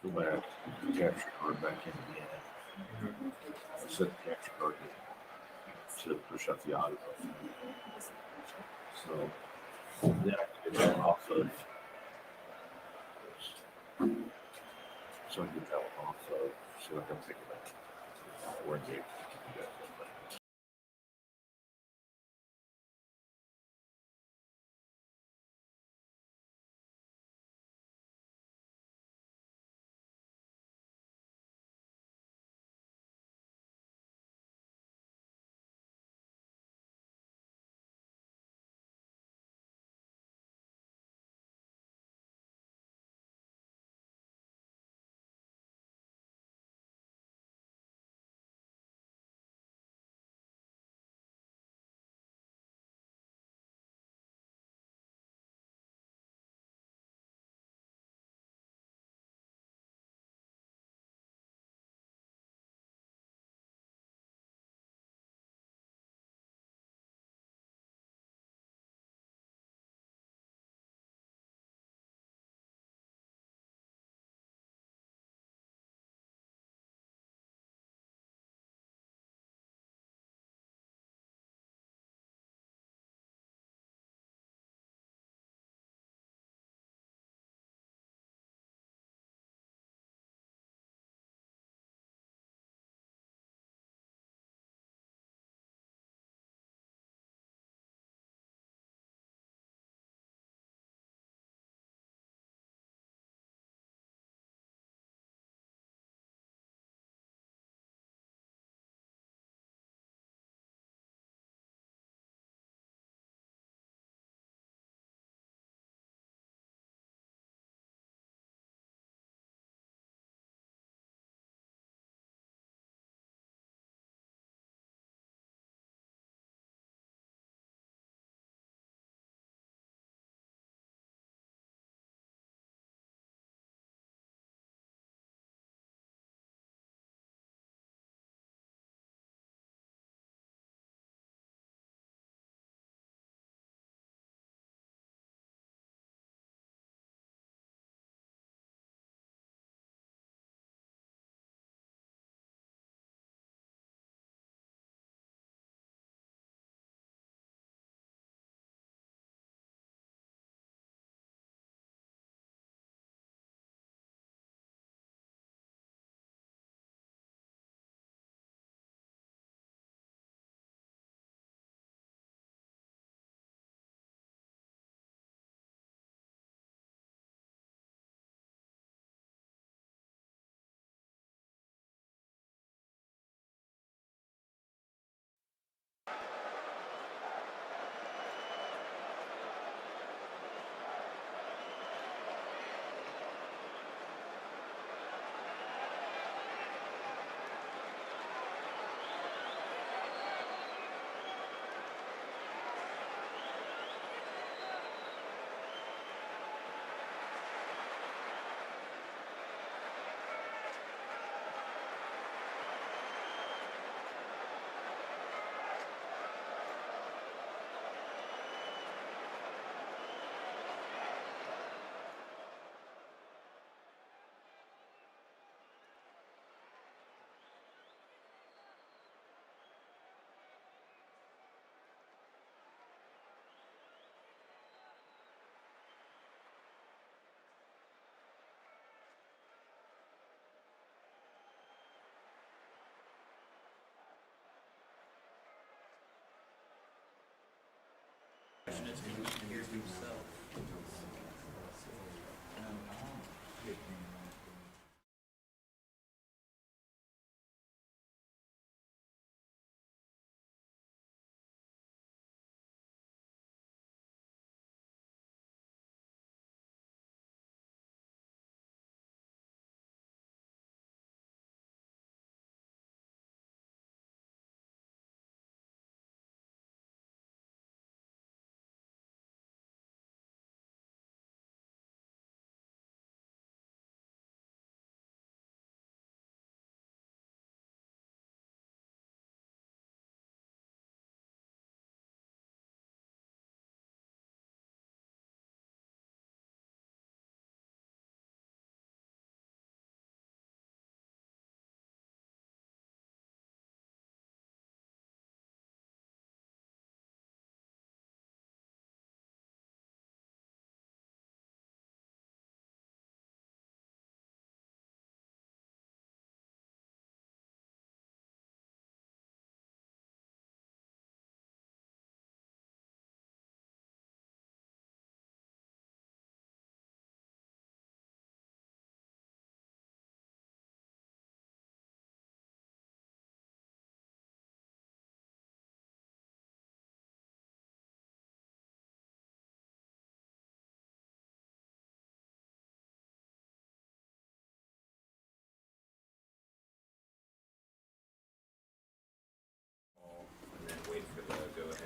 Go back, capture card back in again. Set the capture card to push up the audio. So then I can get that off of. So I get that one off of. So I can pick it up. Or engage.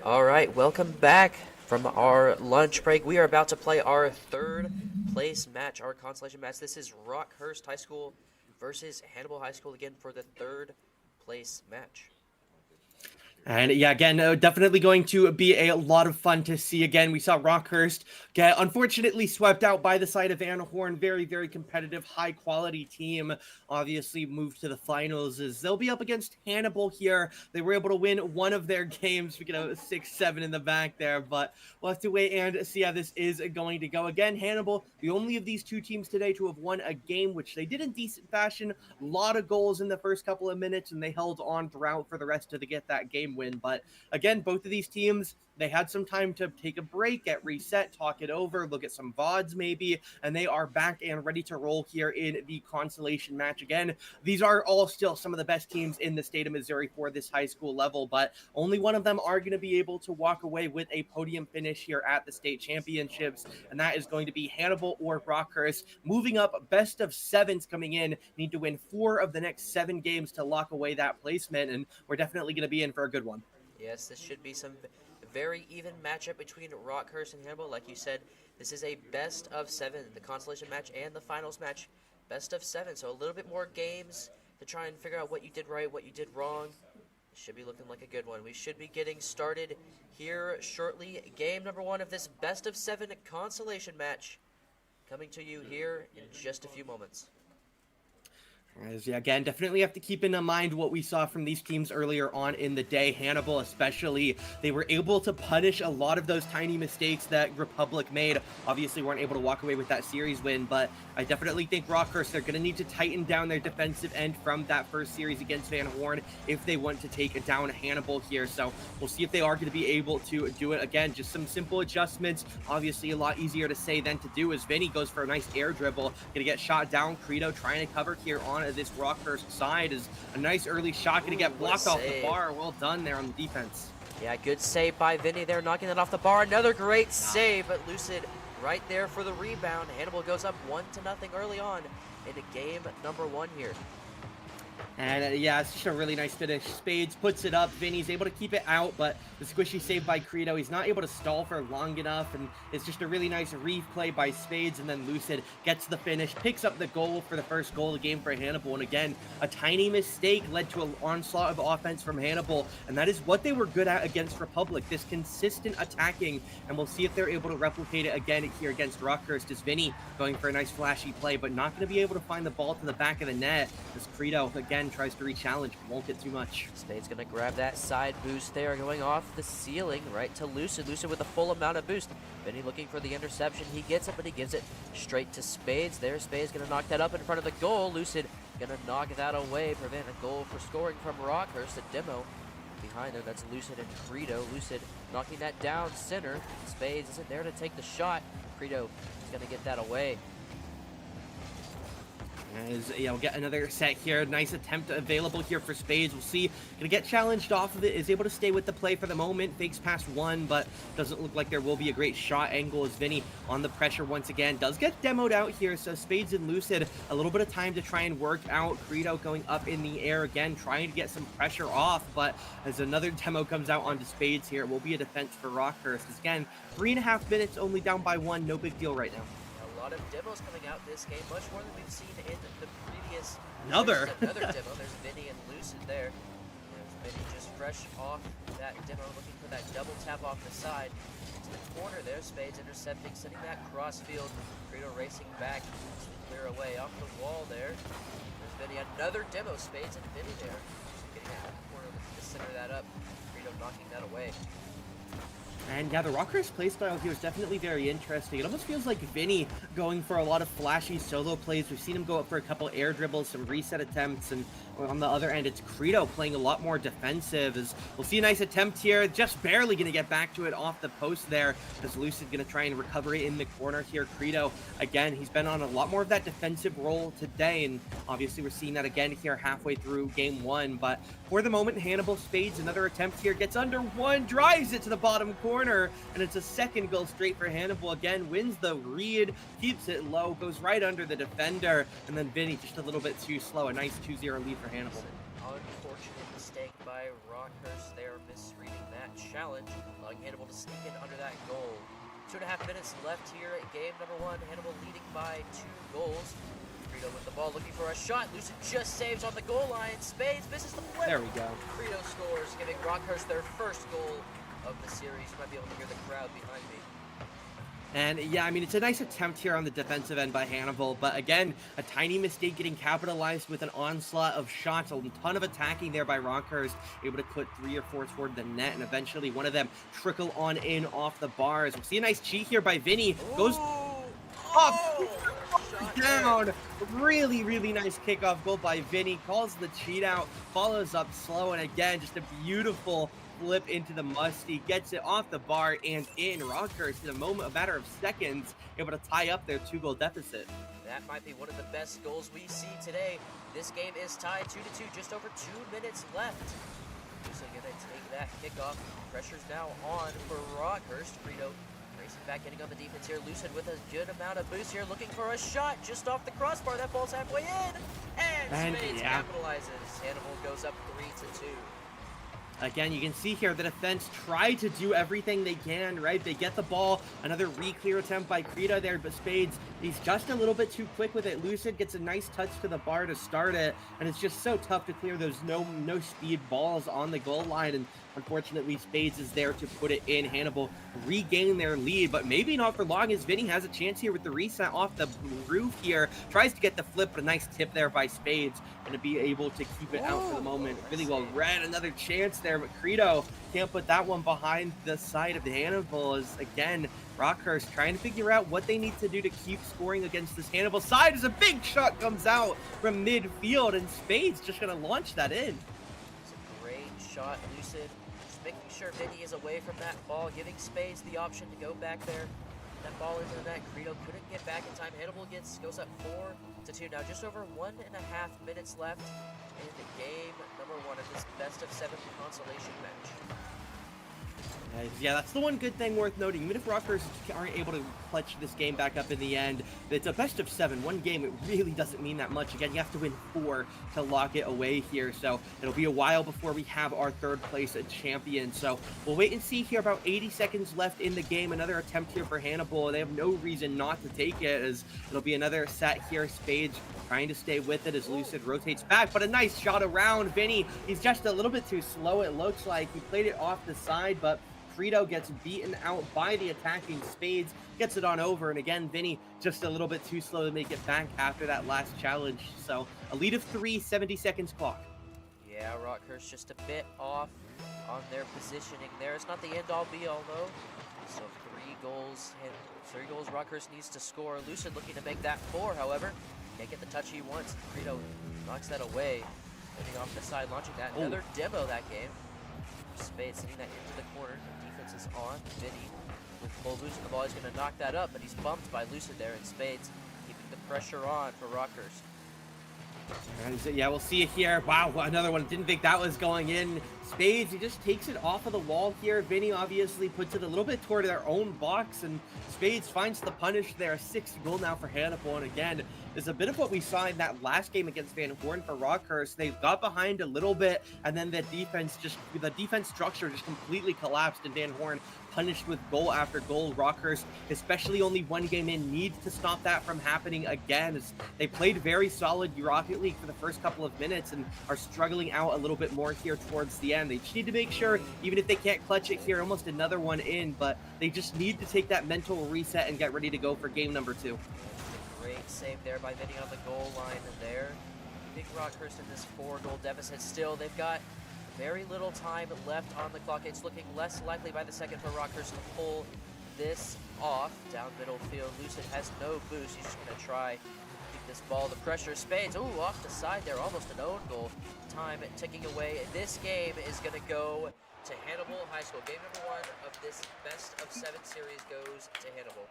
All right, welcome back from our lunch break. We are about to play our third place match, our consolation match. This is Rockhurst High School versus Hannibal High School again for the third place match. And yeah, again, definitely going to be a lot of fun to see. Again, we saw Rockhurst get unfortunately swept out by the side of Van Horn. Very, very competitive, high quality team. Obviously moved to the finals as they'll be up against Hannibal here. They were able to win one of their games. We get a 6-7 in the back there, but we'll have to wait and see how this is going to go. Again, Hannibal, the only of these two teams today to have won a game, which they did in decent fashion. A lot of goals in the first couple of minutes, and they held on throughout for the rest to get that game win. But again, both of these teams, they had some time to take a break, get reset, talk it over, look at some VODs maybe, and they are back and ready to roll here in the consolation match. Again, these are all still some of the best teams in the state of Missouri for this high school level, but only one of them are going to be able to walk away with a podium finish here at the state championships, and that is going to be Hannibal or Rockhurst. Moving up, best of sevens coming in, need to win 4 of the next 7 games to lock away that placement, and we're definitely going to be in for a good one. Yes, this should be some very even matchup between Rockhurst and Hannibal. Like you said, this is a best of 7, the consolation match and the finals match, best of 7. So a little bit more games to try and figure out what you did right, what you did wrong. Should be looking like a good one. We should be getting started here shortly. Game number 1 of this best of 7 consolation match coming to you here in just a few moments. As, yeah, again, definitely have to keep in mind what we saw from these teams earlier on in the day. Hannibal especially, they were able to punish a lot of those tiny mistakes that Republic made. Obviously weren't able to walk away with that series win, but I definitely think Rockhurst, they're going to need to tighten down their defensive end from that first series against Van Horn if they want to take down Hannibal here. So we'll see if they are going to be able to do it. Again, just some simple adjustments. Obviously a lot easier to say than to do as Vinny goes for a nice air dribble. Going to get shot down. Credo trying to cover here on this Rockhurst side is a nice early shot. Going to get blocked off the bar. Well done there on the defense. Yeah, good save by Vinny there, knocking that off the bar. Another great save, but Lucid right there for the rebound. Hannibal goes up 1-0 early on into game number 1 here. And yeah, it's just a really nice finish. Spades puts it up. Vinny's able to keep it out, but the squishy save by Credo, he's not able to stall for long enough, and it's just a really nice reef play by Spades, and then Lucid gets the finish, picks up the goal for the first goal of the game for Hannibal, and again, a tiny mistake led to an onslaught of offense from Hannibal, and that is what they were good at against Republic, this consistent attacking, and we'll see if they're able to replicate it again here against Rockhurst, as Vinny going for a nice flashy play, but not going to be able to find the ball to the back of the net, as Credo, again, tries to re-challenge, but won't get too much. Spade's going to grab that side boost there, going off the ceiling right to Lucid. Lucid with a full amount of boost. Vinny looking for the interception. He gets it, but he gives it straight to Spades. There, Spades going to knock that up in front of the goal. Lucid going to knock that away, prevent a goal for scoring from Rockhurst. A demo behind there. That's Lucid and Credo. Lucid knocking that down center. Spades isn't there to take the shot. Credo is going to get that away. As we'll get another set here. Nice attempt available here for Spades. We'll see. Gonna get challenged off of it. Is able to stay with the play for the moment. Fakes past one, but doesn't look like there will be a great shot angle as Vinny on the pressure once again. Does get demoed out here, so Spades and Lucid a little bit of time to try and work out. Credo going up in the air again, trying to get some pressure off, but as another demo comes out onto Spades here, it will be a defense for Rockhurst. Again, 3.5 minutes, only down by 1. No big deal right now. A lot of demos coming out this game, much more than we've seen in the previous. Another demo. There's Vinny and Lucid there. There's Vinny just fresh off that demo, looking for that double tap off the side. To the corner there, Spades intercepting, sending that cross field. Credo racing back to clear away off the wall there. There's Vinny, another demo. Spades and Vinny there. Just getting out of the corner, looking to center that up. Credo knocking that away. And yeah, the Rockhurst playstyle here is definitely very interesting. It almost feels like Vinny going for a lot of flashy solo plays. We've seen him go up for a couple air dribbles, some reset attempts, and on the other end, it's Credo playing a lot more defensive. As we'll see a nice attempt here, just barely going to get back to it off the post there. As Lucid going to try and recover it in the corner here. Credo, again, he's been on a lot more of that defensive role today, and obviously we're seeing that again here halfway through game 1. But for the moment, Hannibal Spades, another attempt here, gets under one, drives it to the bottom corner, and it's a second goal straight for Hannibal. Again, wins the read, keeps it low, goes right under the defender, and then Vinny just a little bit too slow. A nice 2-0 lead for Hannibal. unfortunate mistake by Rockhurst there, misreading that challenge, allowing Hannibal to sneak in under that goal. 2.5 minutes left here at game number 1. Hannibal leading by 2 goals. Frito with the ball, looking for a shot. Lucid just saves on the goal line. Spades misses the flip. There we go. Frito scores, giving Rockhurst their first goal of the series. You might be able to hear the crowd behind me. And yeah, I mean, it's a nice attempt here on the defensive end by Hannibal, but again, a tiny mistake getting capitalized with an onslaught of shots, a ton of attacking there by Rockhurst, able to put 3 or 4 toward the net, and eventually one of them trickle on in off the bars. We'll see a nice cheat here by Vinny, goes off, down, really, really nice kickoff goal by Vinny, calls the cheat out, follows up slow, and again, just a beautiful flip into the musty, gets it off the bar and in. Rockhurst, in a matter of seconds, able to tie up their 2-goal deficit. That might be one of the best goals we see today. This game is tied 2-2, just over 2 minutes left. Lucid gonna take that kickoff. Pressure's now on for Rockhurst. Frito racing back, getting on the defense here. Lucid with a good amount of boost here, looking for a shot just off the crossbar. That ball's halfway in, and Spades capitalizes. Hannibal goes up 3-2. Again, you can see here the defense try to do everything they can, right? They get the ball, another re-clear attempt by Krita there, but Spades, he's just a little bit too quick with it. Lucid gets a nice touch to the bar to start it, and it's just so tough to clear those no-speed balls on the goal line, and unfortunately, Spades is there to put it in. Hannibal regain their lead, but maybe not for long, as Vinny has a chance here with the reset off the roof here. Tries to get the flip, but a nice tip there by Spades, and to be able to keep it out for the moment. Really well read. Another chance there, but Credo can't put that one behind the side of the Hannibal, as again, Rockhurst trying to figure out what they need to do to keep scoring against this Hannibal side, as a big shot comes out from midfield, and Spades just going to launch that in. It's a great shot, Lucid. Just making sure Vinny is away from that ball, giving Spades the option to go back there. That ball into the net. Credo couldn't get back in time. Hannibal goes up 4-2. Now just over 1.5 minutes left in game number 1 of this best of 7 consolation match. Yeah, that's the one good thing worth noting. Even if Rockhurst aren't able to clutch this game back up in the end, it's a best of 7. One game, it really doesn't mean that much. Again, you have to win 4 to lock it away here, so it'll be a while before we have our 3rd place champion. So we'll wait and see here. About 80 seconds left in the game. Another attempt here for Hannibal. They have no reason not to take it, as it'll be another set here. Spades trying to stay with it as Lucid rotates back, but a nice shot around Vinny. He's just a little bit too slow, it looks like. He played it off the side, but Frito gets beaten out by the attacking Spades, gets it on over, and again, Vinny just a little bit too slow to make it back after that last challenge. So a lead of 3, 70 seconds clock. Yeah, Rockhurst just a bit off on their positioning there. It's not the end-all be-all, though. So 3 goals Rockhurst needs to score. Lucid looking to make that 4, however. Can't get the touch he wants. Frito knocks that away. Heading off the side, launching that. Another demo that game. Spades sending that into the corner. Defense is on. Vinny with full boost on the ball. He's going to knock that up, but he's bumped by Lucid there, and Spades keeping the pressure on for Rockhurst. Yeah, we'll see it here. Wow, another one. Didn't think that was going in. Spades, he just takes it off of the wall here. Vinny obviously puts it a little bit toward their own box, and Spades finds the punish there. 6th goal now for Hannibal, and again, there's a bit of what we saw in that last game against Van Horn for Rockhurst. They got behind a little bit, and then the defense structure just completely collapsed, and Van Horn punished with goal after goal. Rockhurst, especially only 1 game in, needs to stop that from happening again, as they played very solid Rocket League for the first couple of minutes and are struggling out a little bit more here towards the end. They just need to make sure, even if they can't clutch it here, almost another one in, but they just need to take that mental reset and get ready to go for game number 2. Great save there by Vinny on the goal line there. Big Rockhurst in this 4-goal deficit still. They've got very little time left on the clock. It's looking less likely by the second for Rockhurst to pull this off. Down middle field, Lucid has no boost. He's just going to try to keep this ball. The pressure, Spades, ooh, off the side there. Almost an own goal. Time ticking away. This game is going to go to Hannibal High School. Game number 1 of this best of 7 series goes to Hannibal.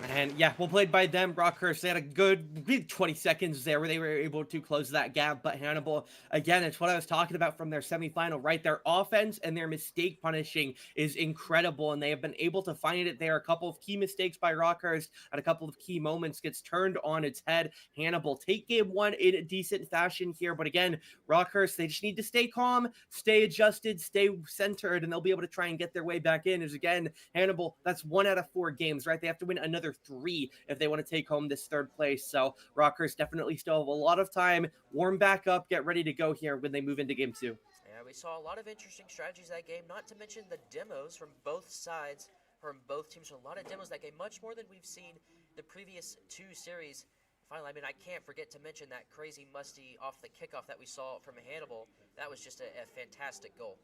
And yeah, well played by them. Rockhurst, they had a good 20 seconds there where they were able to close that gap. But Hannibal, again, it's what I was talking about from their semifinal, right? Their offense and their mistake punishing is incredible, and they have been able to find it there. A couple of key mistakes by Rockhurst at a couple of key moments gets turned on its head. Hannibal take game one in a decent fashion here. But again, Rockhurst, they just need to stay calm, stay adjusted, stay centered, and they'll be able to try and get their way back in. As again, Hannibal, that's 1 out of 4 games, right? They have to win another 3 if they want to take home this 3rd place. So Rockhurst definitely still have a lot of time. Warm back up, get ready to go here when they move into game 2. Yeah, we saw a lot of interesting strategies that game, not to mention the demos from both sides, from both teams. A lot of demos that game, much more than we've seen the previous 2 series. Finally, I mean, I can't forget to mention that crazy musty off the kickoff that we saw from Hannibal. That was just a fantastic goal.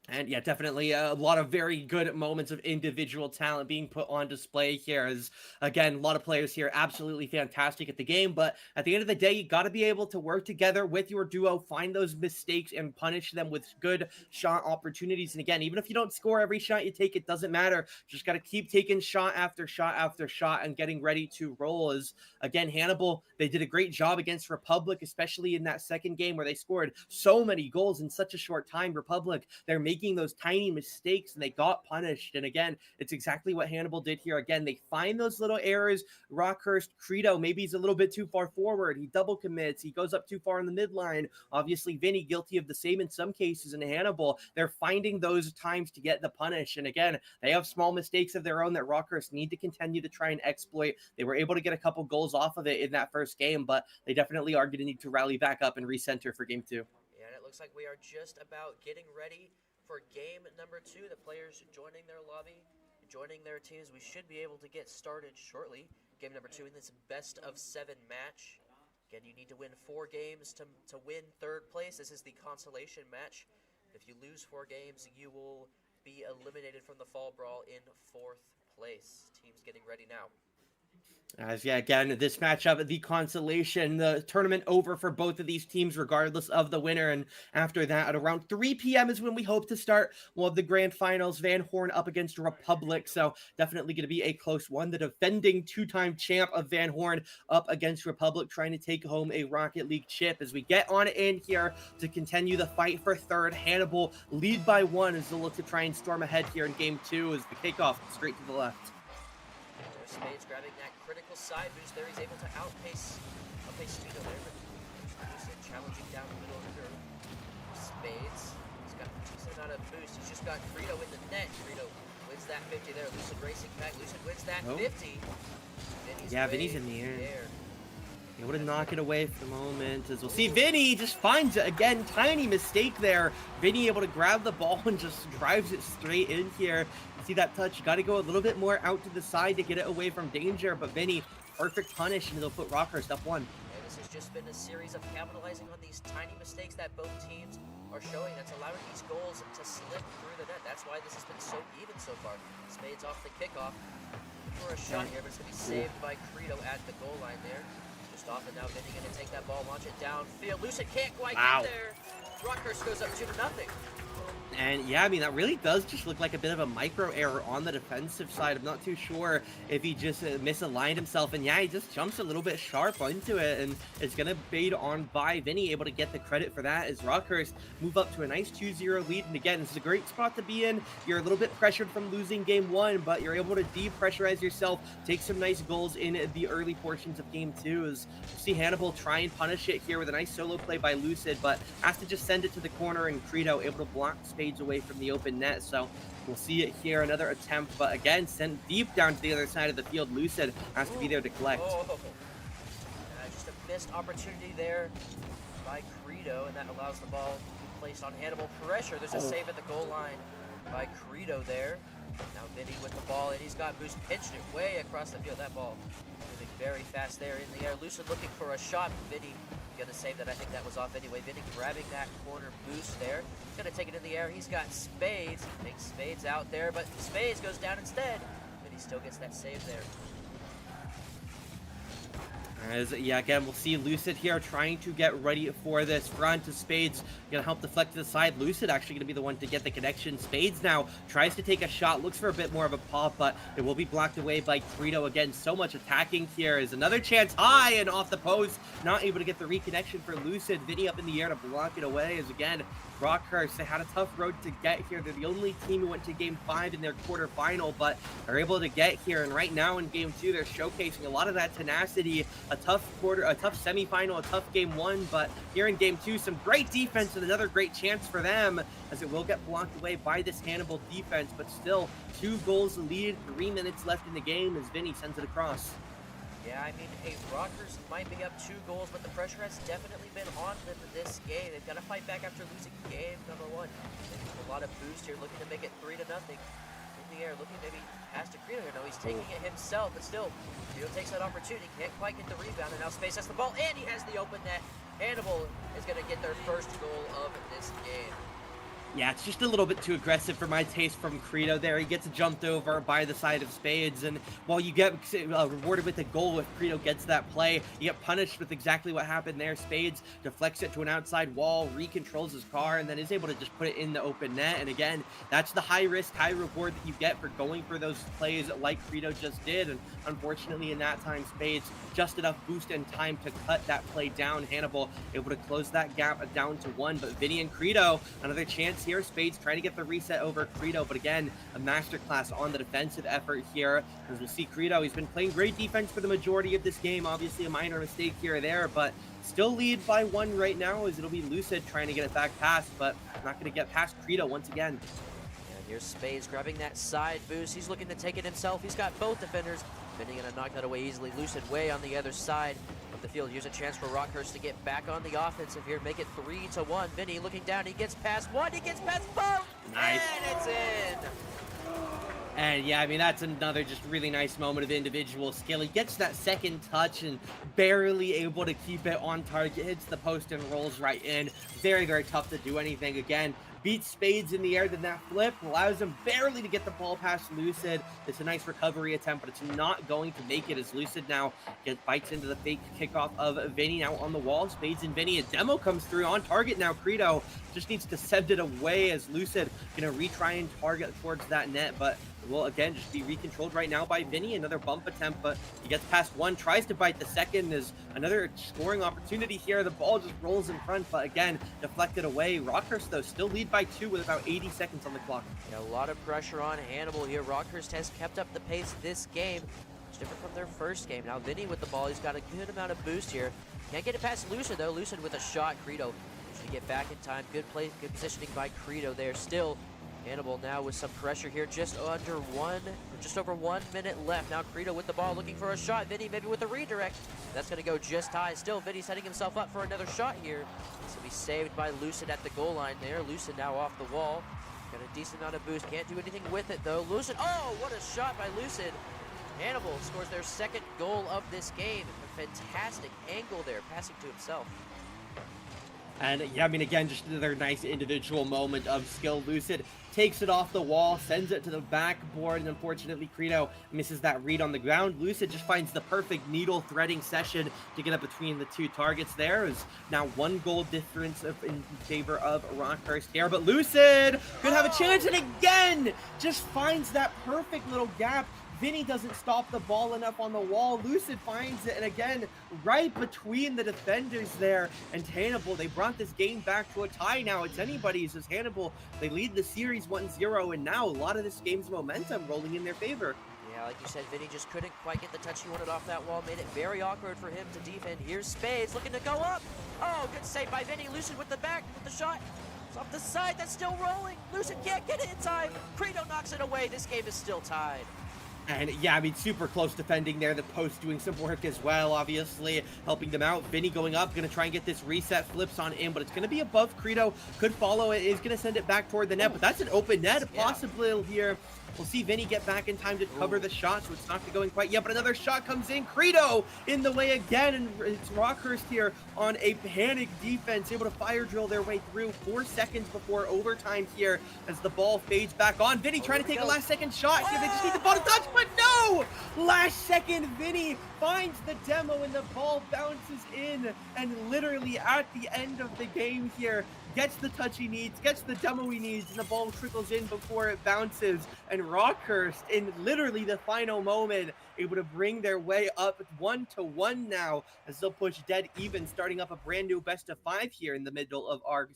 And yeah, definitely a lot of very good moments of individual talent being put on display here. As again, a lot of players here absolutely fantastic at the game. But at the end of the day, you got to be able to work together with your duo, find those mistakes, and punish them with good shot opportunities. And again, even if you don't score every shot you take, it doesn't matter. Just got to keep taking shot after shot after shot and getting ready to roll. As again, Hannibal, they did a great job against Republic, especially in that second game where they scored so many goals in such a short time. Republic, they're making those tiny mistakes and they got punished. And again, it's exactly what Hannibal did here. Again, they find those little errors. Rockhurst, Credo, maybe he's a little bit too far forward. He double commits. He goes up too far in the midline. Obviously, Vinny guilty of the same in some cases. And Hannibal, they're finding those times to get the punish. And again, they have small mistakes of their own that Rockhurst need to continue to try and exploit. They were able to get a couple goals off of it in that first game, but they definitely are going to need to rally back up and recenter for game 2. Yeah, and it looks like we are just about getting ready for game number 2. The players joining their lobby, joining their teams. We should be able to get started shortly. Game number 2 in this best of 7 match. Again, you need to win 4 games to win 3rd place. This is the consolation match. If you lose 4 games, you will be eliminated from the Fall Brawl in 4th place. Teams getting ready now. As yeah, again, this matchup, the consolation, the tournament over for both of these teams, regardless of the winner. And after that, at around 3 p.m. is when we hope to start one of the grand finals. Van Horn up against Republic, so definitely going to be a close one. The defending 2-time champ of Van Horn up against Republic, trying to take home a Rocket League chip. As we get on in here to continue the fight for 3rd, Hannibal lead by 1 as they look to try and storm ahead here in game 2 as the kickoff straight to the left. Spades grabbing that critical side boost there. He's able to outpace Stino there, but just challenging down the middle of the curve. Spades, he's got a decent amount of boost. He's just got Credo in the net. Credo wins that 50 there. Lucid racing back. Lucid wins that 50. Vinny's in the air. Able to knock it away for the moment. As we'll see, Vinny just finds it again. Tiny mistake there. Vinny able to grab the ball and just drives it straight in here. See that touch? Got to go a little bit more out to the side to get it away from danger. But Vinny, perfect punish, and they'll put Rockhurst up 1. And this has just been a series of capitalizing on these tiny mistakes that both teams are showing. That's allowing these goals to slip through the net. That's why this has been so even so far. Spades off the kickoff for a shot here, but it's going to be saved by Credo at the goal line there. Just off, and now Vinny going to take that ball, launch it downfield. Lucid can't quite get there. Rockhurst goes up 2-0. And yeah, I mean, that really does just look like a bit of a micro error on the defensive side. I'm not too sure if he just misaligned himself. And yeah, he just jumps a little bit sharp into it. And it's going to fade on by Vinny, able to get the credit for that as Rockhurst move up to a nice 2-0 lead. And again, this is a great spot to be in. You're a little bit pressured from losing game 1, but you're able to depressurize yourself, take some nice goals in the early portions of game 2. As you see Hannibal try and punish it here with a nice solo play by Lucid, but has to just send it to the corner, and Credo able to block Spades away from the open net. So we'll see it here, another attempt, but again sent deep down to the other side of the field. Lucid has to be there to collect. Just a missed opportunity there by Credo, and that allows the ball to be placed on Hannibal. Pressure, there's a save at the goal line by Credo there. Now Vinny with the ball, and he's got boost, pinched it way across the field. That ball moving very fast there in the air. Lucid looking for a shot. Vinny gonna save that. I think that was off anyway. Vinny grabbing that corner boost there. He's gonna take it in the air. He's got Spades. Takes Spades out there, but Spades goes down instead. Vinny still gets that save there. As, yeah, again, we'll see Lucid here trying to get ready for this front. As Spades gonna help deflect to the side. Lucid actually gonna be the one to get the connection. Spades now tries to take a shot, looks for a bit more of a pop, but it will be blocked away by Credo. Again, so much attacking here. Is another chance high and off the post. Not able to get the reconnection for Lucid. Vinny up in the air to block it away. As again, Rockhurst, they had a tough road to get here. They're the only team who went to Game 5 in their quarterfinal, but are able to get here. And right now in Game 2, they're showcasing a lot of that tenacity. A tough semifinal, a tough Game 1, but here in Game 2, some great defense and another great chance for them, as it will get blocked away by this Hannibal defense, but still 2 goals lead, 3 minutes left in the game as Vinny sends it across. Yeah, I mean, hey, Rockers might be up 2 goals, but the pressure has definitely been on them in this game. They've got to fight back after losing game number 1. A lot of boost here, looking to make it 3-0. In the air, looking maybe past to Credo here. No, he's taking it himself, but still, Credo takes that opportunity, can't quite get the rebound, and now Space has the ball, and he has the open net. Hannibal is going to get their first goal of this game. Yeah, it's just a little bit too aggressive for my taste from Credo there. He gets jumped over by the side of Spades, and while you get rewarded with a goal if Credo gets that play, you get punished with exactly what happened there. Spades deflects it to an outside wall, recontrols his car, and then is able to just put it in the open net. And again, that's the high risk, high reward that you get for going for those plays like Credo just did. And unfortunately, in that time, Spades just enough boost and time to cut that play down. Hannibal able to close that gap down to 1, but Vinny and Credo, another chance here. Spades trying to get the reset over Credo, but again, a masterclass on the defensive effort here. As we'll see, Credo, he's been playing great defense for the majority of this game. Obviously, a minor mistake here or there, but still lead by 1 right now, as it'll be Lucid trying to get it back past, but not going to get past Credo once again. And here's Spades grabbing that side boost. He's looking to take it himself. He's got both defenders. Vinny going to knock that away easily. Lucid way on the other side of the field. Here's a chance for Rockhurst to get back on the offensive here, make it 3-1. Vinny looking down. He gets past 1. He gets past both. Nice. And it's in. And yeah, I mean, that's another just really nice moment of individual skill. He gets that second touch and barely able to keep it on target. Hits the post and rolls right in. Very, very tough to do anything. Again, beats Spades in the air, then that flip allows him barely to get the ball past Lucid. It's a nice recovery attempt, but it's not going to make it, as Lucid now bites into the fake kickoff of Vinny. Now on the wall, Spades and Vinny. A demo comes through on target now. Credo just needs to send it away, as Lucid gonna retry and target towards that net, but will again just be recontrolled right now by Vinny. Another bump attempt, but he gets past 1, tries to bite the second. There's another scoring opportunity here. The ball just rolls in front, but again, deflected away. Rockhurst, though, still lead by 2 with about 80 seconds on the clock. Yeah, a lot of pressure on Hannibal here. Rockhurst has kept up the pace this game. It's different from their first game. Now Vinny with the ball. He's got a good amount of boost here. Can't get it past Lucid, though. Lucid with a shot. Credo should get back in time. Good play, good positioning by Credo there. Still, Hannibal now with some pressure here, just over 1 minute left. Now Credo with the ball, looking for a shot. Vinny maybe with a redirect. That's going to go just high. Still, Vinny setting himself up for another shot here. This will be saved by Lucid at the goal line there. Lucid now off the wall. Got a decent amount of boost. Can't do anything with it, though. Lucid, oh, what a shot by Lucid. Hannibal scores their second goal of this game. A fantastic angle there, passing to himself. And yeah, I mean, again, just another nice individual moment of skill. Lucid takes it off the wall, sends it to the backboard, and unfortunately Credo misses that read on the ground. Lucid just finds the perfect needle threading session to get up between the 2 targets there. Is now 1 goal difference in favor of Rockhurst here, but Lucid could have a chance, and again, just finds that perfect little gap. Vinny doesn't stop the ball enough on the wall. Lucid finds it, and again, right between the defenders there and Hannibal, they brought this game back to a tie now. It's anybody's, as Hannibal, they lead the series 1-0, and now a lot of this game's momentum rolling in their favor. Yeah, like you said, Vinny just couldn't quite get the touch he wanted off that wall. Made it very awkward for him to defend. Here's Spades looking to go up. Oh, good save by Vinny. Lucid with the back, with the shot. It's off the side, that's still rolling. Lucid can't get it in time. Credo knocks it away. This game is still tied. And yeah, I mean, super close defending there. The post doing some work as well, obviously, helping them out. Vinny going up, going to try and get this reset, flips on in, but it's going to be above Credo. Could follow it, is going to send it back toward the net, but that's an open net, possibly here. We'll see Vinny get back in time to cover the shot, so it's not going quite yet, but another shot comes in. Credo in the way again, and it's Rockhurst here on a panic defense, able to fire drill their way through 4 seconds before overtime here as the ball fades back on. Vinny trying to take a last second shot here. They just need the ball to touch, but no! no! Last second, Vinny finds the demo and the ball bounces in, and literally at the end of the game here, gets the touch he needs, gets the demo he needs, and the ball trickles in before it bounces. And Rockhurst, in literally the final moment, able to bring their way up 1-1 now, as they'll push dead even, starting up a brand new best of 5 here in the middle of our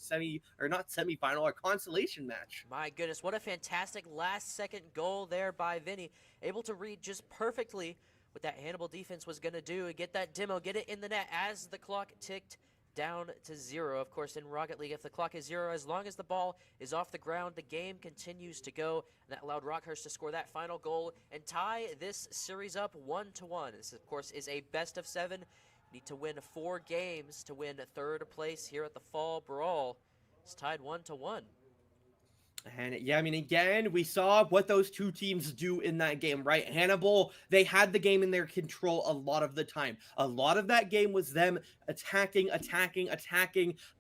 our consolation match. My goodness, what a fantastic last-second goal there by Vinny. Able to read just perfectly what that Hannibal defense was going to do and get that demo, get it in the net as the clock ticked down to 0. Of course, in Rocket League, if the clock is 0, as long as the ball is off the ground, the game continues to go. And that allowed Rockhurst to score that final goal and tie this series up 1-1. This, of course, is a best of 7. You need to win 4 games to win 3rd place here at the Fall Brawl. It's tied 1-1. And yeah, I mean, again, we saw what those two teams do in that game, right? Hannibal, they had the game in their control a lot of the time. A lot of that game was them attacking,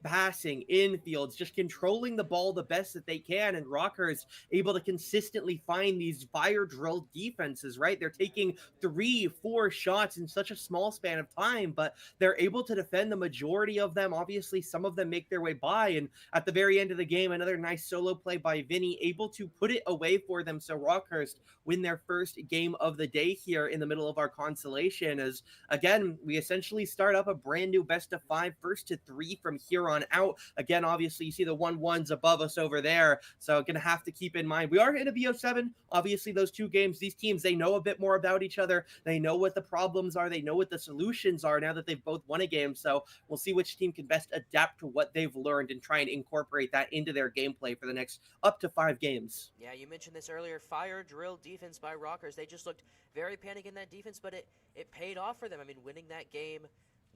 passing infields, just controlling the ball the best that they can. And Rockhurst able to consistently find these fire drill defenses, right? They're taking 3-4 shots in such a small span of time, but they're able to defend the majority of them. Obviously, some of them make their way by. And at the very end of the game, another nice solo play by Vinny, able to put it away for them. So Rockhurst win their first game of the day here in the middle of our consolation, as again, we essentially start up a brand new best of 5, first to 3 from here on out. Again, obviously you see the 1-1s above us over there, so gonna have to keep in mind we are in a BO7. Obviously those two games, these teams, they know a bit more about each other, they know what the problems are, they know what the solutions are now that they've both won a game. So we'll see which team can best adapt to what they've learned and try and incorporate that into their gameplay for the next up to 5 games. Yeah, you mentioned this earlier, fire drill defense by Rockers. They just looked very panicked in that defense, but it paid off for them. I mean, winning that game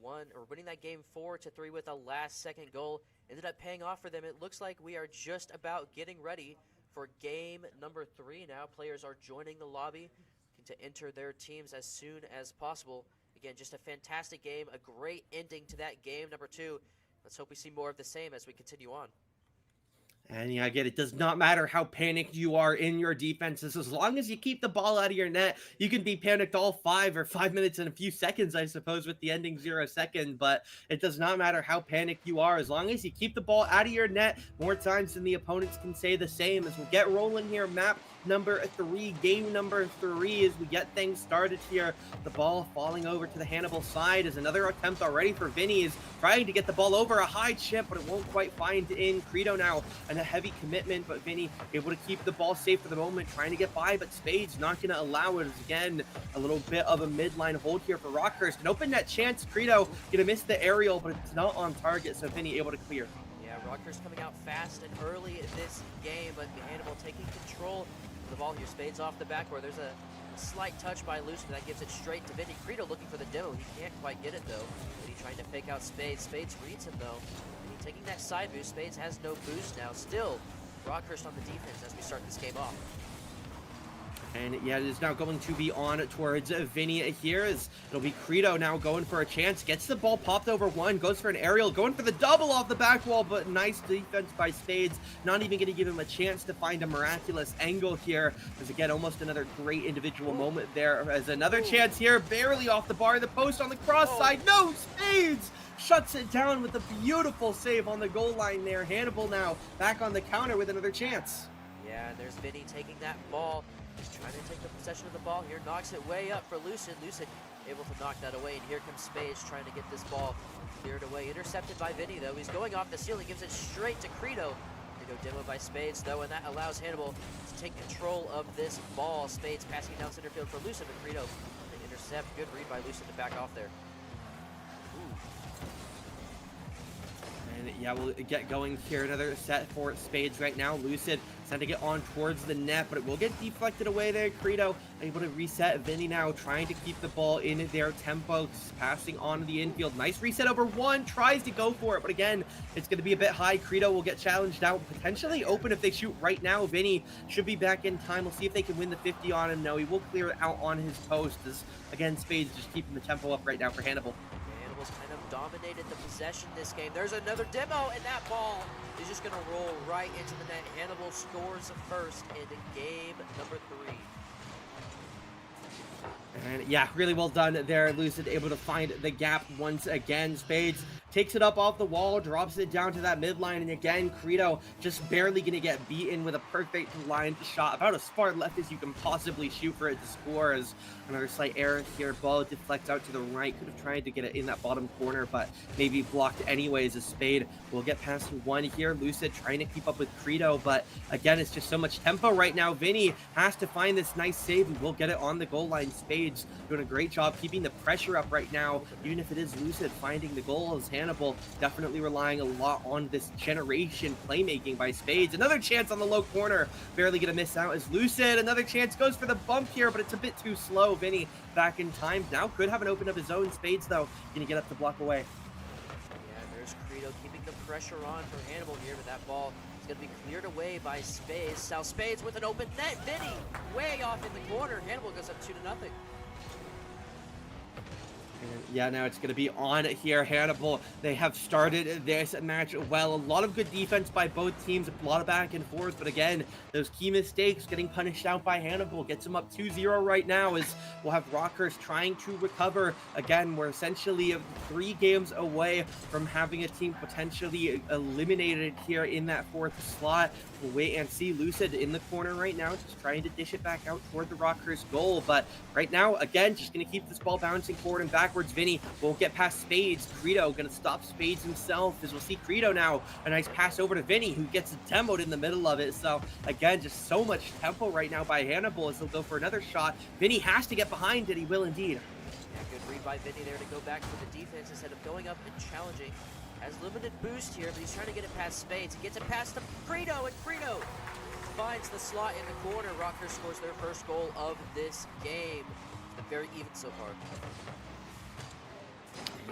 4-3 with a last-second goal ended up paying off for them. It looks like we are just about getting ready for game number 3 now. Players are joining the lobby to enter their teams as soon as possible. Again, just a fantastic game, a great ending to that game number 2. Let's hope we see more of the same as we continue on. And yeah, again, it does not matter how panicked you are in your defenses. As long as you keep the ball out of your net, you can be panicked all 5 minutes and a few seconds, I suppose, with the ending 0 second. But it does not matter how panicked you are. As long as you keep the ball out of your net more times than the opponents can say the same. As we'll get rolling here, map number 3, game number 3, as we get things started here. The ball falling over to the Hannibal side is another attempt already for Vinny, is trying to get the ball over a high chip, but it won't quite find in. Credo now and a heavy commitment, but Vinny able to keep the ball safe for the moment, trying to get by, but Spades not going to allow it. Again, a little bit of a midline hold here for Rockhurst. An open net chance. Credo going to miss the aerial, but it's not on target, so Vinny able to clear. Yeah, Rockhurst coming out fast and early in this game, but Hannibal taking control of the ball here. Spades off the backboard. There's a slight touch by Lucian that gives it straight to Vinny. Credo looking for the demo. He can't quite get it, though. Vinny trying to fake out Spades. Spades reads him, though. Vinny taking that side boost. Spades has no boost now. Still, Rockhurst on the defense as we start this game off. And yeah, it is now going to be on towards Vinny here, as it'll be Credo now going for a chance. Gets the ball popped over one, goes for an aerial, going for the double off the back wall, but nice defense by Spades. Not even going to give him a chance to find a miraculous angle here. As again, almost another great individual moment there. As another chance here, barely off the bar of the post on the cross side. No, Spades shuts it down with a beautiful save on the goal line there. Hannibal now back on the counter with another chance. Yeah, there's Vinny taking that ball. He's trying to take the possession of the ball here. Knocks it way up for Lucid. Lucid able to knock that away. And here comes Spades trying to get this ball cleared away. Intercepted by Vinny, though. He's going off the ceiling. Gives it straight to Credo. They go demo by Spades, though, and that allows Hannibal to take control of this ball. Spades passing down center field for Lucid, but Credo to intercept. Good read by Lucid to back off there. Ooh. And yeah, we'll get going here. Another set for Spades right now. Lucid trying to get on towards the net, but it will get deflected away there. Credo able to reset. Vinny now trying to keep the ball in their tempo, passing on to the infield. Nice reset over one, tries to go for it, but again, it's going to be a bit high. Credo will get challenged out, potentially open if they shoot right now. Vinny should be back in time. We'll see if they can win the 50 on him. No, he will clear it out on his post, as again, Spades just keeping the tempo up right now for Hannibal. Hannibal's kind of dominated the possession this game. There's another demo, and that ball is just going to roll right into the net. Hannibal scores first in game number 3. And yeah, really well done there. Lucid able to find the gap once again. Spades takes it up off the wall, drops it down to that midline, and again, Credo just barely going to get beaten with a perfect line shot. About as far left as you can possibly shoot for it to score, as another slight error here. Ball deflects out to the right. Could have tried to get it in that bottom corner, but maybe blocked anyways, as Spade will get past one here. Lucid trying to keep up with Credo, but again, it's just so much tempo right now. Vinny has to find this nice save and will get it on the goal line. Spades doing a great job keeping the pressure up right now, even if it is Lucid finding the goals. Hannibal definitely relying a lot on this generation playmaking by Spades. Another chance on the low corner, barely gonna miss out as Lucid. Another chance goes for the bump here, but it's a bit too slow. Vinny back in time. Now could have an open of his own. Spades though gonna get up to block away. Yeah, there's Credo keeping the pressure on for Hannibal here, but that ball is going to be cleared away by Spades. Now Spades with an open net. Vinny way off in the corner. Hannibal goes up 2-0. And yeah, now it's going to be on here. Hannibal, they have started this match well. A lot of good defense by both teams, a lot of back and forth, but again, those key mistakes getting punished out by Hannibal. Gets them up 2-0 right now, as we'll have Rockhurst trying to recover. Again, we're essentially 3 games away from having a team potentially eliminated here in that 4th slot. We'll wait and see. Lucid in the corner right now, just trying to dish it back out toward the Rockhurst goal, but right now, again, just going to keep this ball bouncing forward and backwards. Vinny won't get past Spades. Credo going to stop Spades himself, as we'll see Credo now. A nice pass over to Vinny, who gets demoed in the middle of it. So again, just so much tempo right now by Hannibal, as he'll go for another shot. Vinny has to get behind it. He will indeed. Yeah, good read by Vinny there to go back for the defense instead of going up and challenging. Has limited boost here, but he's trying to get it past Spades. He gets it past the Credo, and Credo finds the slot in the corner. Rockhurst scores their first goal of this game. It's been very even so far.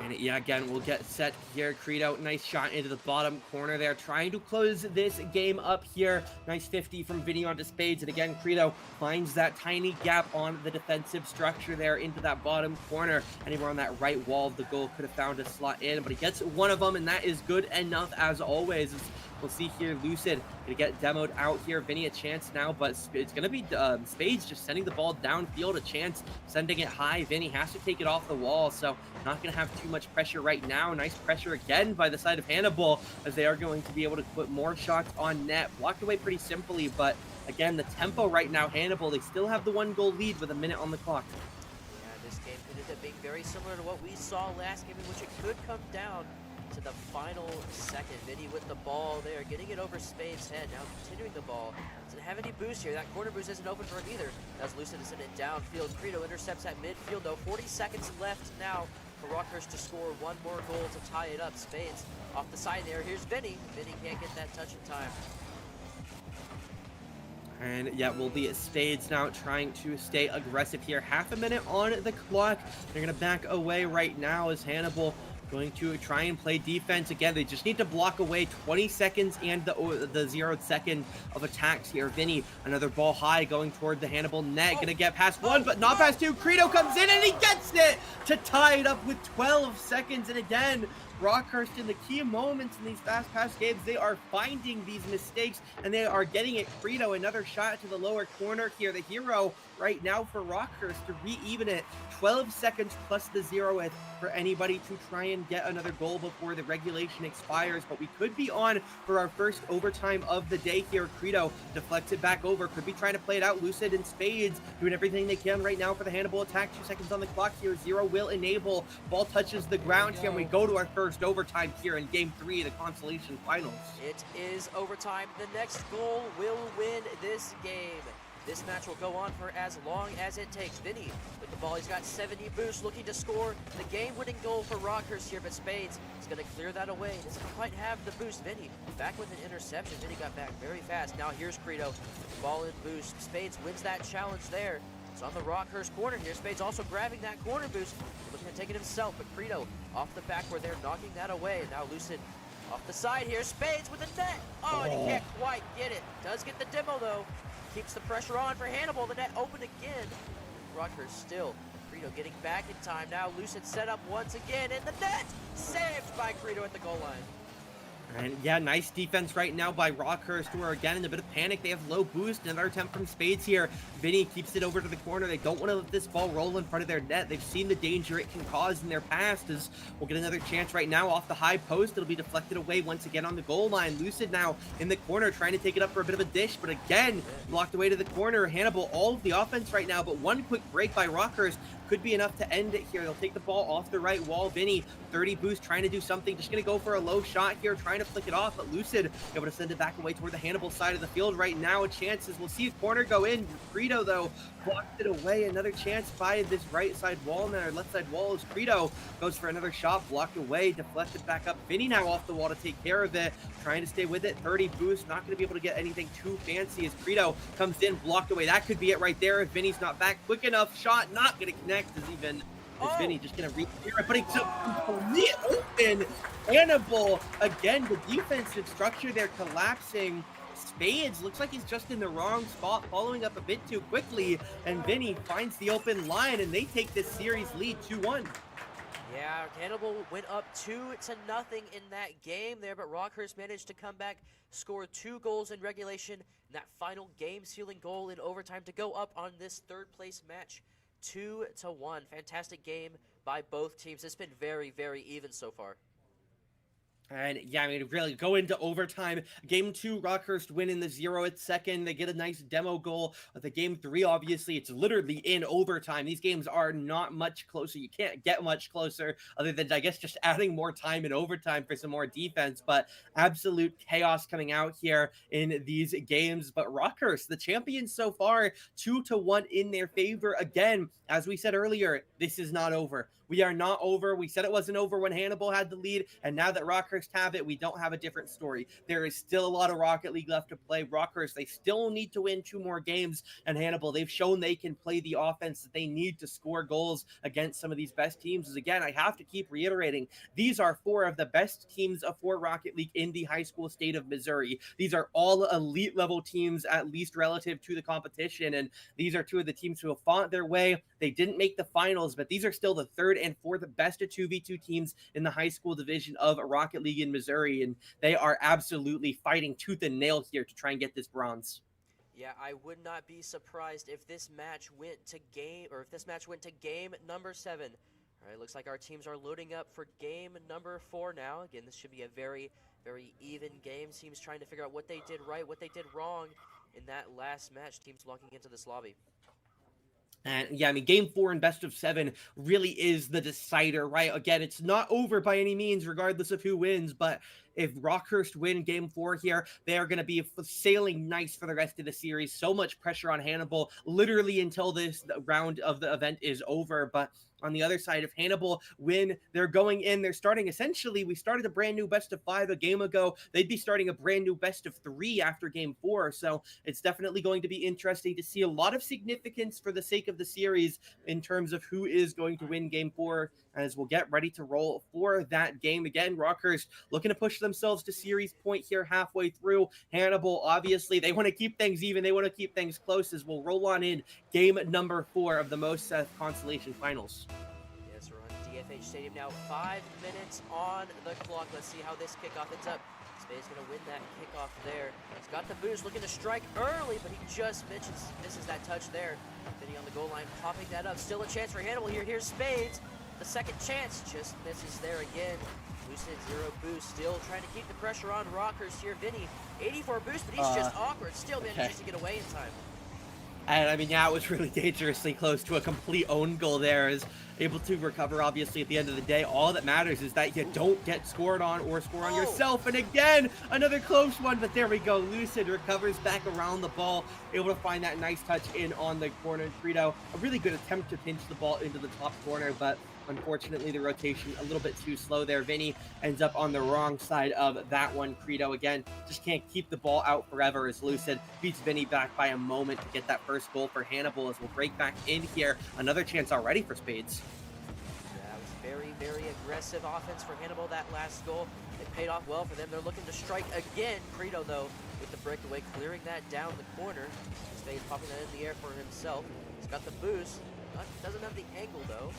And yeah, again, we'll get set here. Credo, nice shot into the bottom corner there, trying to close this game up here. Nice 50 from Vinny onto Spades, and again, Credo finds that tiny gap on the defensive structure there into that bottom corner. Anywhere on that right wall of the goal could have found a slot in, but he gets one of them, and that is good enough as always. We'll see here, Lucid gonna get demoed out here. Vinny a chance now, but it's gonna be Spades just sending the ball downfield. A chance sending it high. Vinny has to take it off the wall, so not gonna have too much pressure right now. Nice pressure again by the side of Hannibal, as they are going to be able to put more shots on net. Blocked away pretty simply, but again, the tempo right now, Hannibal, they still have the 1-goal lead with a minute on the clock. Yeah, this game could end up being very similar to what we saw last game, in which it could come down to the final second. Vinny with the ball there, getting it over Spade's head. Now continuing the ball. Doesn't have any boost here. That corner boost isn't open for him either. That's Lucid to send it downfield. Credo intercepts at midfield though. 40 seconds left now for Rockhurst to score one more goal to tie it up. Spades off the side there. Here's Vinny. Vinny can't get that touch in time. And yeah, we'll be at Spades now, trying to stay aggressive here. Half a minute on the clock. They're going to back away right now, as Hannibal going to try and play defense again. They just need to block away 20 seconds and the 0th second of attacks here. Vinny, another ball high going toward the Hannibal net. Gonna get past one, but not past two. Credo comes in and he gets it to tie it up with 12 seconds. And again, Rockhurst, in the key moments in these fast-paced games, they are finding these mistakes and they are getting it. Credo, another shot to the lower corner here. The hero right now for Rockhurst to re-even it. 12 seconds plus the 0th for anybody to try and get another goal before the regulation expires. But we could be on for our first overtime of the day here. Credo deflects it back over. Could be trying to play it out. Lucid and Spades doing everything they can right now for the Hannibal attack. 2 seconds on the clock here. 0 will enable. Ball touches the ground here, and we go to our first overtime here in Game 3 of the Consolation Finals. It is overtime. The next goal will win this game. This match will go on for as long as it takes. Vinny with the ball. He's got 70 boost, looking to score the game-winning goal for Rockhurst here, but Spades is going to clear that away. Doesn't quite have the boost. Vinny back with an interception. Vinny got back very fast. Now here's Credo. Ball in boost. Spades wins that challenge there. It's on the Rockhurst corner here. Spades also grabbing that corner boost. Looking to take it himself, but Credo off the back where they're knocking that away. And now Lucid off the side here. Spades with the net. Oh, and he can't quite get it. Does get the demo, though. Keeps the pressure on for Hannibal. The net open again. Rockhurst still. Credo getting back in time. Now Lucid set up once again, and the net saved by Credo at the goal line. And yeah, nice defense right now by Rockhurst, who are again in a bit of panic. They have low boost. Another attempt from Spades here. Vinny keeps it over to the corner. They don't want to let this ball roll in front of their net. They've seen the danger it can cause in their past. As we'll get another chance right now off the high post. It'll be deflected away once again on the goal line. Lucid now in the corner trying to take it up for a bit of a dish, but again blocked away to the corner. Hannibal all of the offense right now, but one quick break by Rockhurst could be enough to end it here. They'll take the ball off the right wall. Vinny, 30 boost, trying to do something. Just going to go for a low shot here, trying to flick it off, but Lucid able to send it back away toward the Hannibal side of the field right now. Chances, we'll see his corner go in. Credo, though, blocked it away. Another chance by this right side wall now, or left side wall, as Credo goes for another shot, blocked away, deflected back up. Vinny now off the wall to take care of it, trying to stay with it. 30 boost, not going to be able to get anything too fancy as Credo comes in, blocked away. That could be it right there if Vinny's not back quick enough. Shot not going to connect as even... Is Vinny just going to re-clear it, but it's complete open. Hannibal, again, the defensive structure there collapsing. Spades looks like he's just in the wrong spot, following up a bit too quickly, and Vinny finds the open line, and they take this series lead 2-1. Yeah, Hannibal went up 2-0 in that game there, but Rockhurst managed to come back, score 2 goals in regulation, and that final game-sealing goal in overtime to go up on this third-place match. 2-1. Fantastic game by both teams. It's been very, very even so far. And yeah, I mean, really go into overtime. Game 2, Rockhurst win in the 0th second. They get a nice demo goal. But the game 3, obviously, it's literally in overtime. These games are not much closer. You can't get much closer other than, I guess, just adding more time in overtime for some more defense. But absolute chaos coming out here in these games. But Rockhurst, the champions so far, 2-1 in their favor. Again, as we said earlier, this is not over. We are not over. We said it wasn't over when Hannibal had the lead. And now that Rockhurst have it, we don't have a different story. There is still a lot of Rocket League left to play. Rockhurst, they still need to win 2 more games, and Hannibal, they've shown they can play the offense that they need to score goals against some of these best teams. As again, I have to keep reiterating, these are 4 of the best teams for Rocket League in the high school state of Missouri. These are all elite level teams, at least relative to the competition, and these are 2 of the teams who have fought their way. They didn't make the finals, but these are still the 3rd and 4th best of 2v2 teams in the high school division of Rocket League in Missouri, and they are absolutely fighting tooth and nail here to try and get this bronze. Yeah, I would not be surprised if this match went to game number 7. All right, looks like our teams are loading up for game number 4 now. Again, this should be a very, very even game. Teams trying to figure out what they did right, what they did wrong in that last match. Teams walking into this lobby. And yeah, I mean, game 4 and best of 7 really is the decider, right? Again, it's not over by any means, regardless of who wins, but if Rockhurst win game 4 here, they are going to be sailing nice for the rest of the series. So much pressure on Hannibal, literally until this round of the event is over. But on the other side, if Hannibal win, they're going in, they're starting essentially, we started a brand new best of 5 a game ago. They'd be starting a brand new best of 3 after game 4. So it's definitely going to be interesting to see a lot of significance for the sake of the series in terms of who is going to win game 4, as we'll get ready to roll for that game. Again, Rockhurst looking to push themselves to series point here halfway through. Hannibal, obviously, they want to keep things even. They want to keep things close, as we'll roll on in game number 4 of the MOSEF Constellation Finals. Yes, we're on DFH Stadium now. 5 minutes on the clock. Let's see how this kickoff ends up. Spade's going to win that kickoff there. He's got the boost, looking to strike early, but he just misses that touch there. Vinny on the goal line, popping that up. Still a chance for Hannibal here. Here's Spades. The second chance just misses there again. Lucid 0 boost, still trying to keep the pressure on Rockhurst here. Vinny, 84 boost, but he's just awkward. Still manages to get away in time. And I mean, yeah, it was really dangerously close to a complete own goal there. Is able to recover, obviously, at the end of the day. All that matters is that you don't get scored on or score on yourself. And again, another close one, but there we go. Lucid recovers back around the ball, able to find that nice touch in on the corner. Credo, a really good attempt to pinch the ball into the top corner, but unfortunately, the rotation a little bit too slow there. Vinny ends up on the wrong side of that one. Credo, again, just can't keep the ball out forever as Lucid beats Vinny back by a moment to get that first goal for Hannibal, as we'll break back in here. Another chance already for Spades. That was very, very aggressive offense for Hannibal, that last goal. It paid off well for them. They're looking to strike again. Credo, though, with the breakaway, clearing that down the corner. Spades popping that in the air for himself. He's got the boost. Doesn't have the angle though.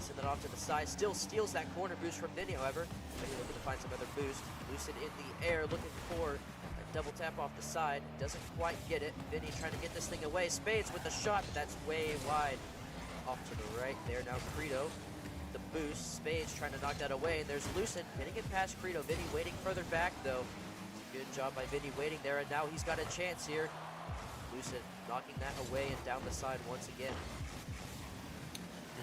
Send that off to the side. Still steals that corner boost from Vinny, however. Vinny looking to find some other boost. Lucid in the air, looking for a double tap off the side. Doesn't quite get it. Vinny trying to get this thing away. Spades with the shot, but that's way wide. Off to the right there now, Credo. The boost. Spades trying to knock that away. And there's Lucid getting it past Credo. Vinny waiting further back though. Good job by Vinny waiting there, and now he's got a chance here. Lucid knocking that away and down the side once again.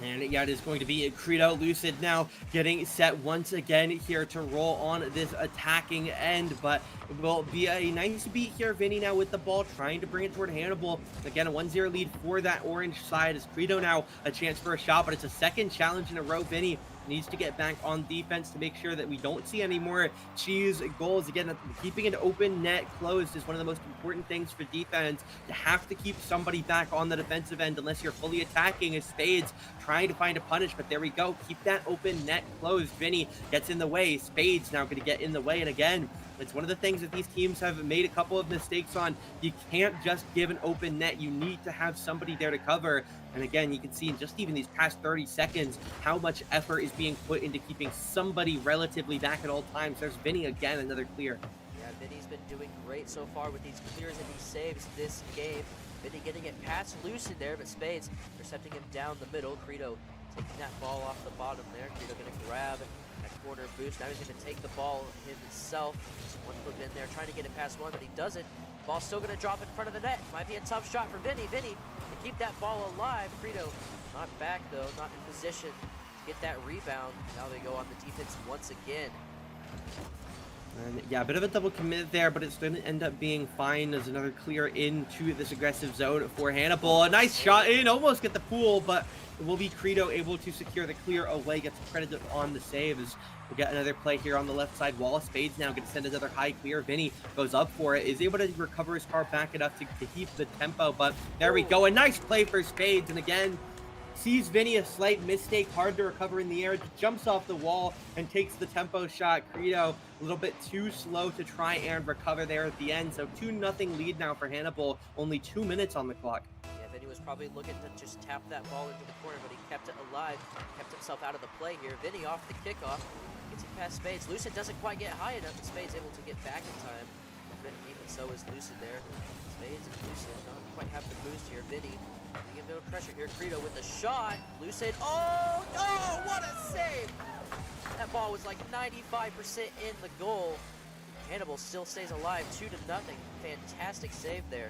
And yeah, it is going to be Credo. Lucid now getting set once again here to roll on this attacking end, but it will be a nice beat here. Vinny now with the ball, trying to bring it toward Hannibal. Again, a 1-0 lead for that orange side as Credo now a chance for a shot, but it's a second challenge in a row. Vinny needs to get back on defense to make sure that we don't see any more cheese goals. Again, keeping an open net closed is one of the most important things for defense. You have to keep somebody back on the defensive end unless you're fully attacking as Spades trying to find a punish, but there we go. Keep that open net closed. Vinny gets in the way. Spades now going to get in the way, and again, it's one of the things that these teams have made a couple of mistakes on. You can't just give an open net. You need to have somebody there to cover. And again, you can see in just even these past 30 seconds how much effort is being put into keeping somebody relatively back at all times. There's Vinny again, another clear. Yeah, Vinny's been doing great so far with these clears and these saves this game. Vinny getting it past Lucid there, but Spades intercepting him down the middle. Credo taking that ball off the bottom there. Credo going to grab that corner boost. Now he's going to take the ball himself. Just one foot in there, trying to get it past one, but he doesn't. Ball's still going to drop in front of the net. Might be a tough shot for Vinny. Vinny to keep that ball alive. Credo not back though, not in position to get that rebound. Now they go on the defense once again. And yeah, a bit of a double commit there, but it's going to end up being fine as another clear into this aggressive zone for Hannibal. A nice shot in, almost get the pool, but it will be Credo able to secure the clear away, gets credited on the save as we get another play here on the left side wall. Spades now going to send another high clear. Vinny goes up for it, is able to recover his car back enough to keep the tempo, but there we go. A nice play for Spades, and again, sees Vinny a slight mistake, hard to recover in the air, jumps off the wall and takes the tempo shot. Credo a little bit too slow to try and recover there at the end. So 2-0 lead now for Hannibal, only 2 minutes on the clock. Yeah, Vinny was probably looking to just tap that ball into the corner, but he kept it alive, kept himself out of the play here. Vinny off the kickoff, gets it past Spades. Lucid doesn't quite get high enough, and Spades able to get back in time. Even so is Lucid there. Spades and Lucid don't quite have the boost here. Vinny getting a bit of pressure here. Credo with the shot. Lucid, oh no, what a save! That ball was like 95% in the goal. Hannibal still stays alive, 2-0. Fantastic save there.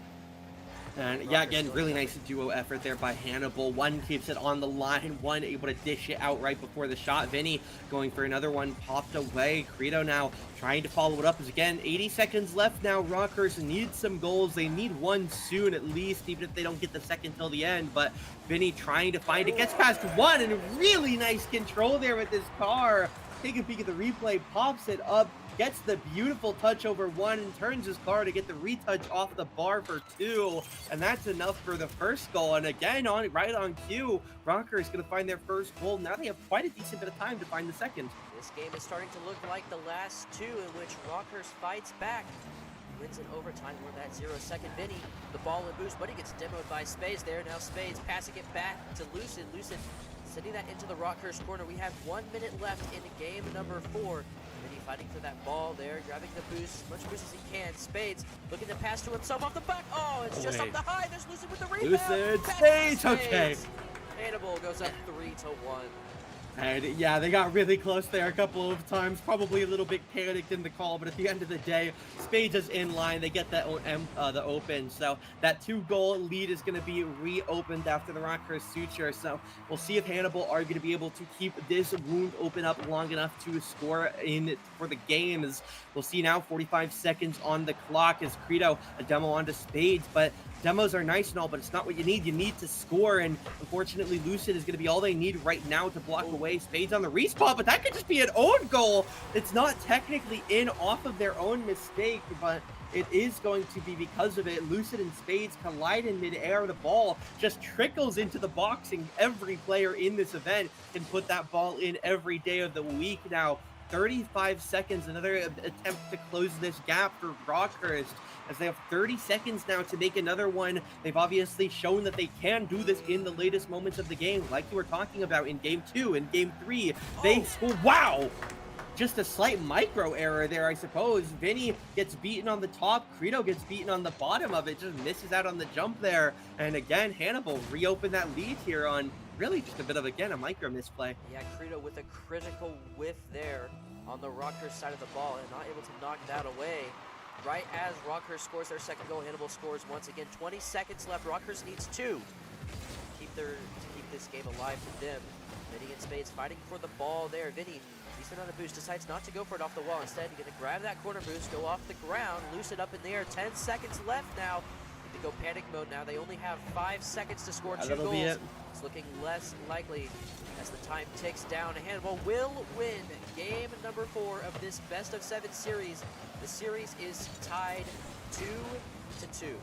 And yeah, again, really nice duo effort there by Hannibal. One keeps it on the line, one able to dish it out right before the shot. Vinny going for another one, popped away. Credo now trying to follow it up as again, 80 seconds left now. Rockers need some goals. They need one soon at least, even if they don't get the second till the end. But Vinny trying to find it, gets past one, and really nice control there with his car. Take a peek at the replay, pops it up, gets the beautiful touch over one, and turns his car to get the retouch off the bar for two. And that's enough for the first goal. And again, right on cue, Rocker is going to find their first goal. Now they have quite a decent bit of time to find the second. This game is starting to look like the last two in which Rockers fights back. Wins in overtime. We're that 0-second. Vinny, the ball and boost, but he gets demoed by Spades there. Now Spades passing it back to Lucid. Lucid sending that into the Rockhurst corner. We have 1 minute left in game number 4. Vinny fighting for that ball there, grabbing the boost, as much boost as he can. Spades looking to pass to himself off the back. Oh, it's just up the high. There's Lucid with the rebound. Lucid, Back Spades, to okay. Hannibal goes up 3-1. And yeah, they got really close there a couple of times, probably a little bit panicked in the call, but at the end of the day, Spades is in line. They get the open, so that 2-goal lead is going to be reopened after the Rockhurst suture. So we'll see if Hannibal are going to be able to keep this wound open up long enough to score in for the game. As we'll see now, 45 seconds on the clock as Credo a demo onto Spades, but demos are nice and all, but it's not what you need. You need to score, and unfortunately, Lucid is going to be all they need right now to block away. Spades on the respawn, but that could just be an own goal. It's not technically in off of their own mistake, but it is going to be because of it. Lucid and Spades collide in midair. The ball just trickles into the box, and every player in this event can put that ball in every day of the week. Now, 35 seconds. Another attempt to close this gap for Rockhurst, as they have 30 seconds now to make another one. They've obviously shown that they can do this in the latest moments of the game, like you were talking about in Game 2 and Game 3. They score. Wow! Just a slight micro error there, I suppose. Vinny gets beaten on the top. Credo gets beaten on the bottom of it. Just misses out on the jump there. And again, Hannibal reopened that lead here on really just a bit of, again, a micro misplay. Yeah, Credo with a critical whiff there on the Rockhurst side of the ball and not able to knock that away. Right as Rockhurst scores their second goal, Hannibal scores once again. 20 seconds left. Rockhurst needs 2 to keep this game alive for them. Vinny and Spades fighting for the ball there. Vinny, he's on a boost, decides not to go for it off the wall. Instead, he's going to grab that corner boost, go off the ground, loose it up in the air. 10 seconds left now. Need to go panic mode now. They only have 5 seconds to score 2 goals. It's looking less likely as the time ticks down. Hannibal will win game number 4 of this best of 7 series. The series is tied 2-2.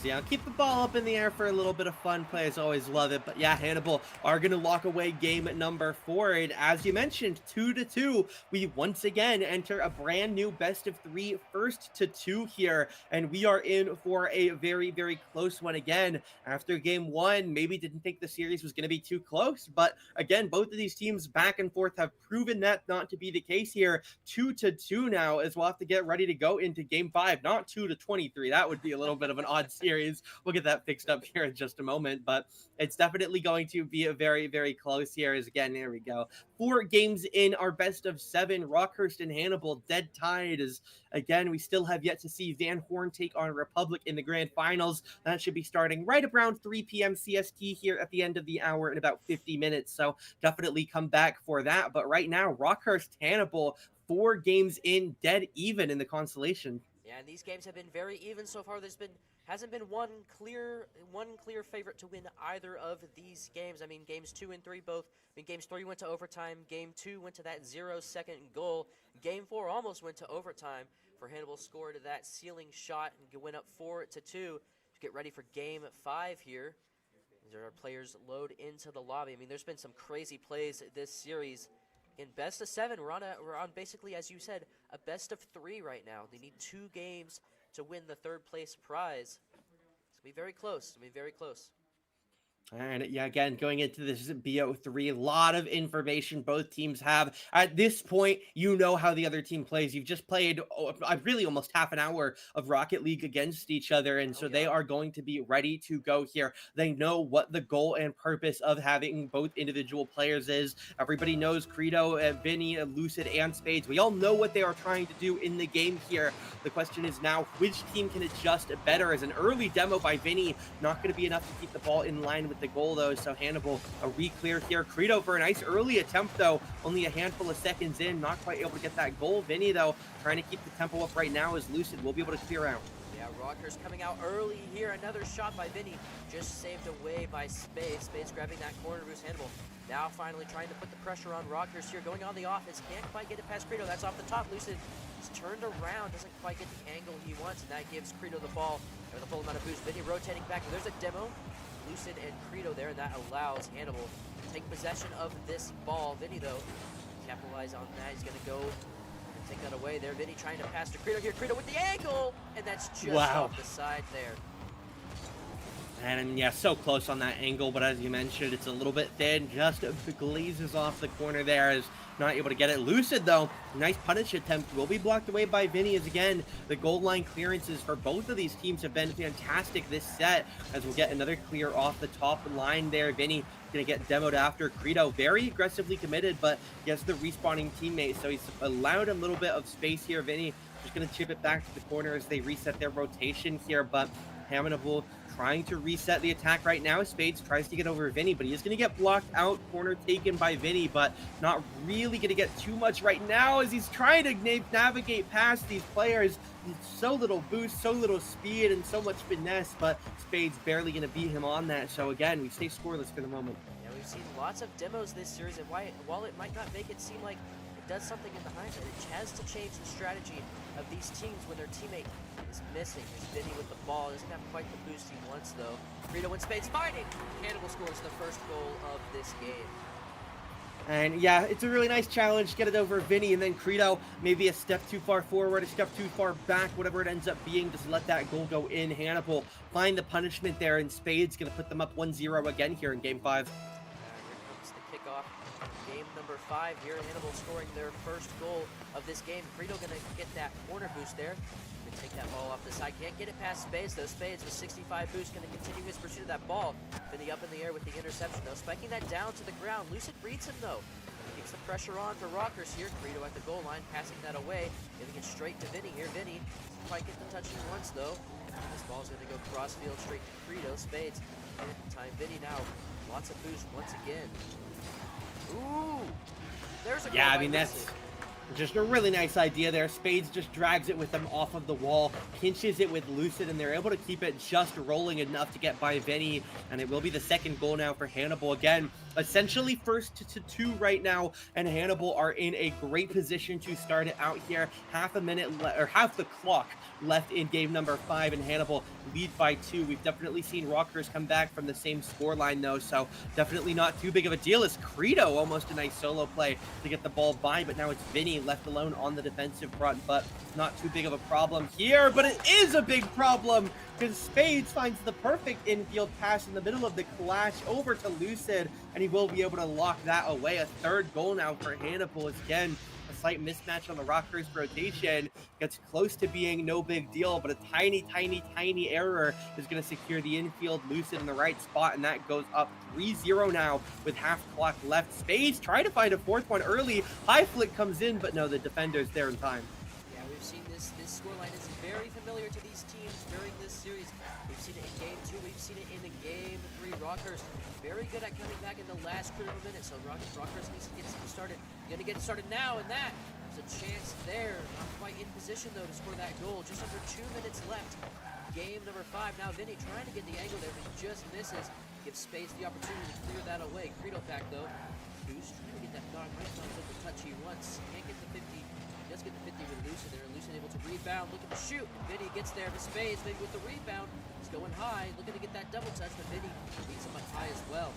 Yeah, keep the ball up in the air for a little bit of fun. Players always love it. But yeah, Hannibal are going to lock away game number 4. And as you mentioned, 2-2. We once again enter a brand new best of 3 first to 2 here. And we are in for a very, very close one again. After game 1, maybe didn't think the series was going to be too close. But again, both of these teams back and forth have proven that not to be the case here. 2-2 now, as we'll have to get ready to go into game 5. Not 2-23. That would be a little bit of an odd series. We'll get that fixed up here in just a moment, but it's definitely going to be a very, very close here. As again, there we go. 4 games in our best of 7. Rockhurst and Hannibal dead tied. As again, we still have yet to see Van Horn take on Republic in the grand finals. That should be starting right around 3 p.m. CST here at the end of the hour in about 50 minutes. So definitely come back for that. But right now, Rockhurst, Hannibal, 4 games in, dead even in the consolation. Yeah, and these games have been very even so far. Hasn't been one clear favorite to win either of these games. I mean, games 2 and 3 both. I mean, games 3 went to overtime. Game 2 went to that 0-second goal. Game 4 almost went to overtime. For Hannibal scored that ceiling shot and went up 4-2 to get ready for game 5 here. As our players load into the lobby. I mean, there's been some crazy plays this series. In best of 7, we're on basically, as you said, a best of 3 right now. They need 2 games to win the 3rd place prize. It's going to be very close. It's going to be very close. And yeah, again, going into this BO3, a lot of information both teams have. At this point, you know how the other team plays. You've just played really almost half an hour of Rocket League against each other, and so they are going to be ready to go here. They know what the goal and purpose of having both individual players is. Everybody knows Credo, Vinny, Lucid, and Spades. We all know what they are trying to do in the game here. The question is now, which team can adjust better? As an early demo by Vinny, not going to be enough to keep the ball in line with the goal, though. So Hannibal a re-clear here. Credo for a nice early attempt, though. Only a handful of seconds in, not quite able to get that goal. Vinny, though, trying to keep the tempo up right now as Lucid will be able to clear out. Yeah, Rockhurst coming out early here. Another shot by Vinny, just saved away by Spades. Spades grabbing that corner boost. Hannibal now finally trying to put the pressure on Rockhurst here, going on the offense. Can't quite get it past Credo. That's off the top. Lucid is turned around, doesn't quite get the angle he wants, and that gives Credo the ball, or the full amount of boost. Vinny rotating back. There's a demo. Lucid and Credo there, and that allows Hannibal to take possession of this ball. Vinny, though, capitalize on that. He's going to go and take that away there. Vinny trying to pass to Credo here. Credo with the angle, and that's just off the side there. And yeah, so close on that angle, but as you mentioned, it's a little bit thin. Just glazes off the corner there. Is not able to get it. Lucid, though, nice punish attempt. Will be blocked away by Vinny, as again, the goal line clearances for both of these teams have been fantastic this set, as we'll get another clear off the top line there. Vinny going to get demoed after. Credo very aggressively committed, but he has the respawning teammate, so he's allowed a little bit of space here. Vinny just going to chip it back to the corner as they reset their rotation here, but Hannibal trying to reset the attack right now. Spades tries to get over Vinny, but he is going to get blocked out. Corner taken by Vinny, but not really going to get too much right now as he's trying to navigate past these players. So little boost, so little speed, and so much finesse, but Spades barely going to beat him on that. So again, we stay scoreless for the moment. Yeah, we've seen lots of demos this series, and while it might not make it seem like it does something in the hindsight, it has to change the strategy of these teams when their teammate is missing. There's Vinny with the ball. Doesn't have quite the boost he wants, though. Credo and Spades fighting. Hannibal scores the first goal of this game. And yeah, it's a really nice challenge. Get it over Vinny, and then Credo maybe a step too far forward, a step too far back, whatever it ends up being. Just let that goal go in. Hannibal find the punishment there, and Spade's going to put them up 1-0 again here in Game 5. Here comes the kickoff. Game number 5 here. Hannibal scoring their first goal of this game. Credo going to get that corner boost there. Going to take that ball off the side. Can't get it past Spades, though. Spades with 65 boost going to continue his pursuit of that ball. Vinny up in the air with the interception, though. Spiking that down to the ground. Lucid reads him, though. Keeps the pressure on for Rockers here. Credo at the goal line, passing that away. Giving it straight to Vinny here. Vinny doesn't quite get the touch in once, though. This ball's going to go crossfield straight to Credo. Spades. And time Vinny now. Lots of boost once again. Ooh! There's a goal. Yeah, I by mean, that's Lucid. just a really nice idea there. Spades just drags it with them off of the wall, pinches it with Lucid, and they're able to keep it just rolling enough to get by Vinny, and it will be the second goal now for Hannibal. Again, essentially first to 2 right now, and Hannibal are in a great position to start it out here. Half the clock left in game number 5, and Hannibal lead by 2. We've definitely seen Rockers come back from the same scoreline, though, so definitely not too big of a deal. As Credo almost a nice solo play to get the ball by, but now it's Vinny left alone on the defensive front, but not too big of a problem here. But it is a big problem because Spades finds the perfect infield pass in the middle of the clash over to Lucid, and he will be able to lock that away. A third goal now for Hannibal. Again, a slight mismatch on the Rockers rotation. Gets close to being no big deal, but a tiny error is going to secure the infield. Lucid in the right spot, and that goes up 3-0 now with half clock left. Spades trying to find a fourth one early. High flick comes in, but no, the defender's there in time. Yeah, we've seen this scoreline is very familiar to these teams during this series. We've seen it in game 2, we've seen it in the game 3. Rockers very good at coming back in the last critical minute, so Rockers needs to get started. Gonna get started now, and that is a chance there. Not quite in position though to score that goal. Just under 2 minutes left. Game number 5. Now Vinny trying to get the angle there, but he just misses. Gives Spades the opportunity to clear that away. Credo back though. Boost trying to get that dog right on the touch he wants. Can't get the 50. He does get the 50 with Lucid there. Lucid able to rebound, looking to shoot. Vinny gets there to Spades, maybe with the rebound. He's going high, looking to get that double touch, but Vinny beats him up high as well.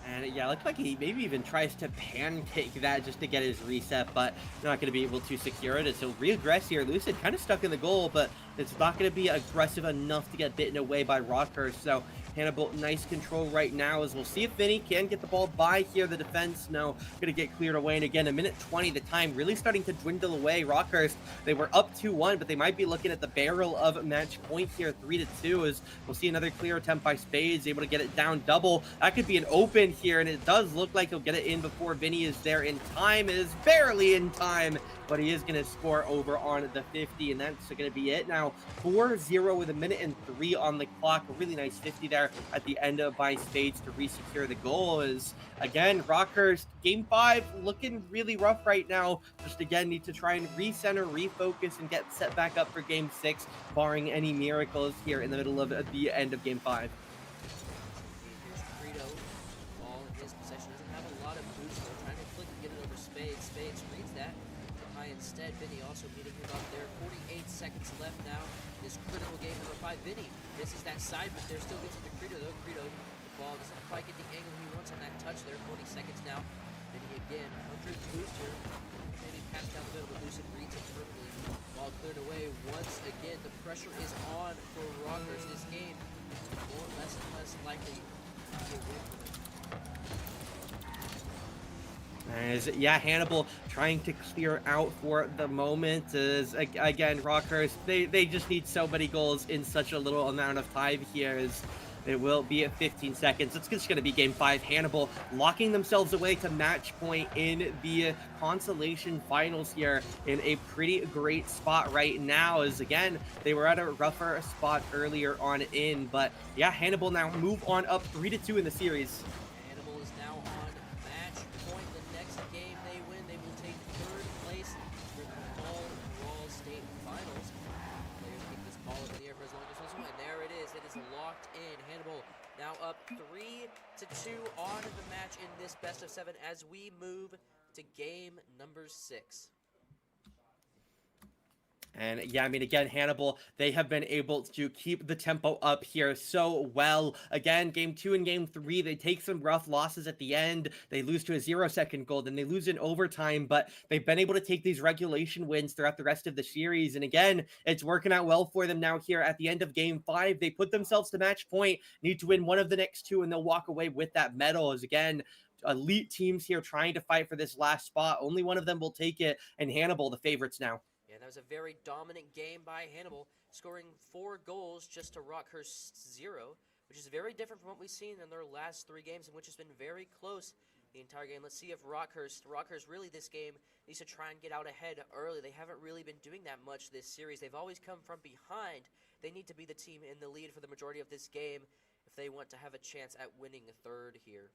And yeah, it looks like he maybe even tries to pancake that just to get his reset, but not going to be able to secure it. So regress here. Lucid kind of stuck in the goal, but it's not going to be aggressive enough to get bitten away by Rockers. So Hannibal, nice control right now, as we'll see if Vinny can get the ball by here. The defense, no, going to get cleared away. And again, a minute 20, the time really starting to dwindle away. Rockers, they were up 2-1, but they might be looking at the barrel of match point here, 3-2, as we'll see another clear attempt by Spades, able to get it down double. That could be an open here, and it does look like he'll get it in before Vinny is there in time. It is barely in time, but he is going to score over on the 50, and that's going to be it now. 4-0 with a minute and 3 on the clock. A really nice 50 there at the end of by Spades to re-secure the goal. Is again, Rockers game 5 looking really rough right now. Just again need to try and recenter, refocus, and get set back up for game 6, barring any miracles here in the middle of the end of game 5. Here's Credo. Ball in his possession. Doesn't have a lot of boost. They're trying to flick and get it over Spades. Spades reads that. High instead. Vinny also meeting him up there. 48 seconds left now. This critical game number 5. Vinny misses that side, but there still gets it to Credo though. Credo, the ball doesn't quite get the angle he wants on that touch there. 40 seconds now. Vinny again. 100 booster. Maybe pass down the middle, but Lucid reads it perfectly. Ball cleared away once again. The pressure is on for Rockers. This game more less and less likely to be a win for them. As, yeah, Hannibal trying to clear out for the moment. As again, Rockers, they just need so many goals in such a little amount of time here. As it will be at 15 seconds. It's just going to be game 5. Hannibal locking themselves away to match point in the consolation finals here in a pretty great spot right now. As again, they were at a rougher spot earlier on in, but yeah, Hannibal now move on up 3-2 in the series. Hannibal is now on match point. The next game they win, they will take 3rd place for the Brawl State Finals. Players keep this ball up in the air for as long as possible, and there it is. It is locked in. Hannibal now up 3-2 on the match in this best of 7 as we move to game number 6. And yeah, I mean, again, Hannibal, they have been able to keep the tempo up here so well. Again, game 2 and game 3, they take some rough losses at the end. They lose to a 0-second goal, then they lose in overtime, but they've been able to take these regulation wins throughout the rest of the series. And again, it's working out well for them now here at the end of game 5. They put themselves to match point, need to win one of the next 2, and they'll walk away with that medal. As again, elite teams here trying to fight for this last spot. Only one of them will take it, and Hannibal, the favorites now. Yeah, that was a very dominant game by Hannibal, scoring 4 goals just to Rockhurst's 0, which is very different from what we've seen in their last 3 games, in which has been very close the entire game. Let's see if Rockhurst really this game needs to try and get out ahead early. They haven't really been doing that much this series. They've always come from behind. They need to be the team in the lead for the majority of this game if they want to have a chance at winning a third here.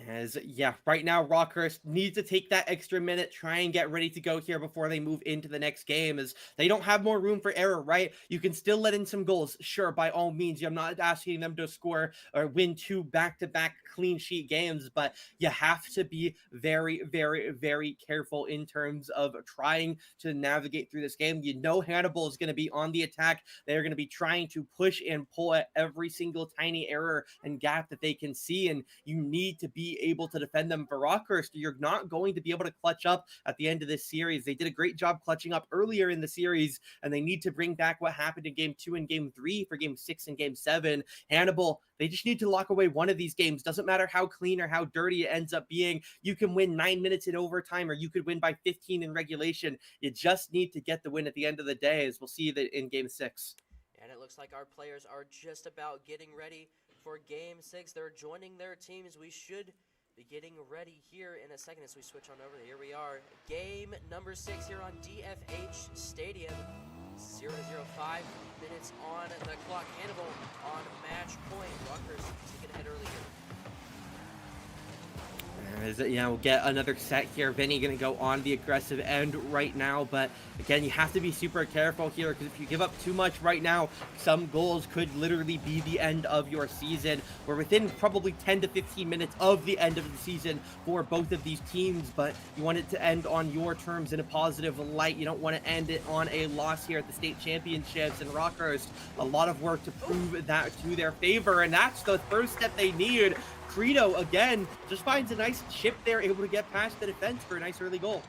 As, yeah, right now, Rockhurst needs to take that extra minute, try and get ready to go here before they move into the next game, as they don't have more room for error, right? You can still let in some goals, sure, by all means. I'm not asking them to score or win 2 back-to-back clean sheet games, but you have to be very, very, very careful in terms of trying to navigate through this game. You know Hannibal is going to be on the attack. They're going to be trying to push and pull at every single tiny error and gap that they can see, and you need to be able to defend them. For Rockhurst, you're not going to be able to clutch up at the end of this series. They did a great job clutching up earlier in the series, and they need to bring back what happened in game 2 and game 3 for game 6 and game 7. Hannibal, they just need to lock away one of these games. Doesn't matter how clean or how dirty it ends up being. You can win 9 minutes in overtime, or you could win by 15 in regulation. You just need to get the win at the end of the day, as we'll see that in game 6. And it looks like our players are just about getting ready for game 6. They're joining their teams. We should be getting ready here in a second as we switch on over. Here we are. Game number 6 here on DFH Stadium. 0-0, 5 minutes on the clock. Hannibal on match point. Rockhurst taking ahead early here. As, we'll get another set here. Vinny going to go on the aggressive end right now, but again, you have to be super careful here, because if you give up too much right now, some goals could literally be the end of your season. We're within probably 10 to 15 minutes of the end of the season for both of these teams, but you want it to end on your terms in a positive light. You don't want to end it on a loss here at the state championships. And Rockhurst, a lot of work to prove that to their favor, and that's the first step they need. Credo, again, just finds a nice chip there, able to get past the defense for a nice early goal.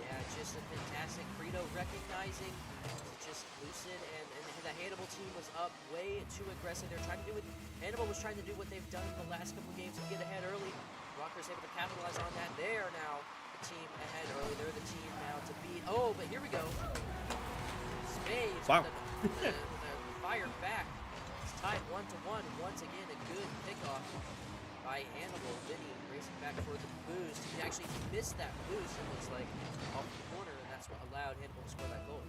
Yeah, just a fantastic Credo recognizing to just loosen, and the Hannibal team was up way too aggressive. They're trying to do what Hannibal was trying to do, what they've done in the last couple games, to get ahead early. Rockhurst able to capitalize on that. They are now the team ahead early. They're the team now to beat. Oh, but here we go. Spades Wow. with a fire back. It's tied 1-1. Once again, a good pickoff by Hannibal. Vinny racing back for the boost. He actually missed that boost, it looks like, off the corner, and that's what allowed Hannibal to score that goal.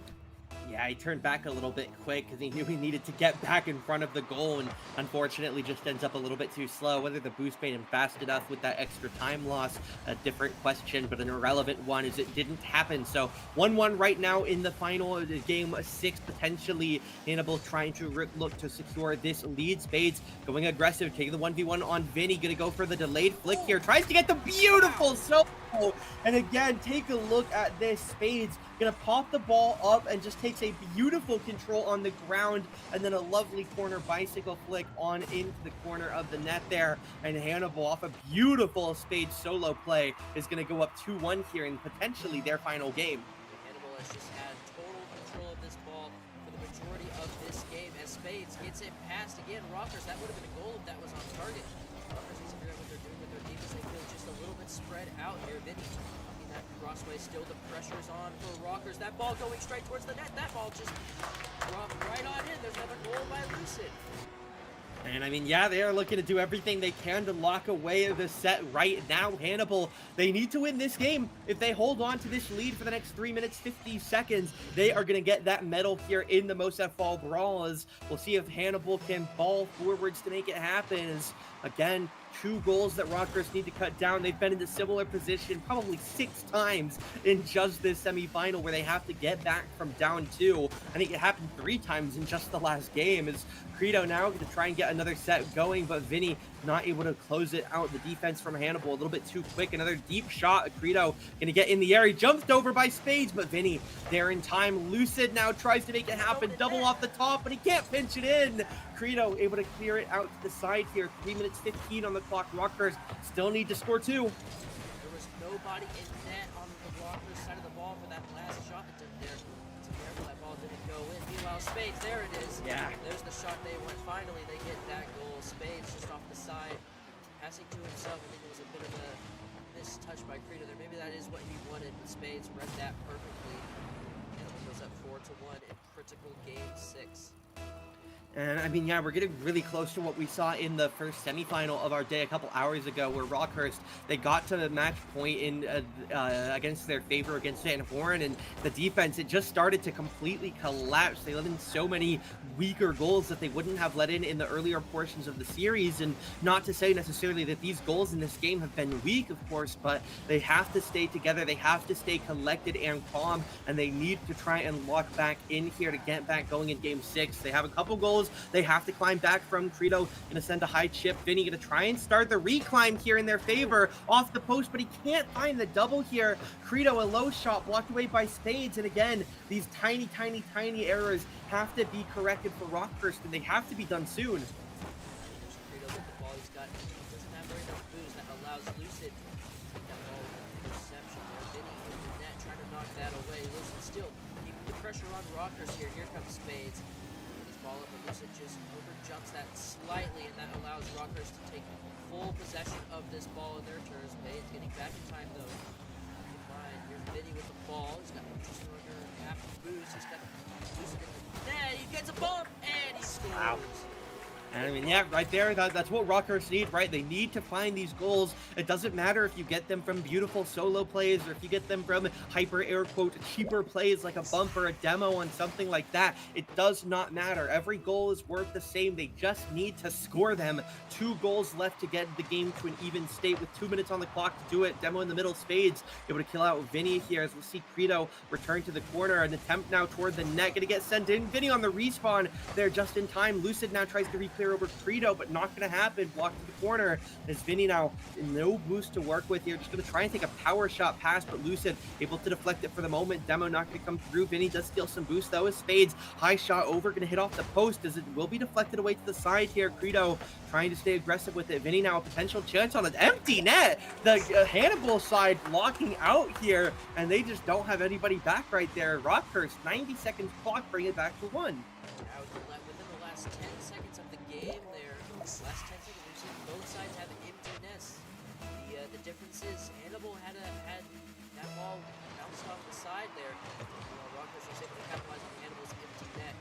Yeah, he turned back a little bit quick because he knew he needed to get back in front of the goal, and unfortunately just ends up a little bit too slow. Whether the boost made him fast enough with that extra time loss, a different question, but an irrelevant one, is it didn't happen. So 1-1 right now in the final game 6, potentially Hannibal trying to look to secure this lead. Spades going aggressive, taking the 1v1 on Vinny, gonna go for the delayed flick here, tries to get the beautiful solo, and again, take a look at this. Spades gonna pop the ball up and just takes a beautiful control on the ground, and then a lovely corner bicycle flick on into the corner of the net there. And Hannibal, off a beautiful Spades solo play, is gonna go up 2-1 here in potentially their final game. Hannibal has just had total control of this ball for the majority of this game, as Spades gets it past again. Rockhurst, that would have been a goal if that was on target. Rockhurst needs to figure out what they're doing with their defense. They feel just a little bit spread out here. Vinny that crossway, still the pressure's on for Rockhurst. That ball going straight towards the net. That ball just dropped right on in. There's another goal by Lucid. And I mean, yeah, they are looking to do everything they can to lock away the set right now. Hannibal, they need to win this game. If they hold on to this lead for the next 3 minutes, 50 seconds, they are going to get that medal here in the MOSEF Fall Brawl. As we'll see if Hannibal can ball forwards to make it happen. As, again, 2 goals that Rockhurst need to cut down. They've been in a similar position probably 6 times in just this semifinal, where they have to get back from down 2. I think it happened 3 times in just the last game. As Credo now going to try and get another set going, but Vinny not able to close it out. The defense from Hannibal a little bit too quick. Another deep shot. Credo going to get in the air. He jumped over by Spades, but Vinny there in time. Lucid now tries to make it happen. Double off the top, but he can't pinch it in. Credo able to clear it out to the side here. 3 minutes 15 on the clock. Rockers still need to score 2. There was nobody in net on the Rockers side of the ball for that last shot attempt there. It's a miracle that ball didn't go in. Meanwhile, Spades, there it is. Yeah. There's the shot they went. Finally, they get that goal. Spades just off the side, passing to himself. I think it was a bit of a missed touch by Credo there. Maybe that is what he wanted, but Spades read that perfectly. And it goes up 4-1 in critical game 6. And I mean, yeah, we're getting really close to what we saw in the first semifinal of our day a couple hours ago, where Rockhurst, they got to the match point in against their favor against Van Horn, and the defense, it just started to completely collapse. They let in so many weaker goals that they wouldn't have let in the earlier portions of the series. And not to say necessarily that these goals in this game have been weak, of course, but they have to stay together. They have to stay collected and calm, and they need to try and lock back in here to get back going in game 6. They have a couple goals they have to climb back from. Credo gonna send a high chip. Vinny gonna try and start the reclimb here in their favor off the post, but he can't find the double here. Credo, a low shot blocked away by Spades, and again, these tiny errors have to be corrected for Rockhurst, and they have to be done soon. Credo with the ball. He doesn't have very much boost that allows Lucid to take that ball with interception there. Vinny in the net trying to knock that away. Lucid still keeping the pressure on Rockers here. Here comes Spades. Ball up, and Lucid just overjumps that slightly, and that allows Rockers to take full possession of this ball in their turn. Spades getting back in time though. Keep in mind, here's Vinny with the ball. He's got just under half boost. He's got Lucid in the net. He gets a bump and he scores. Wow. And I mean, yeah, right there, that's what Rockhurst need, right? They need to find these goals. It doesn't matter if you get them from beautiful solo plays or if you get them from hyper air quote cheaper plays like a bump or a demo on something like that. It does not matter. Every goal is worth the same. They just need to score them. 2 goals left to get the game to an even state with 2 minutes on the clock to do it. Demo in the middle, Spades able to kill out Vinny here as we'll see Credo return to the corner. An attempt now toward the net, gonna get sent in. Vinny on the respawn there just in time. Lucid now tries to reclear over Credo, but not going to happen. Blocked to the corner as Vinny now no boost to work with here. Just going to try and take a power shot pass, but Lucid able to deflect it for the moment. Demo not going to come through. Vinny does steal some boost though as Spades. High shot over, going to hit off the post as it will be deflected away to the side here. Credo trying to stay aggressive with it. Vinny now a potential chance on an empty net. The Hannibal side blocking out here, and they just don't have anybody back right there. Rockhurst, 90 seconds clock, bring it back to 1. Now within the last 10 seconds of the game there, last 10 seconds, we've seen both sides have empty nests. The difference is Hannibal had that ball bounced off the side there. Rockhurst was able to capitalize on Hannibal's empty net.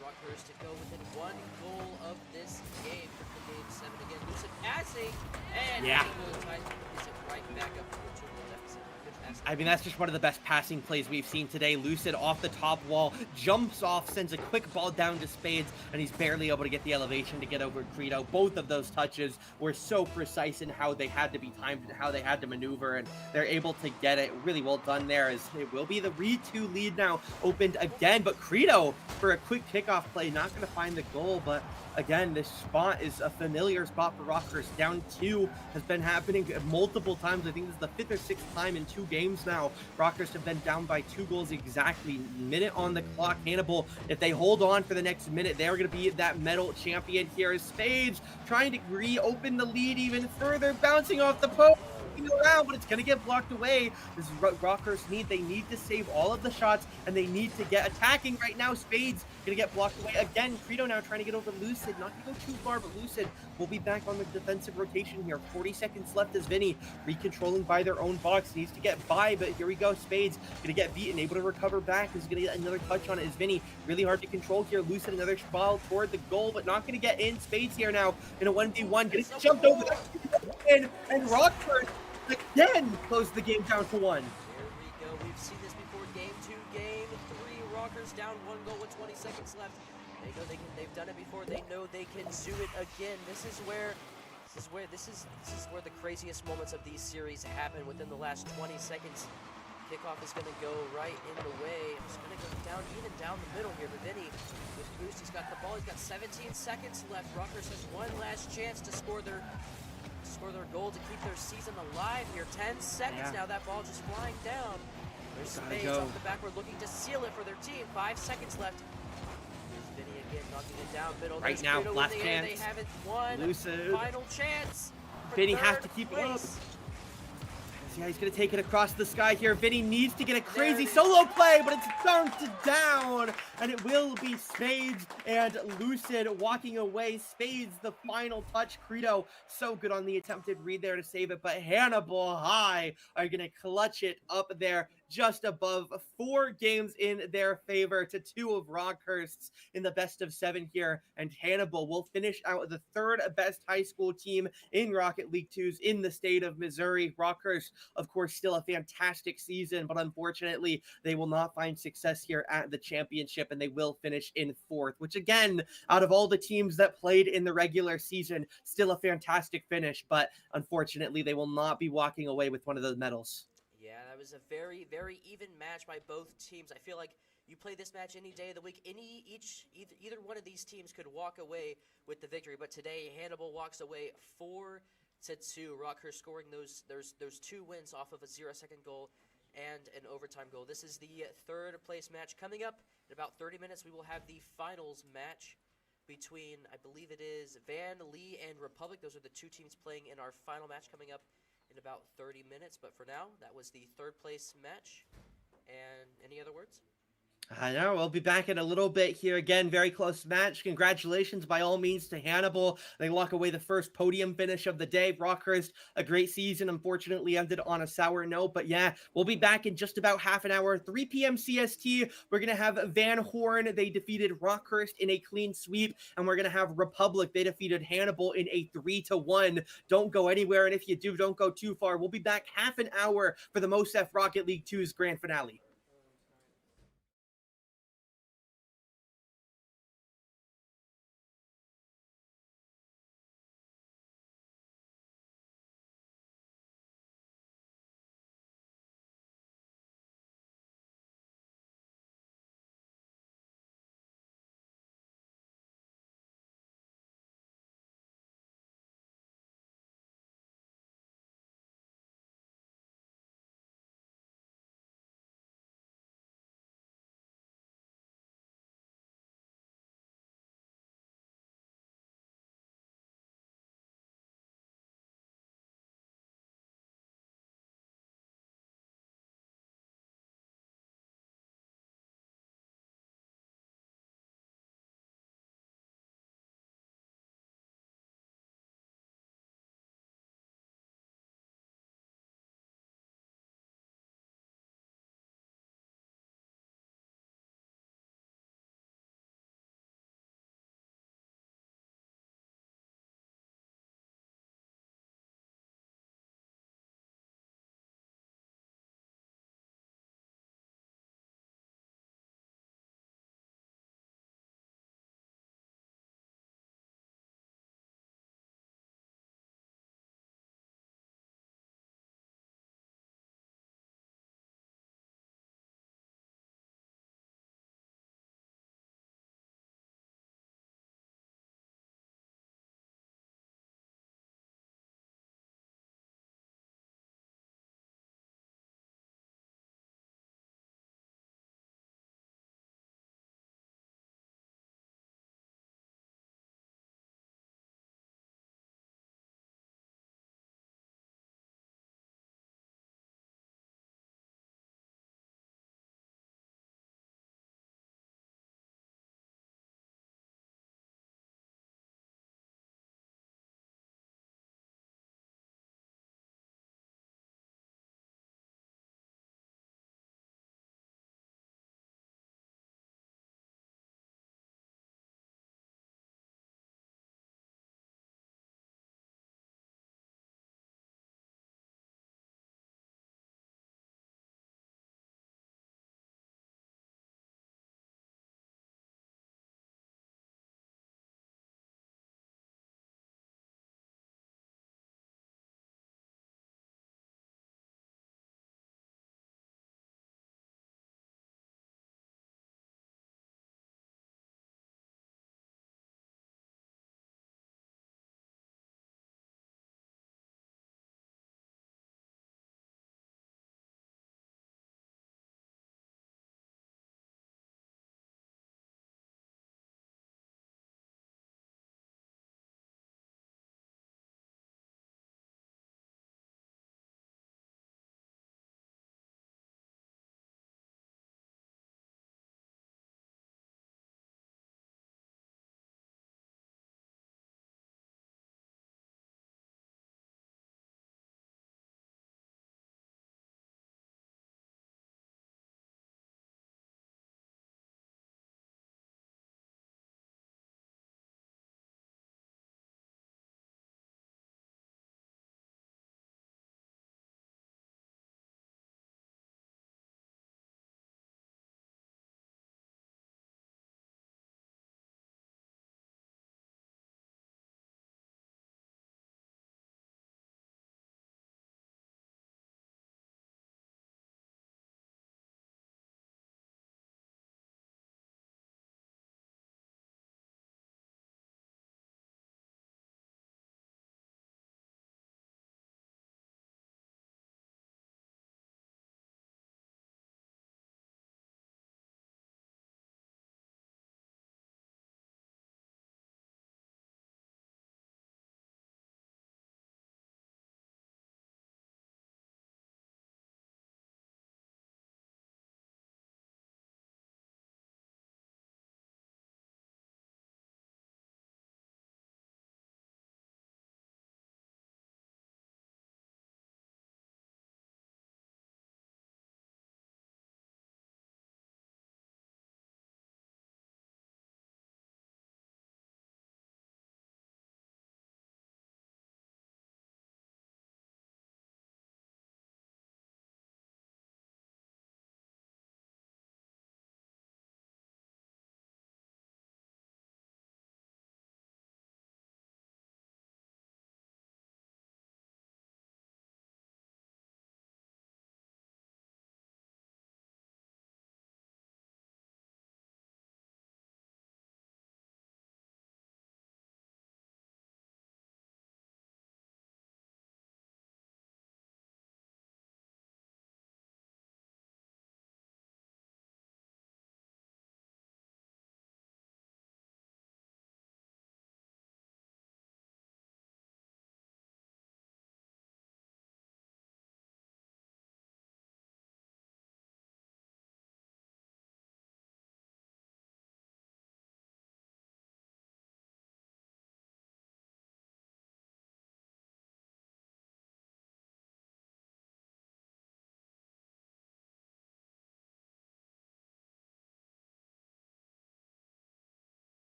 Rockhurst to go within 1 goal of this game for game 7 again. Lucid passing, and Hannibal tries to get it right back up to a 2-goal deficit. I mean, that's just one of the best passing plays we've seen today. Lucid off the top wall, jumps off, sends a quick ball down to Spades, and he's barely able to get the elevation to get over Credo. Both of those touches were so precise in how they had to be timed and how they had to maneuver, and they're able to get it. Really well done there, as it will be the 3-2 lead now opened again, but Credo for a quick kickoff play, not going to find the goal, but again, this spot is a familiar spot for Rockhurst. Down 2 has been happening multiple times. I think this is the 5th or 6th time in 2 games now. Rockhurst have been down by 2 goals exactly. Minute on the clock. Hannibal, if they hold on for the next minute, they're going to be that medal champion here. Spades trying to reopen the lead even further, bouncing off the post. Around, but it's going to get blocked away. This is what Rockhurst need. They need to save all of the shots, and they need to get attacking right now. Spades going to get blocked away again. Credo now trying to get over Lucid. Not going to go too far, but Lucid will be back on the defensive rotation here. 40 seconds left as Vinny recontrolling by their own box. Needs to get by, but here we go. Spades going to get beaten, able to recover back. He's going to get another touch on it as Vinny. Really hard to control here. Lucid another ball toward the goal, but not going to get in. Spades here now in a 1v1. Getting jumped over there. And Rockhurst again close the game down to 1. Here we go. We've seen this before. Game 2, game 3. Rockers down 1 goal with 20 seconds left. They know they've done it before. They know they can do it again. This is where the craziest moments of these series happen within the last 20 seconds. Kickoff is going to go right in the way. It's going to go down even down the middle here. But Vinny with boost, he's got the ball. He's got 17 seconds left. Rutgers has one last chance to score their goal to keep their season alive here. 10 seconds now. That ball just flying down. There's Spades off the backward looking to seal it for their team. 5 seconds left. Here's Vinny again knocking it down middle. Right now, last chance. They haven't won. Lucid. Final chance. Vinny has to keep it up. Yeah, he's going to take it across the sky here. Vinny needs to get a crazy solo play, but it's dunked down. And it will be Spades and Lucid walking away. Spades, the final touch. Credo, so good on the attempted read there to save it. But Hannibal High are going to clutch it up there just above. 4 games in their favor to 2 of Rockhurst's in the best of 7 here. And Hannibal will finish out the 3rd best high school team in Rocket League 2's in the state of Missouri. Rockhurst, of course, still a fantastic season, but unfortunately, they will not find success here at the championship, and they will finish in 4th, which again, out of all the teams that played in the regular season, still a fantastic finish, but unfortunately, they will not be walking away with one of those medals. Yeah, that was a very, very even match by both teams. I feel like you play this match any day of the week, either one of these teams could walk away with the victory, but today, Hannibal walks away 4-2. Rockhurst scoring those 2 wins off of a 0-second goal and an overtime goal. This is the 3rd place match. Coming up in about 30 minutes, we will have the finals match between, I believe it is, Van Lee and Republic. Those are the 2 teams playing in our final match coming up in about 30 minutes. But for now, that was the 3rd place match. And any other words? I know. We'll be back in a little bit here. Again, very close match. Congratulations by all means to Hannibal. They walk away the first podium finish of the day. Rockhurst, a great season. Unfortunately, ended on a sour note. But yeah, we'll be back in just about half an hour. 3 p.m. CST. We're going to have Van Horn. They defeated Rockhurst in a clean sweep. And we're going to have Republic. They defeated Hannibal in a 3-1. Don't go anywhere. And if you do, don't go too far. We'll be back half an hour for the MOSEF Rocket League 2's grand finale.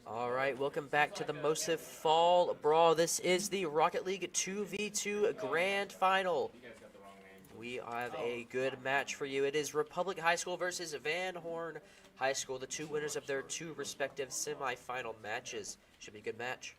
All right, welcome back to the MOSEF Fall Brawl. This is the Rocket League 2v2 Grand Final. We have a good match for you. It is Republic High School versus Van Horn High School, the two winners of their two respective semifinal matches. Should be a good match.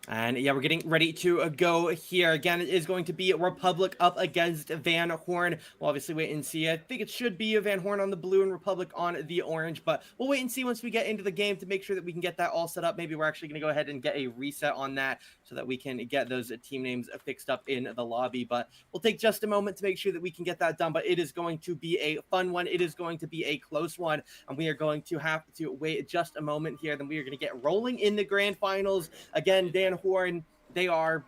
And yeah, we're getting ready to go here. Again, it is going to be Republic up against Van Horn. We'll obviously wait and see. I think it should be Van Horn on the blue and Republic on the orange, but we'll wait and see once we get into the game to make sure that we can get that all set up. Maybe we're actually going to go ahead and get a reset on that so that we can get those team names fixed up in the lobby. But we'll take just a moment to make sure that we can get that done. But it is going to be a fun one. It is going to be a close one, and we are going to have to wait just a moment here. Then we are going to get rolling in the grand finals. Again, Van Horn, they are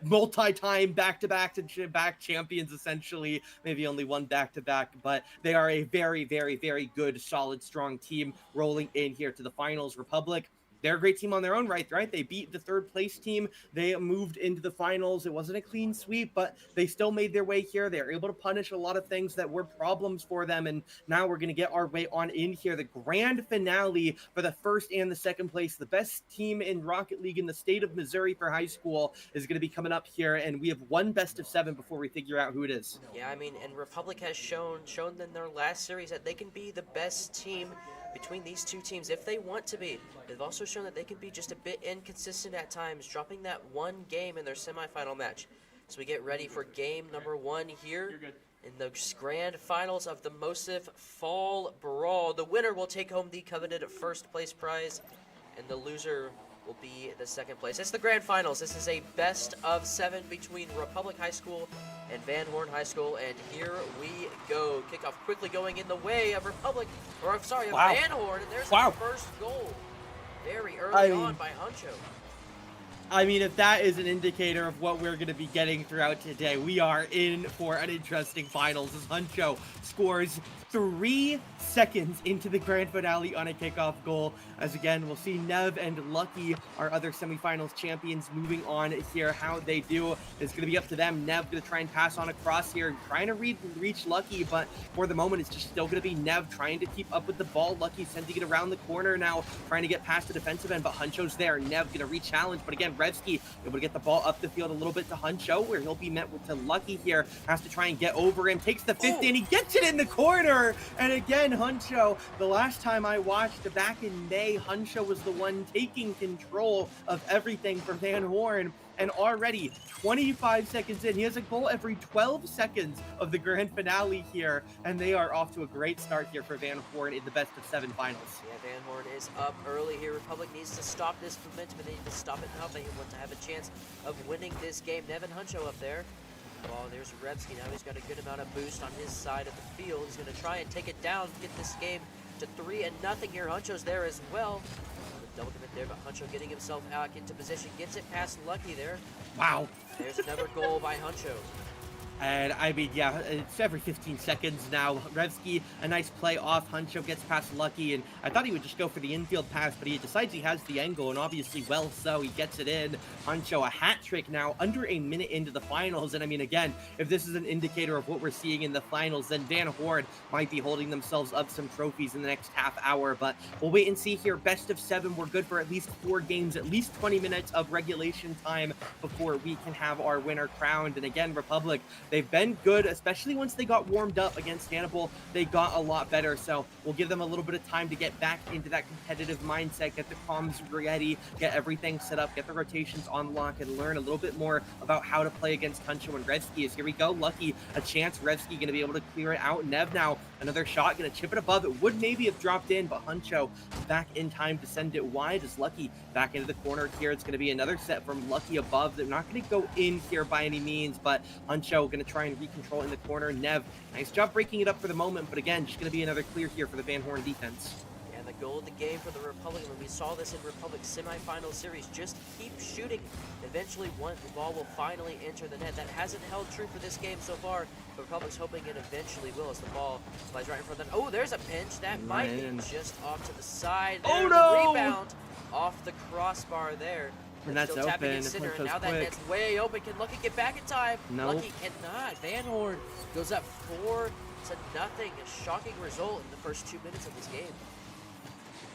multi-time back-to-back champions, essentially. Maybe only one back-to-back, but they are a very, very, very good, solid, strong team rolling in here to the finals. Republic, they're a great team on their own right? They beat the third place team. They moved into the finals. It wasn't a clean sweep, but they still made their way here. They were able to punish a lot of things that were problems for them, and now we're going to get our way on in here. The grand finale for the first and the second place. The best team in Rocket League in the state of Missouri for high school is going to be coming up here, and we have one best of 7 before we figure out who it is. Yeah, I mean, and Republic has shown in their last series that they can be the best team between these two teams if they want to be. They've also shown that they can be just a bit inconsistent at times, dropping that one game in their semifinal match. So we get ready for game number 1 here in the grand finals of the MOSEF Fall Brawl. The winner will take home the coveted first place prize, and the loser will be the second place. It's the grand finals. This is a best of 7 between Republic High School and Van Horn High School, and here we go. Kickoff quickly going in the way of Republic, or I'm sorry, of Van Horn, and there's the first goal very early on by Huncho. I mean, if that is an indicator of what we're going to be getting throughout today, we are in for an interesting finals as Huncho scores 3 seconds into the grand finale on a kickoff goal. As again, we'll see Nev and Lucky, our other semifinals champions, moving on here. How they do is going to be up to them. Nev going to try and pass on across here, trying to reach Lucky, but for the moment, it's just still going to be Nev trying to keep up with the ball. Lucky sending it around the corner now, trying to get past the defensive end, but Huncho's there. Nev going to re-challenge, but again, Revsky able to get the ball up the field a little bit to Huncho, where he'll be met with to Lucky here. Has to try and get over him, takes the 50, and he gets it in the corner. And again, Huncho, the last time I watched back in May, Huncho was the one taking control of everything for Van Horn. And already 25 seconds in, he has a goal every 12 seconds of the grand finale here. And they are off to a great start here for Van Horn in the best of 7 finals. Yeah, Van Horn is up early here. Republic needs to stop this momentum, and they need to stop it now if they want to have a chance of winning this game. Nevin Huncho up there. Well, there's Revsky. Now he's got a good amount of boost on his side of the field. He's going to try and take it down, get this game to 3-0 here. Huncho's there as well. The double commit there, but Huncho getting himself out into position. Gets it past Lucky there. Wow. There's another goal by Huncho. And I mean, yeah, it's every 15 seconds now. Revsky, a nice play off. Huncho gets past Lucky, and I thought he would just go for the infield pass, but he decides he has the angle, and obviously well so. He gets it in. Huncho, a hat trick now, under a minute into the finals. And I mean, again, if this is an indicator of what we're seeing in the finals, then Van Horn might be holding themselves up some trophies in the next half hour. But we'll wait and see here. Best of 7. We're good for at least 4 games, at least 20 minutes of regulation time before we can have our winner crowned. And again, Republic, they've been good, especially once they got warmed up against Hannibal. They got a lot better, so we'll give them a little bit of time to get back into that competitive mindset, get the comms ready, get everything set up, get the rotations on lock, and learn a little bit more about how to play against Huncho and Revsky. Here we go. Lucky, a chance. Revsky going to be able to clear it out. Nev now, another shot, going to chip it above. It would maybe have dropped in, but Huncho back in time to send it wide as Lucky back into the corner here. It's going to be another set from Lucky above. They're not going to go in here by any means, but Huncho going to try and recontrol in the corner. Nev, nice job breaking it up for the moment, but again, just going to be another clear here for the Van Horn defense. And the goal of the game for the Republic, when we saw this in Republic's semifinal series, just keep shooting. Eventually, the ball will finally enter the net. That hasn't held true for this game so far, but Republic's hoping it eventually will as the ball flies right in front of them. Oh, there's a pinch. That might be just off to the side. There's the rebound off the crossbar there. And that's still tapping open. in center, and Huncho's now that quick. net's way open. Can Lucky get back in time? Nope. Lucky cannot. Van Horn goes up 4-0. A shocking result in the first 2 minutes of this game.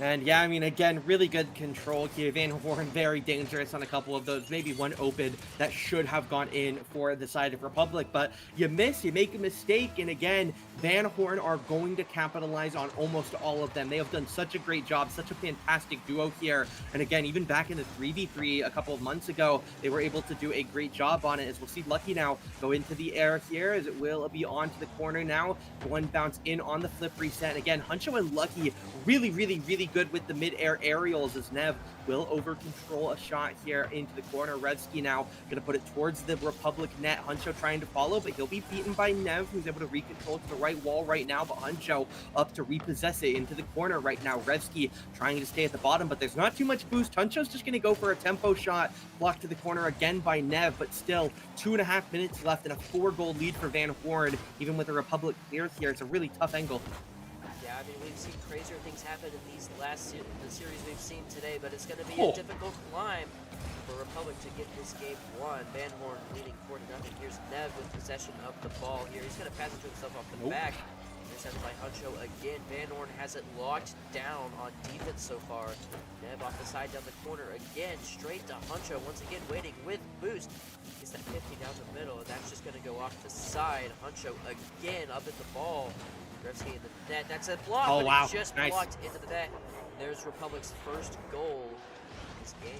And yeah, I mean, again, really good control here. Van Horn very dangerous on a couple of those. Maybe one open that should have gone in for the side of Republic, but you miss, you make a mistake, and again, Van Horn are going to capitalize on almost all of them. They have done such a great job, such a fantastic duo here. And again, even back in the 3v3 a couple of months ago, they were able to do a great job on it. As we'll see Lucky now go into the air here, as it will be onto the corner now. One bounce in on the flip reset. And again, Huncho and Lucky really good with the mid-air aerials, as Nev will over-control a shot here into the corner. Revsky now going to put it towards the Republic net. Huncho trying to follow, but he'll be beaten by Nev, who's able to recontrol to the right wall right now, but Huncho up to repossess it into the corner right now. Revsky trying to stay at the bottom, but there's not too much boost. Huncho's just going to go for a tempo shot, blocked to the corner again by Nev, but still 2.5 minutes left and a 4-goal lead for Van Horn, even with the Republic clear here. It's a really tough angle. Yeah, I mean, we've seen crazier things happen in these the series we've seen today, but it's going to be a difficult climb for Republic to get this game won. Van Horn leading 4-0. Here's Nev with possession of the ball here. He's going to pass it to himself off the back. Intercepted by Huncho again. Van Horn has it locked down on defense so far. Nev off the side down the corner again, straight to Huncho. Once again, waiting with boost. Gets that 50 down the middle, and that's just going to go off the side. Huncho again up at the ball. Revsky in the net. That's a block, but wow. it just Nice. blocked into the net. There's Republic's first goal in this game.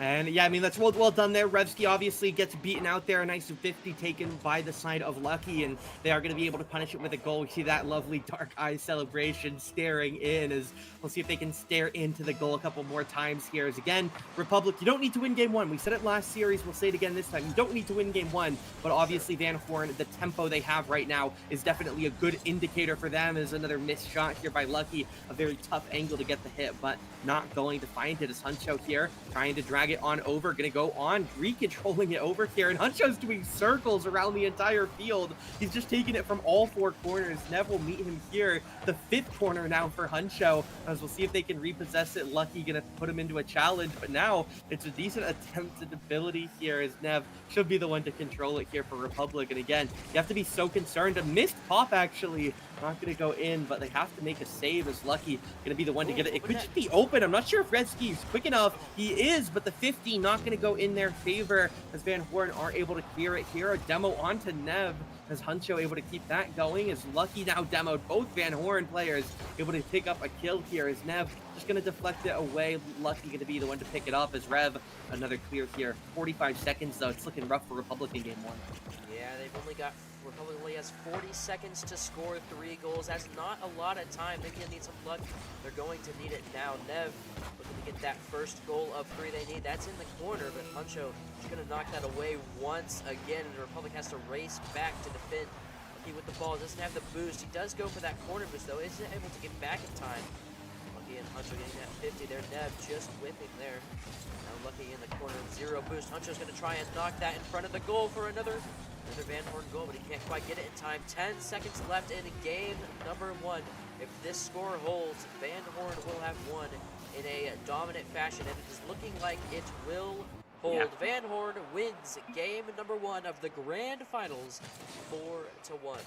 And yeah, I mean, that's well done there. Revsky obviously gets beaten out there. A nice 50 taken by the side of Lucky, and they are going to be able to punish it with a goal. We see that lovely dark eye celebration staring in, as we'll see if they can stare into the goal a couple more times here. As again, Republic, you don't need to win game one. We said it last series. We'll say it again this time. You don't need to win game one, but obviously Van Horn, the tempo they have right now is definitely a good indicator for them. As another missed shot here by Lucky, a very tough angle to get the hit, but not going to find it. As Huncho here trying to drag it on over, gonna go on, recontrolling it over here, and Huncho's doing circles around the entire field. He's just taking it from all 4 corners. Nev will meet him here, the 5th corner now for Huncho, as we'll see if they can repossess it. Lucky gonna put him into a challenge, but now it's a decent attempted ability here, as Nev should be the one to control it here for Republic. And again, you have to be so concerned. A missed pop actually, not gonna go in, but they have to make a save, as Lucky gonna be the one to get it. It could just be open. I'm not sure if Revsky is quick enough. He is, but the 50 not going to go in their favor, as Van Horn are able to clear it here. A demo onto Nev, as Huncho able to keep that going, as Lucky now demoed both Van Horn players, able to pick up a kill here, as Nev just going to deflect it away. Lucky going to be the one to pick it up, as Rev another clear here. 45 seconds though. It's looking rough for Republic in game 1. Yeah, Republic only has 40 seconds to score 3 goals. That's not a lot of time. They're going to need some luck. They're going to need it now. Nev looking to get that first goal of 3 they need. That's in the corner, but Huncho is going to knock that away once again, and the Republic has to race back to defend. Lucky with the ball, doesn't have the boost. He does go for that corner boost, though. Isn't able to get back in time. Lucky and Huncho getting that 50 there. Nev just whipping there. Now Lucky in the corner, 0 boost. Huncho's going to try and knock that in front of the goal for another Van Horn goal, but he can't quite get it in time. 10 seconds left in game number 1. If this score holds, Van Horn will have won in a dominant fashion, and it is looking like it will hold. Yeah. Van Horn wins game number 1 of the grand finals, 4-1.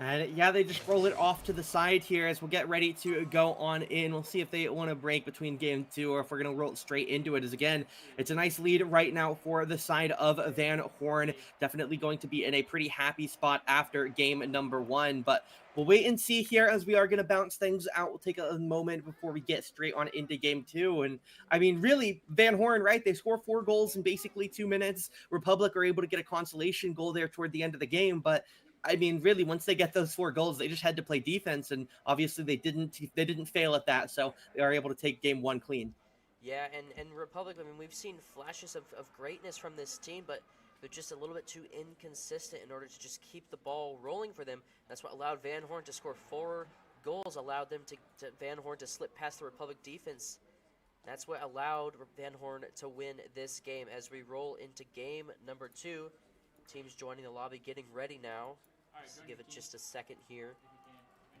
And yeah, they just roll it off to the side here as we'll get ready to go on in. We'll see if they want to break between game 2 or if we're going to roll it straight into it. As again, it's a nice lead right now for the side of Van Horn. Definitely going to be in a pretty happy spot after game number 1. But we'll wait and see here as we are going to bounce things out. We'll take a moment before we get straight on into game 2. And I mean, really, Van Horn, right? They score 4 goals in basically 2 minutes. Republic are able to get a consolation goal there toward the end of the game. But I mean, really, once they get those 4 goals, they just had to play defense, and obviously they didn't fail at that, so they are able to take game 1 clean. Yeah, and Republic, I mean, we've seen flashes of greatness from this team, but they're just a little bit too inconsistent in order to just keep the ball rolling for them. That's what allowed Van Horn to score 4 goals, allowed them to Van Horn to slip past the Republic defense. That's what allowed Van Horn to win this game. As we roll into game number 2, teams joining the lobby, getting ready now. Just give it just a second here.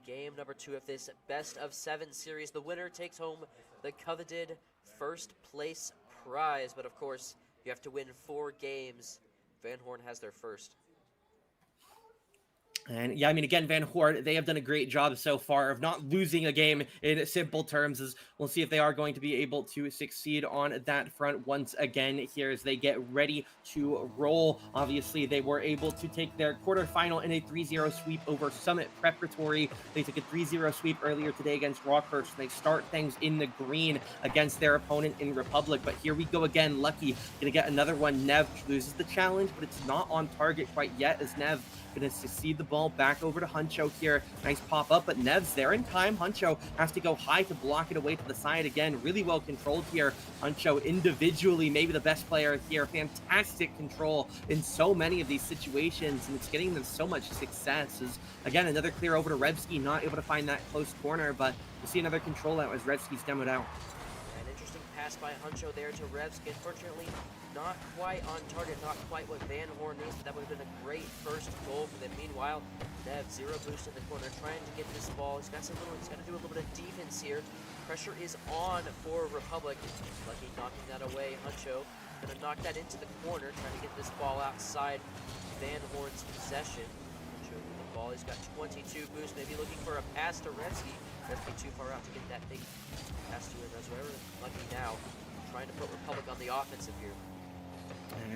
Game number 2 of this best of 7 series. The winner takes home the coveted first place prize. But of course, you have to win 4 games. Van Horn has their first. And yeah, I mean, again, Van Hoort, they have done a great job so far of not losing a game in simple terms. As we'll see if they are going to be able to succeed on that front once again here as they get ready to roll. Obviously, they were able to take their quarterfinal in a 3-0 sweep over Summit Preparatory. They took a 3-0 sweep earlier today against Rockhurst. They start things in the green against their opponent in Republic. But here we go again. Lucky gonna get another one. Nev loses the challenge, but it's not on target quite yet as Nev gonna succeed the ball back over to Huncho here. Nice pop up, but Nev's there in time. Huncho has to go high to block it away to the side again. Really well controlled here. Huncho individually, maybe the best player here. Fantastic control in so many of these situations, and it's getting them so much success. As again, another clear over to Revsky, not able to find that close corner, but we see another control out as Revsky's demoed out. An interesting pass by Huncho there to Revsky. Unfortunately, not quite on target, not quite what Van Horn needs, but that would have been a great first goal for them. Meanwhile, Nev, zero boost in the corner, trying to get this ball. He's got to do a little bit of defense here. Pressure is on for Republic. Lucky knocking that away. Huncho gonna knock that into the corner, trying to get this ball outside Van Horn's possession. Huncho with the ball. He's got 22 boost, maybe looking for a pass to Revsky. Revsky too far out to get that big pass to him as well. Lucky now, trying to put Republic on the offensive here.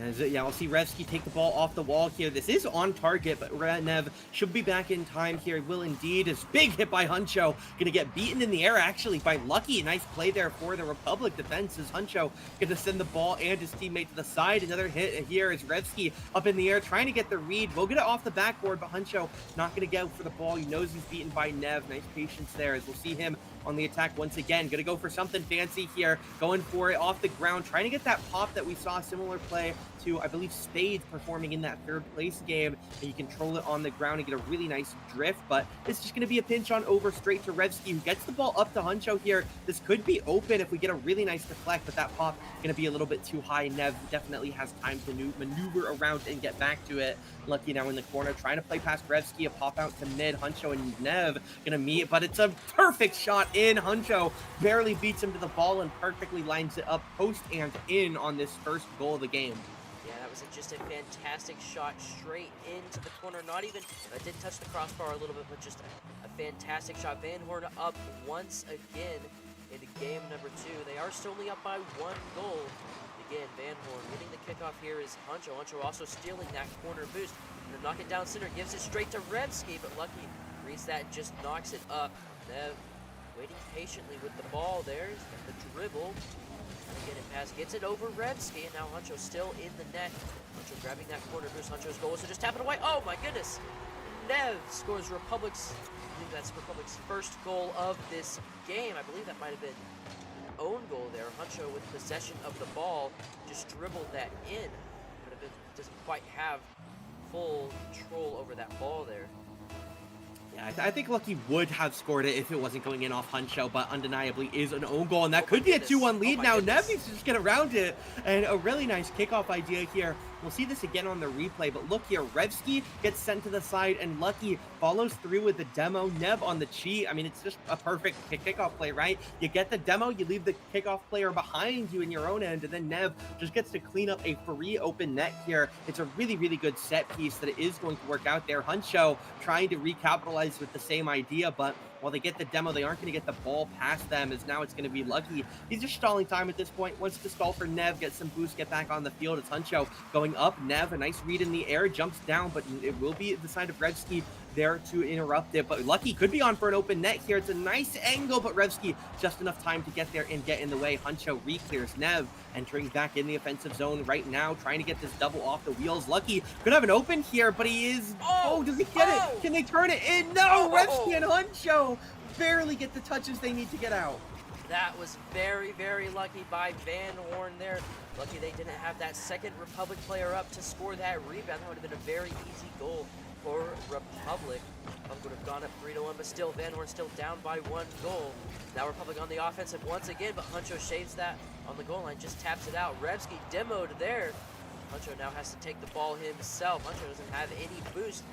As, yeah, we'll see Revsky take the ball off the wall here. This is on target, but Nev should be back in time here. Will indeed. Is big hit by Huncho. Gonna get beaten in the air, actually, by Lucky. Nice play there for the Republic defense as Huncho gonna send the ball and his teammate to the side. Another hit here is Revsky up in the air, trying to get the read. We'll get it off the backboard, but Huncho not gonna go for the ball. He knows he's beaten by Nev. Nice patience there as we'll see him on the attack once again. Gonna go for something fancy here. Going for it off the ground, trying to get that pop that we saw, similar play to, I believe, Spades performing in that third place game. And you control it on the ground and get a really nice drift, but it's just going to be a pinch on over straight to Revsky, who gets the ball up to Huncho here. This could be open if we get a really nice deflect, but that pop going to be a little bit too high. Nev definitely has time to maneuver around and get back to it. Lucky now in the corner, trying to play past Revsky, a pop out to mid. Huncho and Nev going to meet, but it's a perfect shot in. Huncho barely beats him to the ball and perfectly lines it up post and in on this first goal of the game. Yeah, that was just a fantastic shot straight into the corner. Not even, did touch the crossbar a little bit, but just a fantastic shot. Van Horn up once again into game number 2. They are still only up by 1 goal. Again, Van Horn winning the kickoff here is Huncho. Huncho also stealing that corner boost. Gonna knock it down center, gives it straight to Revsky, but Lucky reads that and just knocks it up. Nev waiting patiently with the ball there. He's got the dribble. Get it past, gets it over Revsky, and now Huncho still in the net. Huncho grabbing that corner boost. Huncho's goal, so just tap it away. Oh my goodness! Nev scores Republic's, I believe that's Republic's first goal of this game. I believe that might have been an own goal there. Huncho with possession of the ball just dribbled that in. But it doesn't quite have full control over that ball there. Yeah, I think Lucky would have scored it if it wasn't going in off Huncho, but undeniably is an own goal, and that could be a 2-1 lead now. Nev needs to just get around it, and a really nice kickoff idea here. We'll see this again on the replay, but look here, Revsky gets sent to the side, and Lucky follows through with the demo. Nev on the cheat. I mean, it's just a perfect kickoff play, right? You get the demo, you leave the kickoff player behind you in your own end, and then Nev just gets to clean up a free open net here. It's a really, really good set piece that it is going to work out there. Huncho trying to recapitalize with the same idea, but while they get the demo, they aren't going to get the ball past them, as now it's going to be Lucky. He's just stalling time at this point. Wants to stall for Nev, get some boost, get back on the field. It's Huncho going up. Nev, a nice read in the air, jumps down, but it will be the side of Revsky there to interrupt it. But Lucky could be on for an open net here. It's a nice angle, but Revsky just enough time to get there and get in the way. Huncho re-clears. Nev entering back in the offensive zone right now, trying to get this double off the wheels. Lucky could have an open here, but he is... Oh, does he get it? Can they turn it in? No! Revsky and Huncho barely get the touches they need to get out. That was very, very lucky by Van Horn there. Lucky they didn't have that second Republic player up to score that rebound. That would have been a very easy goal for Republic. Republic would have gone up 3-1, but still Van Horn still down by 1 goal. Now Republic on the offensive once again, but Huncho shaves that on the goal line, just taps it out. Revsky demoed there. Huncho now has to take the ball himself. Huncho doesn't have any boost.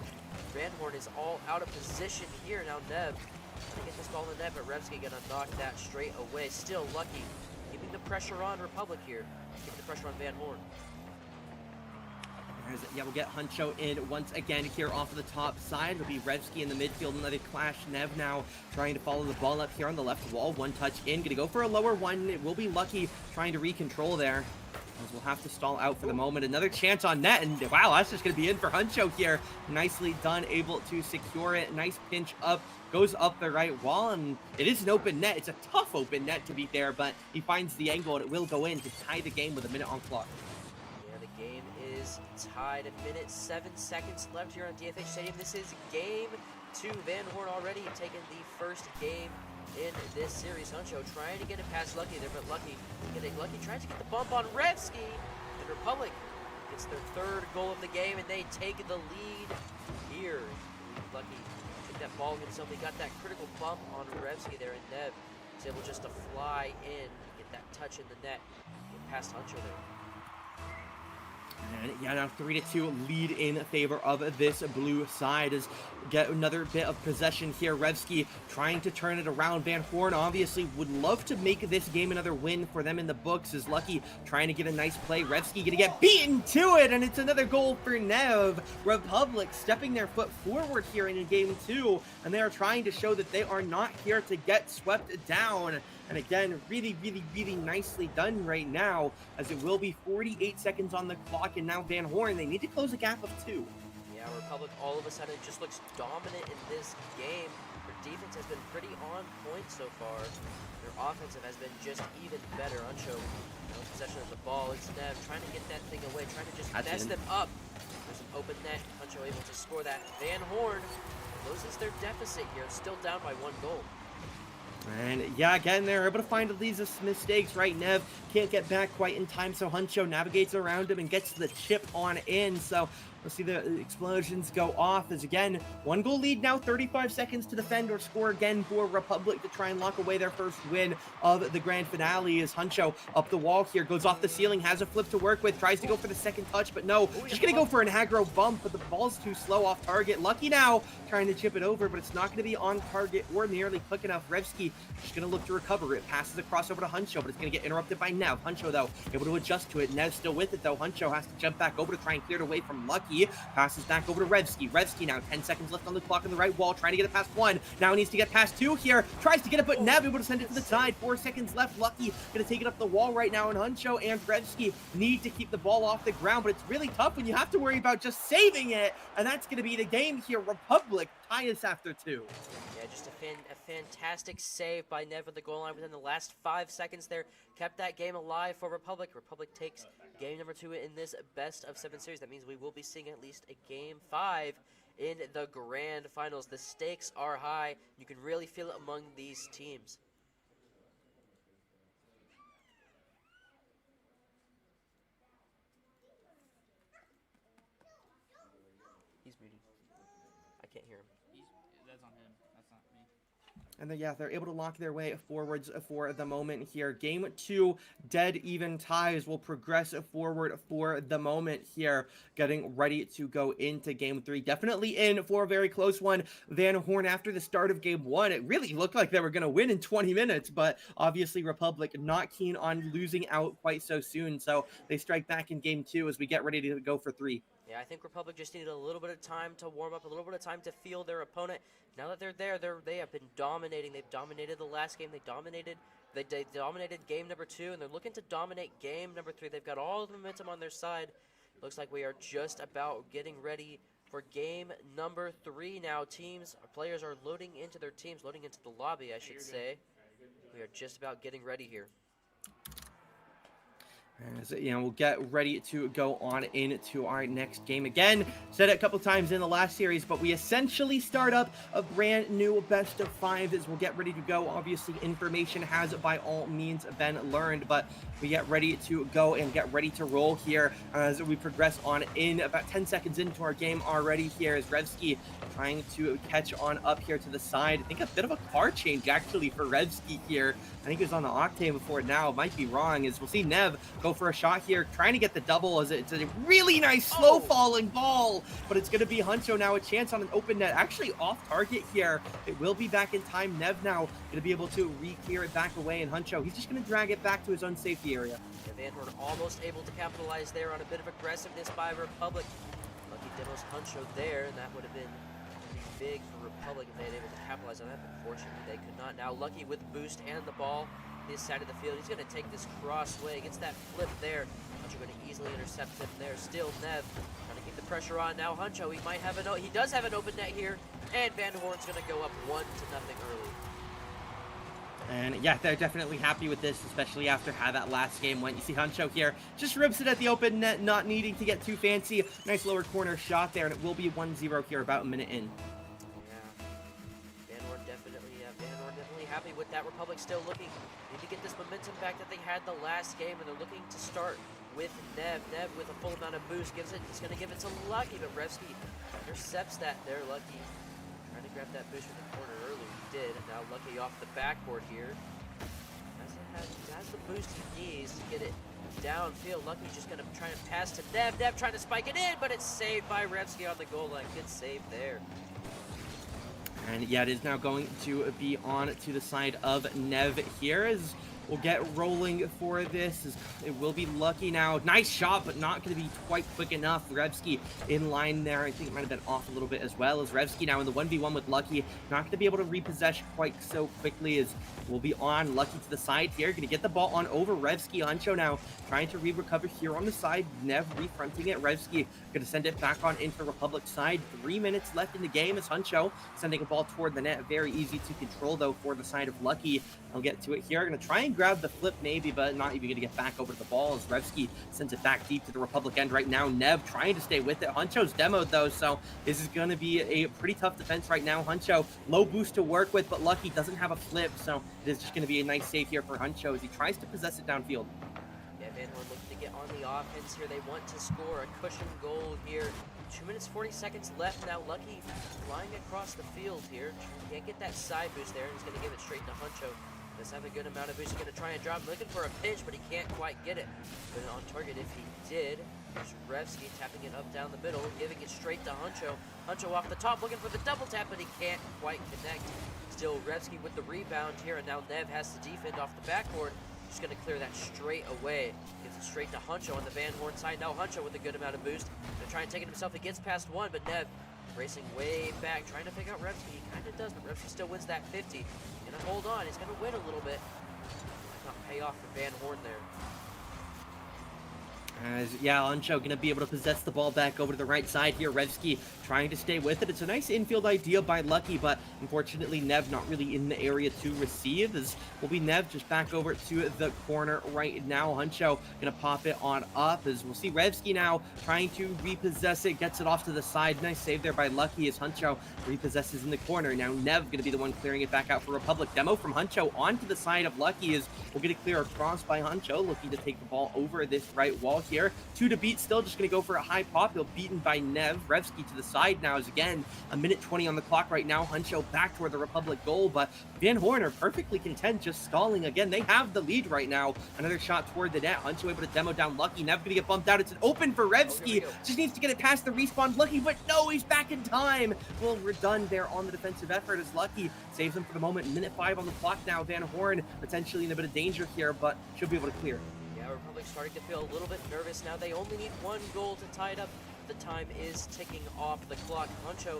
Van Horn is all out of position here. Now Nev to get this ball in the net, but Revsky gonna knock that straight away. Still Lucky keeping the pressure on Republic here. Keeping the pressure on Van Horn. Yeah, we'll get Huncho in once again here off of the top side. It'll be Revsky in the midfield. Another clash. Nev now trying to follow the ball up here on the left wall. One touch in. Gonna go for a lower one. It will be Lucky trying to recontrol there. As we'll have to stall out for the moment. Another chance on net. And wow, that's just going to be in for Huncho here. Nicely done. Able to secure it. Nice pinch up. Goes up the right wall. And it is an open net. It's a tough open net to be fair. But he finds the angle and it will go in to tie the game with a minute on clock. Yeah, the game is tied. A minute, 7 seconds left here on DFH Stadium. This is game 2. Van Horn already taking the first game in this series. Huncho trying to get it past Lucky there, but Lucky tries to get the bump on Revsky, and Republic gets their 3rd goal of the game, and they take the lead here. Lucky took that ball himself. He got that critical bump on Revsky there, and Nev is able just to fly in, get that touch in the net, get past Huncho there. And yeah, now 3-2 lead in favor of this blue side as get another bit of possession here. Revsky trying to turn it around. Van Horn obviously would love to make this game another win for them in the books. Is Lucky trying to get a nice play. Revsky gonna get beaten to it, and it's another goal for Nev. Republic stepping their foot forward here in game 2, and they are trying to show that they are not here to get swept down. And again, really, really, really nicely done right now, as it will be 48 seconds on the clock, and now Van Horn, they need to close a gap of 2. Yeah, Republic all of a sudden just looks dominant in this game. Their defense has been pretty on point so far. Their offensive has been just even better. Huncho, possession of the ball. It's Nev trying to get that thing away, trying to just mess them up. There's an open net. Huncho able to score that. Van Horn closes their deficit here, still down by 1 goal. And yeah, again, they're able to find Eliza's mistakes, right? Nev can't get back quite in time, so Huncho navigates around him and gets the chip on in. So we'll see the explosions go off as, again, 1 goal lead now, 35 seconds to defend or score again for Republic to try and lock away their first win of the grand finale. As Huncho up the wall here, goes off the ceiling, has a flip to work with, tries to go for the second touch, but no, just gonna go for an aggro bump, but the ball's too slow off target. Lucky now trying to chip it over, but it's not gonna be on target or nearly quick enough. Revsky just gonna look to recover it, passes across over to Huncho, but it's gonna get interrupted by Nev. Huncho, though, able to adjust to it. Nev's still with it, though. Huncho has to jump back over to try and clear it away from Lucky. Passes back over to Revsky. Revsky now 10 seconds left on the clock on the right wall, trying to get it past 1. Now he needs to get past 2 here. Tries to get it, but Nev able to send it to the side. 4 seconds left. Lucky gonna take it up the wall right now, and Huncho and Revsky need to keep the ball off the ground, but it's really tough when you have to worry about just saving it, and that's gonna be the game here. Republic tie us after 2. Yeah, just a fantastic save by Nev at the goal line within the last 5 seconds there. Kept that game alive for Republic. Republic takes game number 2 in this best of 7 series. That means we will be seeing at least a game 5 in the grand finals. The stakes are high. You can really feel it among these teams. He's muted. I can't hear him. That's on him. That's not me. And then, yeah, they're able to lock their way forwards for the moment here. Game 2, dead even ties will progress forward for the moment here. Getting ready to go into Game 3. Definitely in for a very close one. Van Horn, after the start of Game 1, it really looked like they were going to win in 20 minutes. But obviously, Republic not keen on losing out quite so soon. So they strike back in Game 2 as we get ready to go for 3. Yeah, I think Republic just needed a little bit of time to warm up, a little bit of time to feel their opponent. Now that they're there, they have been dominating. They've dominated the last game. They dominated game number 2, and they're looking to dominate game number 3. They've got all the momentum on their side. Looks like we are just about getting ready for game number 3 now. Players are loading into their teams, loading into the lobby, I should say. We are just about getting ready here. As, we'll get ready to go on into our next game. Again, said it a couple times in the last series, but we essentially start up a brand new best of 5 as we'll get ready to go. Obviously, information has by all means been learned, but we get ready to go and get ready to roll here as we progress on in. About 10 seconds into our game already here is Revsky trying to catch on up here to the side. I think a bit of a car change actually for Revsky here. I think he was on the Octane before now. Might be wrong, as we'll see Nev go go for a shot here, trying to get the double as it's a really nice slow falling ball, but it's going to be Huncho now, a chance on an open net, actually off target here. It will be back in time. Nev now going to be able to re-clear it back away, and Huncho, he's just going to drag it back to his own safety area. And Van Horn almost able to capitalize there on a bit of aggressiveness by Republic. Lucky Demo's Huncho there, and that would have been pretty big for Republic if they had able to capitalize on that, but unfortunately they could not. Now Lucky with boost and the ball this side of the field. He's going to take this cross way, gets that flip there. Huncho going to easily intercept him there. Still Nev trying to keep the pressure on. Now Huncho, he might have he does have an open net here, and Van Horn's going to go up 1-0 early. And yeah, they're definitely happy with this, especially after how that last game went. You see Huncho here, just rips it at the open net, not needing to get too fancy. Nice lower corner shot there, and it will be 1-0 here about a minute in. Van Horn definitely happy with that. Republic still looking, need to get this momentum back that they had the last game, and they're looking to start with Nev. Nev with a full amount of boost, he's going to give it to Lucky, but Revsky intercepts that there. Lucky trying to grab that boost from the corner early. He did, and now Lucky off the backboard here. Has the boost he needs to get it downfield. Lucky just going to try and pass to Nev. Nev trying to spike it in, but it's saved by Revsky on the goal line. Good save there. And yeah, it is now going to be on to the side of Nev here as we'll get rolling for this. It will be Lucky now. Nice shot, but not going to be quite quick enough. Revsky in line there. I think it might have been off a little bit as well, as Revsky now in the 1v1 with Lucky. Not going to be able to repossess quite so quickly, as we'll be on Lucky to the side here. Going to get the ball on over Revsky. Huncho now trying to recover here on the side. Nev refronting it. Revsky going to send it back on into Republic side. 3 minutes left in the game as Huncho sending a ball toward the net. Very easy to control though for the side of Lucky. I'll get to it here. Going to try and grab the flip maybe, but not even going to get back over to the ball as Revsky sends it back deep to the Republic end right now. Nev trying to stay with it. Huncho's demoed though, so this is going to be a pretty tough defense right now. Huncho, low boost to work with, but Lucky doesn't have a flip, so it is just going to be a nice save here for Huncho as he tries to possess it downfield. Yeah, Van Horn looking to get on the offense here. They want to score a cushion goal here. 2 minutes, 40 seconds left now. Lucky flying across the field here. Can't get that side boost there, and he's going to give it straight to Huncho. Does have a good amount of boost. He's going to try and drop. Looking for a pinch, but he can't quite get it. But on target if he did. There's Revsky tapping it up down the middle, giving it straight to Huncho. Huncho off the top, looking for the double tap, but he can't quite connect. Still Revsky with the rebound here, and now Nev has to defend off the backboard. Just going to clear that straight away. Gives it straight to Huncho on the Van Horn side. Now Huncho with a good amount of boost. Going to try and take it himself. He gets past one, but Nev racing way back, trying to pick out Revsky. He kind of does, but Revsky still wins that 50. Going to hold on. He's going to win a little bit. Not pay off for Van Horn there. As, yeah, Huncho going to be able to possess the ball back over to the right side here. Revsky trying to stay with it. It's a nice infield idea by Lucky, but unfortunately Nev not really in the area to receive. As will be Nev just back over to the corner right now. Huncho going to pop it on up, as we'll see Revsky now trying to repossess it. Gets it off to the side. Nice save there by Lucky as Huncho repossesses in the corner. Now Nev going to be the one clearing it back out for Republic. Demo from Huncho onto the side of Lucky as we'll get it clear across by Huncho, looking to take the ball over this right wall here. 2 to beat, still just going to go for a high pop. He'll beaten by Nev. Revsky to the side now, as again, a minute 20 on the clock right now. Huncho back toward the Republic goal, but Van Horn are perfectly content just stalling again. They have the lead right now. Another shot toward the net. Huncho able to demo down Lucky. Nev going to get bumped out. It's an open for Revsky. Just needs to get it past the respawn. Lucky, but no, he's back in time. Well, we're done there on the defensive effort as Lucky saves him for the moment. Minute 5 on the clock now. Van Horn potentially in a bit of danger here, but should be able to clear. Yeah, Republic starting to feel a little bit nervous now. They only need 1 goal to tie it up. The time is ticking off the clock. Huncho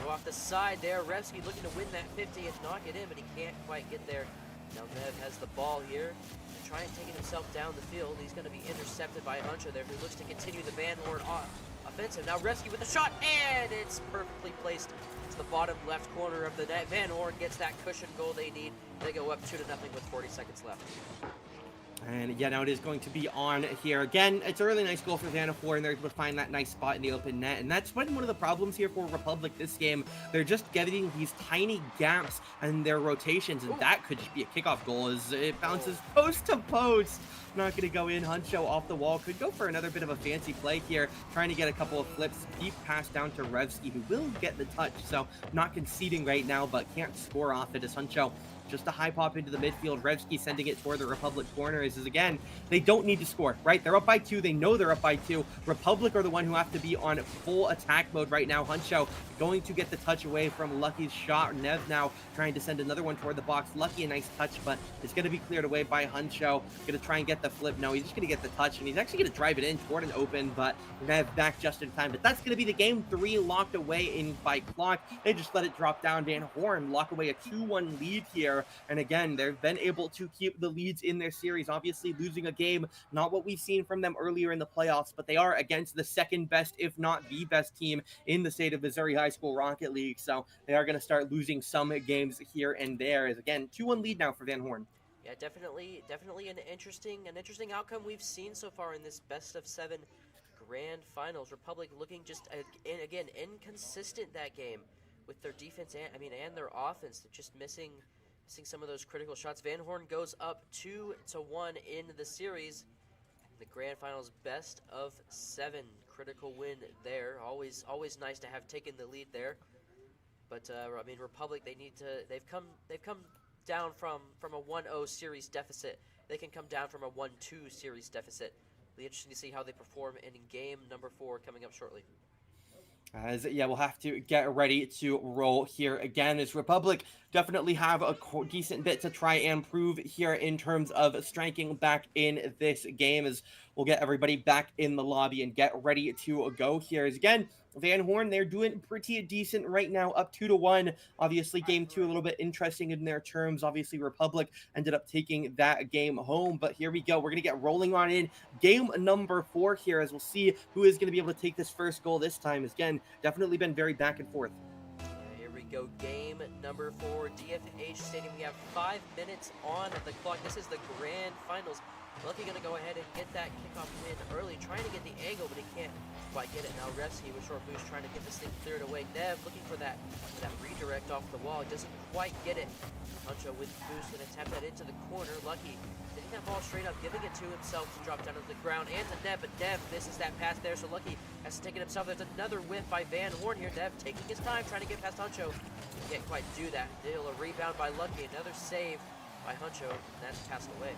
go off the side there. Revsky looking to win that 50 and knock it in, but he can't quite get there. Now Nev has the ball here to try and take it himself down the field. He's going to be intercepted by Huncho there, who looks to continue the Van Horn offensive. Now Revsky with a shot, and it's perfectly placed to the bottom left corner of the net. Van Horn gets that cushion goal they need. They go up 2-0 with 40 seconds left. And yeah, now it is going to be on here. Again, it's a really nice goal for Van Horn. They're able to find that nice spot in the open net. And that's been one of the problems here for Republic this game. They're just getting these tiny gaps in their rotations. And that could just be a kickoff goal as it bounces post to post. Not going to go in. Huncho off the wall. Could go for another bit of a fancy play here. Trying to get a couple of flips. Deep pass down to Revsky, who will get the touch. So not conceding right now, but can't score off it as Huncho just a high pop into the midfield. Revsky sending it toward the Republic corner. Is again, they don't need to score, right? They're up by 2. They know they're up by 2. Republic are the one who have to be on full attack mode right now. Huncho going to get the touch away from Lucky's shot. Nev now trying to send another one toward the box. Lucky, a nice touch, but it's going to be cleared away by Huncho. Going to try and get the flip. No, he's just going to get the touch, and he's actually going to drive it in toward an open, but Nev back just in time. But that's going to be the game. 3 locked away in by clock. They just let it drop down. Van Horn lock away a 2-1 lead here. And again, they've been able to keep the leads in their series. Obviously, losing a game, not what we've seen from them earlier in the playoffs, but they are against the second best, if not the best team in the state of Missouri High School Rocket League. So they are going to start losing some games here and there. As again, 2-1 lead now for Van Horn. Yeah, definitely an interesting outcome we've seen so far in this best of 7 grand finals. Republic looking just again inconsistent that game with their defense and their offense. They're just missing some of those critical shots. Van Horn goes up 2-1 in the series. The grand finals, best of 7, critical win there. Always nice to have taken the lead there. But Republic, they've come down from a 1-0 series deficit. They can come down from a 1-2 series deficit. It'll be interesting to see how they perform in game number 4 coming up shortly. We'll have to get ready to roll here again. As Republic definitely have a decent bit to try and prove here in terms of striking back in this game, as we'll get everybody back in the lobby and get ready to go here. As again, Van Horn, they're doing pretty decent right now, up 2-1. Obviously, game 2 a little bit interesting in their terms. Obviously, Republic ended up taking that game home, but here we go. We're going to get rolling on in game number 4 here, as we'll see who is going to be able to take this first goal this time. As again, definitely been very back and forth. Here we go, game number 4, DFH Stadium. We have 5 minutes on the clock. This is the grand finals. Lucky going to go ahead and get that kickoff win early, trying to get the angle, but he can't quite get it. Now Revsky with short boost trying to get this thing cleared away. Nev looking for that redirect off the wall. Doesn't quite get it. Huncho with boost, going to tap that into the corner. Lucky getting that ball straight up, giving it to himself to drop down to the ground and to Nev, but Nev misses that pass there, so Lucky has to take it himself. There's another whip by Van Horn here. Nev taking his time, trying to get past Huncho. Can't quite do that. Still a rebound by Lucky, another save by Huncho, and that's passed away.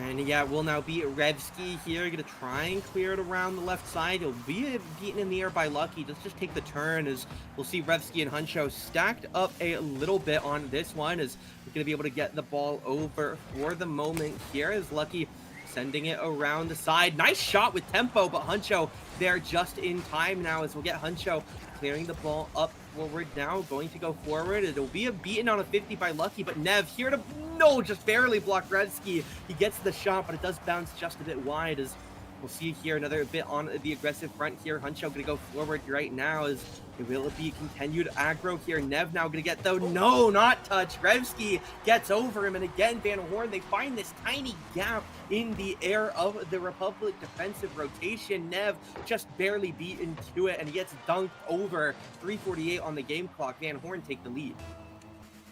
And yeah, it will now be Revsky here. Going to try and clear it around the left side. He'll be beaten in the air by Lucky. Let's just take the turn, as we'll see Revsky and Huncho stacked up a little bit on this one, as we're going to be able to get the ball over for the moment here, as Lucky sending it around the side. Nice shot with tempo, but Huncho there just in time now, as we'll get Huncho clearing the ball up forward now, going to go forward. It'll be a beaten on a 50 by Lucky, but Nev here to, no, just barely block Revsky. He gets the shot, but it does bounce just a bit wide, as we'll see here another bit on the aggressive front here. Huncho going to go forward right now, as it will be continued aggro here. Nev now going to get, though, no, not touch. Revsky gets over him, and again, Van Horn, they find this tiny gap in the air of the Republic defensive rotation. Nev just barely beat into it, and he gets dunked over. 3:48 on the game clock. Van Horn take the lead.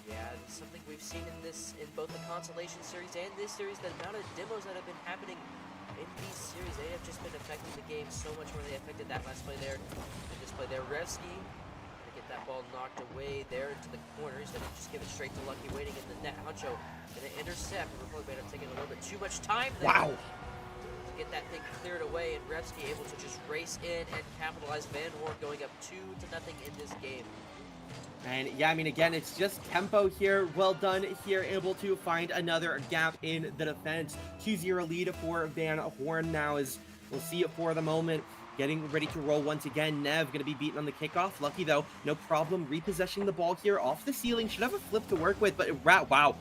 Yeah, it's something we've seen in both the consolation series and this series. The amount of demos that have been happening in these series, they have just been affecting the game so much more. They affected that last play there and this play there. Revsky gonna get that ball knocked away there into the corner. He's gonna just give it straight to Lucky, waiting in the net. Huncho gonna intercept. The Republic may have taken a little bit too much time there. Wow. To get that thing cleared away, and Revsky able to just race in and capitalize. Van Horn going up 2-0 in this game. And yeah, again, it's just tempo here. Well done here, able to find another gap in the defense. 2-0 lead for Van Horn now, as we'll see it for the moment. Getting ready to roll once again. Nev going to be beaten on the kickoff. Lucky, though, no problem repossessing the ball here off the ceiling. Should have a flip to work with, but wow.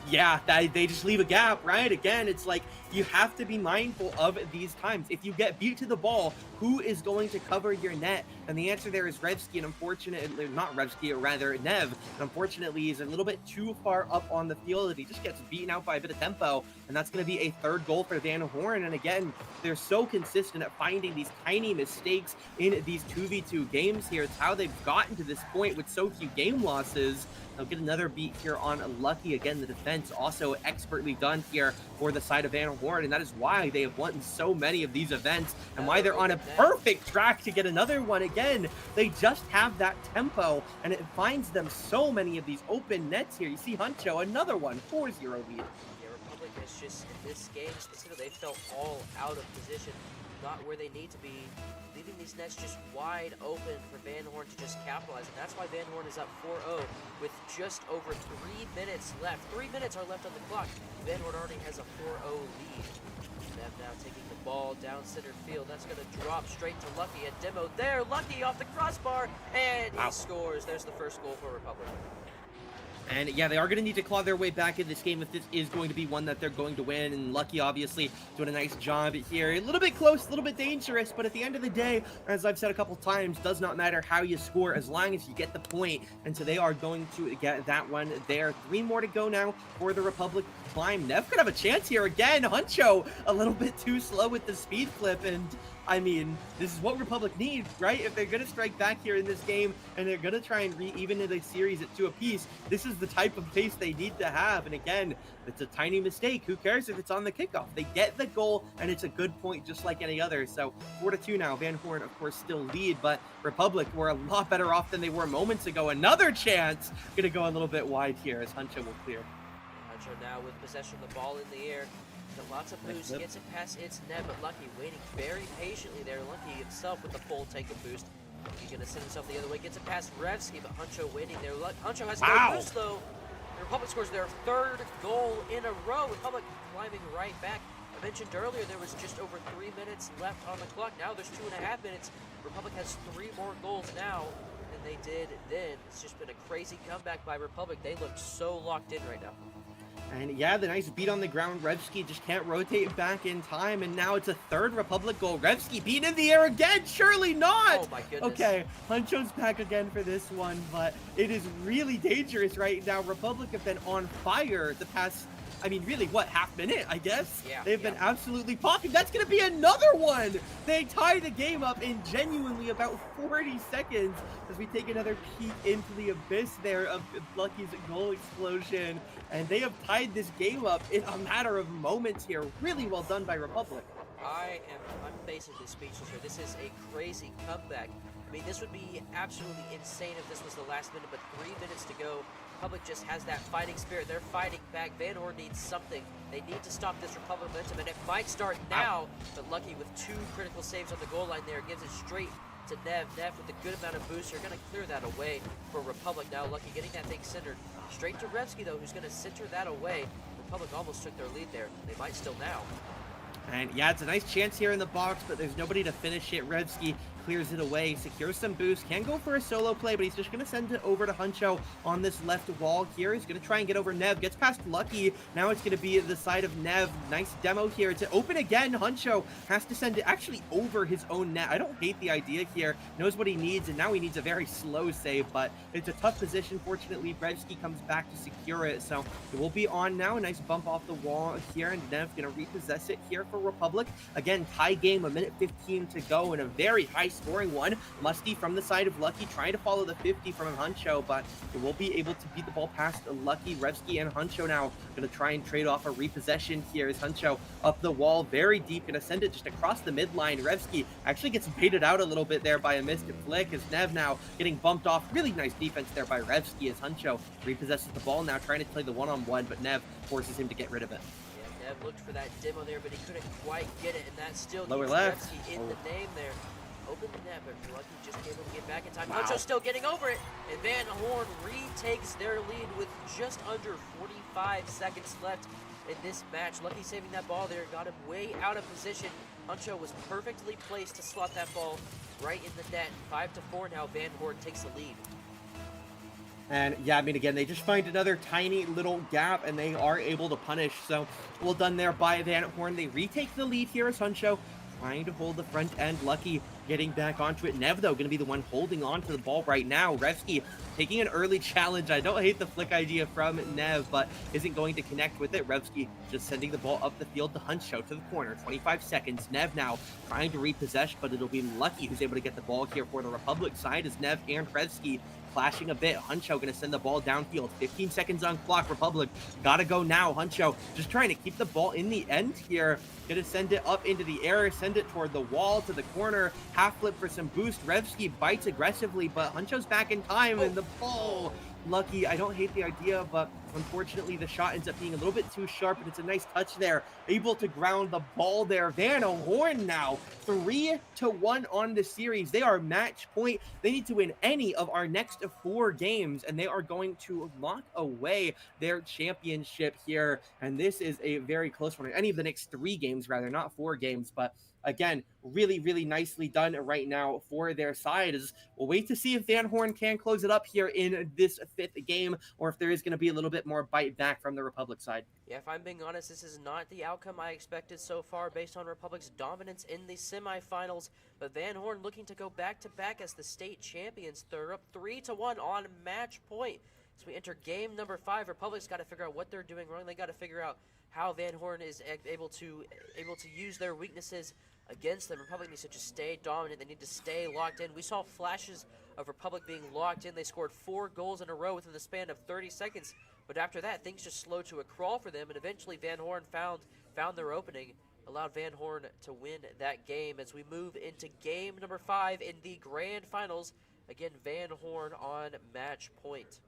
Yeah, they just leave a gap, right? Again, it's like you have to be mindful of these times. If you get beat to the ball, who is going to cover your net? And the answer there is Revsky, and unfortunately, not Revsky, or rather Nev. And unfortunately, he's a little bit too far up on the field, and he just gets beaten out by a bit of tempo. And that's going to be a 3rd goal for Van Horn. And again, they're so consistent at finding these tiny mistakes in these 2v2 games here. It's how they've gotten to this point with so few game losses. They'll get another beat here on Lucky. Again, the defense also expertly done here for the side of Van Horn, and that is why they have won so many of these events and why they're on a perfect track to get another one again. They just have that tempo, and it finds them so many of these open nets here. You see Huncho, another one, 4-0 lead. Yeah, Republic has just, in this game specifically, they felt all out of position, not where they need to be, leaving these nets just wide open for Van Horn to just capitalize. And that's why Van Horn is up 4-0 with just over 3 minutes left. 3 minutes are left on the clock. Van Horn already has a 4-0 lead. Nev now taking the ball down center field. That's going to drop straight to Lucky. A demo there. Lucky off the crossbar, and he scores. There's the first goal for Republic. And yeah, they are going to need to claw their way back in this game if this is going to be one that they're going to win. And Lucky, obviously, doing a nice job here. A little bit close, a little bit dangerous, but at the end of the day, as I've said a couple times, does not matter how you score as long as you get the point. And so they are going to get that one there. 3 more to go now for the Republic climb. Nev could have a chance here again. Huncho, a little bit too slow with the speed flip, and I mean, this is what Republic need, right? If they're going to strike back here in this game and they're going to try and even the series at 2 apiece, this is the type of pace they need to have. And again, it's a tiny mistake. Who cares if it's on the kickoff? They get the goal, and it's a good point just like any other. So 4-2 now. Van Horn, of course, still lead, but Republic were a lot better off than they were moments ago. Another chance. Going to go a little bit wide here as Huncho will clear. Huncho now with possession of the ball in the air. Got lots of boost, gets it past its Neb, but Lucky waiting very patiently there. Lucky himself with the full tank of boost. He's going to send himself the other way, gets it past Revsky, but Huncho waiting there. Huncho has no boost though. The Republic scores their 3rd goal in a row. Republic climbing right back. I mentioned earlier there was just over 3 minutes left on the clock. Now there's 2.5 minutes. Republic has 3 more goals now than they did then. It's just been a crazy comeback by Republic. They look so locked in right now. And yeah, the nice beat on the ground. Revsky just can't rotate back in time, and now it's a 3rd Republic goal. Revsky beat in the air again. Surely not. Oh my goodness. Okay, Huncho's back again for this one, but it is really dangerous right now. Republic have been on fire the past, I mean, really, what, half minute, I guess? Yeah. They've been absolutely popping. That's going to be another one. They tie the game up in genuinely about 40 seconds as we take another peek into the abyss there of Lucky's goal explosion. And they have tied this game up in a matter of moments here. Really well done by Republic. I'm basically speechless here. This is a crazy comeback. I mean, this would be absolutely insane if this was the last minute, but 3 minutes to go. Republic just has that fighting spirit. They're fighting back. Van Horn needs something. They need to stop this Republic momentum, and it might start now. But Lucky with 2 critical saves on the goal line there gives it straight to Nev. Nev with a good amount of boost. You're going to clear that away for Republic now. Lucky getting that thing centered. Straight to Revsky, though, who's going to center that away. Republic almost took their lead there. They might still now. And yeah, it's a nice chance here in the box, but there's nobody to finish it. Revsky clears it away, secures some boost, can go for a solo play, but he's just going to send it over to Huncho on this left wall here. He's going to try and get over Nev, gets past Lucky. Now it's going to be the side of Nev. Nice demo here to open again. Huncho has to send it actually over his own net. I don't hate the idea here. Knows what he needs, and now he needs a very slow save, but it's a tough position. Fortunately, Revsky comes back to secure it, so it will be on now. A nice bump off the wall here, and Nev going to repossess it here for Republic. Again, tie game, 1:15 to go, and a very high scoring one. Musty from the side of Lucky trying to follow the 50 from Huncho, but it will be able to beat the ball past Lucky. Revsky and Huncho now going to try and trade off a repossession here as Huncho up the wall very deep, going to send it just across the midline. Revsky actually gets baited out a little bit there by a missed flick as Nev now getting bumped off. Really nice defense there by Revsky as Huncho repossesses the ball now, trying to play the one-on-one, but Nev forces him to get rid of it. Nev looked for that demo there, but he couldn't quite get it, and that still Lower keeps left. Revsky in the name there. Open the net, but Lucky just able to get back in time. Huncho still getting over it, and Van Horn retakes their lead with just under 45 seconds left in this match. Lucky saving that ball there, got him way out of position. Huncho was perfectly placed to slot that ball right in the net. 5-4 now, Van Horn takes the lead. And yeah, I mean, again, they just find another tiny little gap, and they are able to punish. So, well done there by Van Horn. They retake the lead here as Huncho trying to hold the front end. Lucky getting back onto it. Nev, though, going to be the one holding on to the ball right now. Revsky taking an early challenge. I don't hate the flick idea from Nev, but isn't going to connect with it. Revsky just sending the ball up the field to Huncho to the corner. 25 seconds. Nev now trying to repossess, but it'll be Lucky who's able to get the ball here for the Republic side as Nev and Revsky clashing a bit. Huncho gonna send the ball downfield. 15 seconds on clock. Republic gotta go now. Huncho just trying to keep the ball in the end here. Gonna send it up into the air, send it toward the wall, to the corner. Half flip for some boost. Revsky bites aggressively, but Huncho's back in time, and the ball... Lucky, I don't hate the idea, but unfortunately the shot ends up being a little bit too sharp, and it's a nice touch there. Able to ground the ball there. Van Horn now 3-1 on the series. They are match point. They need to win any of our next 4 games, and they are going to lock away their championship here. And this is a very close one. Any of the next 3 games, rather, not 4 games, but again, really, really nicely done right now for their side. As we'll wait to see if Van Horn can close it up here in this 5th game, or if there is going to be a little bit more bite back from the Republic side. Yeah, if I'm being honest, this is not the outcome I expected so far based on Republic's dominance in the semifinals. But Van Horn looking to go back-to-back as the state champions. They're up 3-1 on match point. As we enter game number 5, Republic's got to figure out what they're doing wrong. They got to figure out how Van Horn is able to use their weaknesses against them. Republic needs to just stay dominant. They need to stay locked in. We saw flashes of Republic being locked in. They scored 4 goals in a row within the span of 30 seconds. But after that, things just slowed to a crawl for them, and eventually Van Horn found their opening, allowed Van Horn to win that game. As we move into game number 5 in the grand finals, again, Van Horn on match point.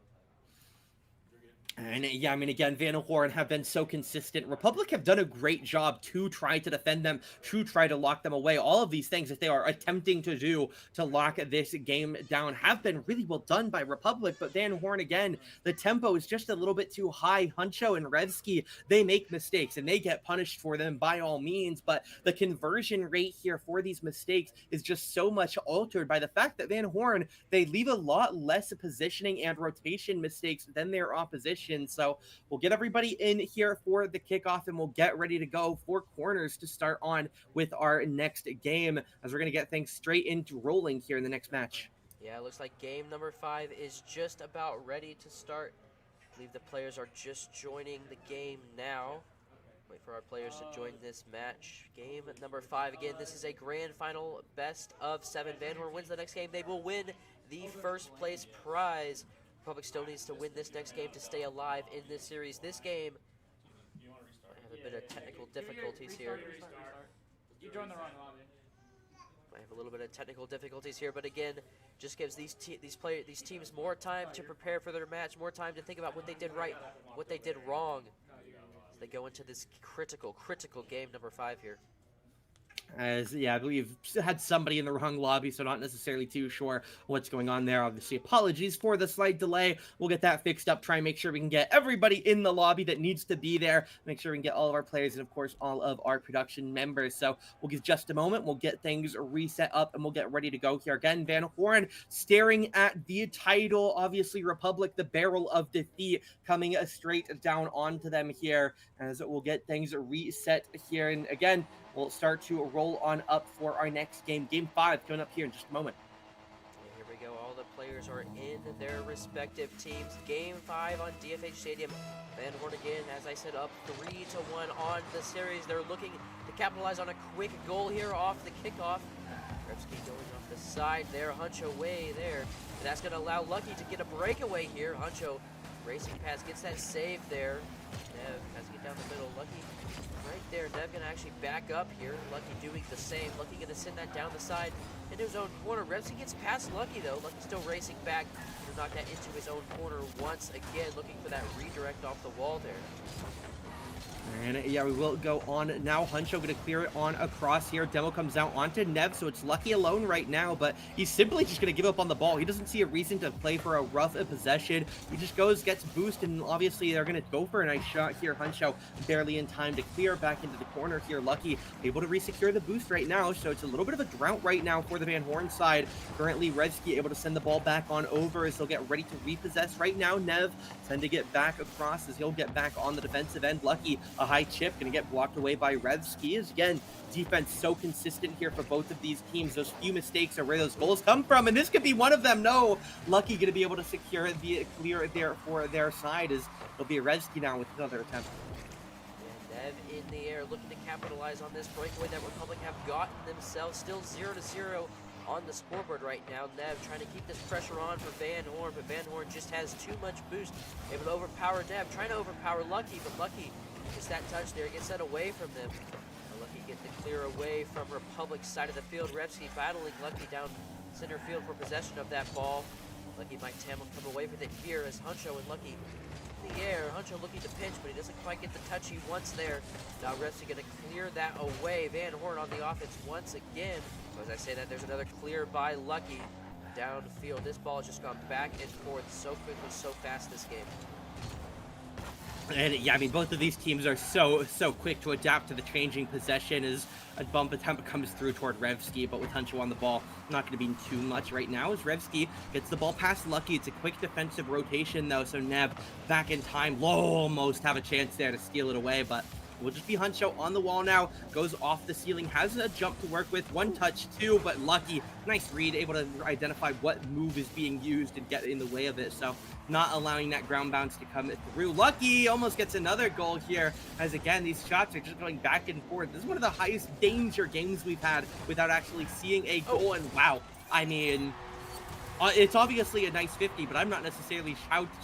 And yeah, I mean, again, Van Horn have been so consistent. Republic have done a great job to try to defend them, to try to lock them away. All of these things that they are attempting to do to lock this game down have been really well done by Republic. But Van Horn, again, the tempo is just a little bit too high. Huncho and Revsky, they make mistakes and they get punished for them by all means. But the conversion rate here for these mistakes is just so much altered by the fact that Van Horn, they leave a lot less positioning and rotation mistakes than their opposition. So we'll get everybody in here for the kickoff, and we'll get ready to go for corners to start on with our next game, as we're going to get things straight into rolling here in the next match. Yeah, it looks like game number 5 is just about ready to start. I believe the players are just joining the game now. Wait for our players to join this match. Game number 5. Again, this is a grand final, best of 7. Van Horn wins the next game. They will win the first place prize. Republic still needs to win this next game to stay alive in this series. This game, I have a bit of technical difficulties here. You joined the wrong lobby. I have a little bit of technical difficulties here, but again, just gives these teams more time to prepare for their match, more time to think about what they did right, what they did wrong, as they go into this critical game number 5 here. As, yeah, I believe had somebody in the wrong lobby, so not necessarily too sure what's going on there. Obviously, apologies for the slight delay. We'll get that fixed up, try and make sure we can get everybody in the lobby that needs to be there, make sure we can get all of our players and, of course, all of our production members. So we'll give just a moment. We'll get things reset up, and we'll get ready to go here. Again, Van Horn staring at the title. Obviously, Republic, the barrel of defeat, coming straight down onto them here, as we'll get things reset here. And again, we'll start to roll on up for our next game. Game 5 coming up here in just a moment. And here we go. All the players are in their respective teams. Game 5 on DFH Stadium. Van Horn again, as I said, up 3-1 on the series. They're looking to capitalize on a quick goal here off the kickoff. Revsky going off the side there. Huncho way there. And that's going to allow Lucky to get a breakaway here. Huncho racing past, gets that save there. Nev has to get down the middle. Lucky right there. Nev going to actually back up here. Lucky doing the same. Lucky going to send that down the side into his own corner. Revsky gets past Lucky though. Lucky still racing back to knock that into his own corner once again, looking for that redirect off the wall there. And yeah, we will go on now. Huncho going to clear it on across here. Demo comes out onto Nev, so it's Lucky alone right now, but he's simply just going to give up on the ball. He doesn't see a reason to play for a rough possession. He just goes, gets boost, and obviously they're going to go for a nice shot here. Huncho barely in time to clear back into the corner here. Lucky able to resecure the boost right now, so it's a little bit of a drought right now for the Van Horn side. Currently, Revsky able to send the ball back on over as he'll get ready to repossess right now. Nev tend to get back across as he'll get back on the defensive end. Lucky, a high chip, going to get blocked away by Revsky. As again, defense so consistent here for both of these teams. Those few mistakes are where those goals come from, and this could be one of them. No, Lucky going to be able to secure the clear there for their side, as it'll be Revsky now with another attempt. And Nev in the air looking to capitalize on this breakaway that Republic have gotten themselves. Still 0-0 on the scoreboard right now. Nev trying to keep this pressure on for Van Horn, but Van Horn just has too much boost. Able to overpower Nev, trying to overpower Lucky, but Lucky gets that touch there, gets that away from them. Lucky get the clear away from Republic's side of the field. Revsky battling Lucky down center field for possession of that ball. Lucky might Tamlin come away with it here as Huncho and Lucky in the air. Huncho looking to pinch, but he doesn't quite get the touch he wants there. Now Revsky going to clear that away. Van Horn on the offense once again. So as I say that, there's another clear by Lucky downfield. This ball has just gone back and forth so quickly, so fast this game. And yeah, I mean, both of these teams are so quick to adapt to the changing possession as a bump attempt comes through toward Revsky, but with Huncho on the ball, not going to be too much right now as Revsky gets the ball past Lucky. It's a quick defensive rotation though, so Nev back in time, almost have a chance there to steal it away, but will just be Huncho on the wall now, goes off the ceiling, has a jump to work with, one touch, two, but Lucky, nice read, able to identify what move is being used and get in the way of it, so not allowing that ground bounce to come through. Lucky almost gets another goal here, as again, these shots are just going back and forth. This is one of the highest danger games we've had without actually seeing a goal, and wow, I mean, it's obviously a nice 50, but I'm not necessarily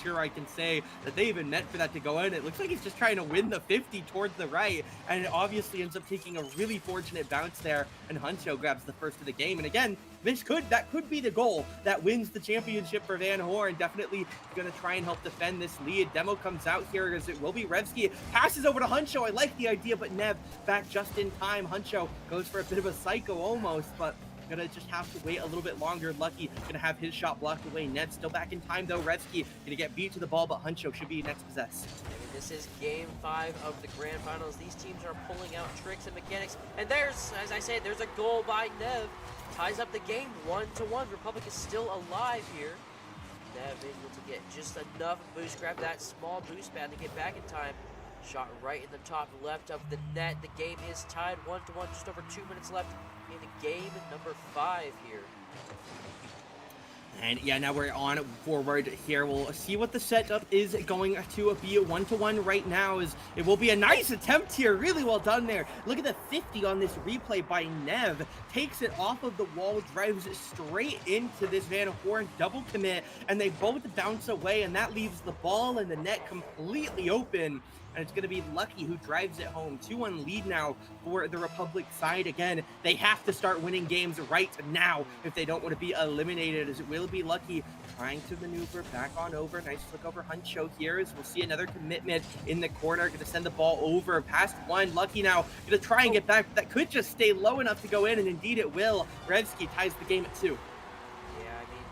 sure I can say that they even meant for that to go in. It looks like he's just trying to win the 50 towards the right, and it obviously ends up taking a really fortunate bounce there, and Huncho grabs the first of the game. And again, that could be the goal that wins the championship for Van Horn. Definitely going to try and help defend this lead. Demo comes out here as it will be Revsky. Passes over to Huncho. I like the idea, but Nev back just in time. Huncho goes for a bit of a psycho almost, but gonna just have to wait a little bit longer. Lucky gonna have his shot blocked away. Ned still back in time though. Revsky gonna get beat to the ball, but Huncho should be next possessed. I mean, this is game 5 of the grand finals. These teams are pulling out tricks and mechanics. And there's, as I said, there's a goal by Nev. Ties up the game 1-1. Republic is still alive here. Nev able to get just enough boost, grab that small boost pad to get back in time. Shot right in the top left of the net. The game is tied 1-1, just over 2 minutes left in game number 5 here. And yeah, now we're on forward here. We'll see what the setup is going to be. A 1-1 right now. Is it will be a nice attempt here. Really well done there. Look at the 50 on this replay by Nev. Takes it off of the wall, drives it straight into this Van Horn double commit, and they both bounce away, and that leaves the ball in the net completely open. And it's going to be Lucky who drives it home. 2-1 lead now for the Republic side. Again, they have to start winning games right now if they don't want to be eliminated, as it will be Lucky trying to maneuver back on over. Nice look over Huncho here as we'll see another commitment in the corner. Going to send the ball over past one. Lucky now going to try and get back. That could just stay low enough to go in, and indeed it will. Revsky ties the game at 2. Yeah, I mean,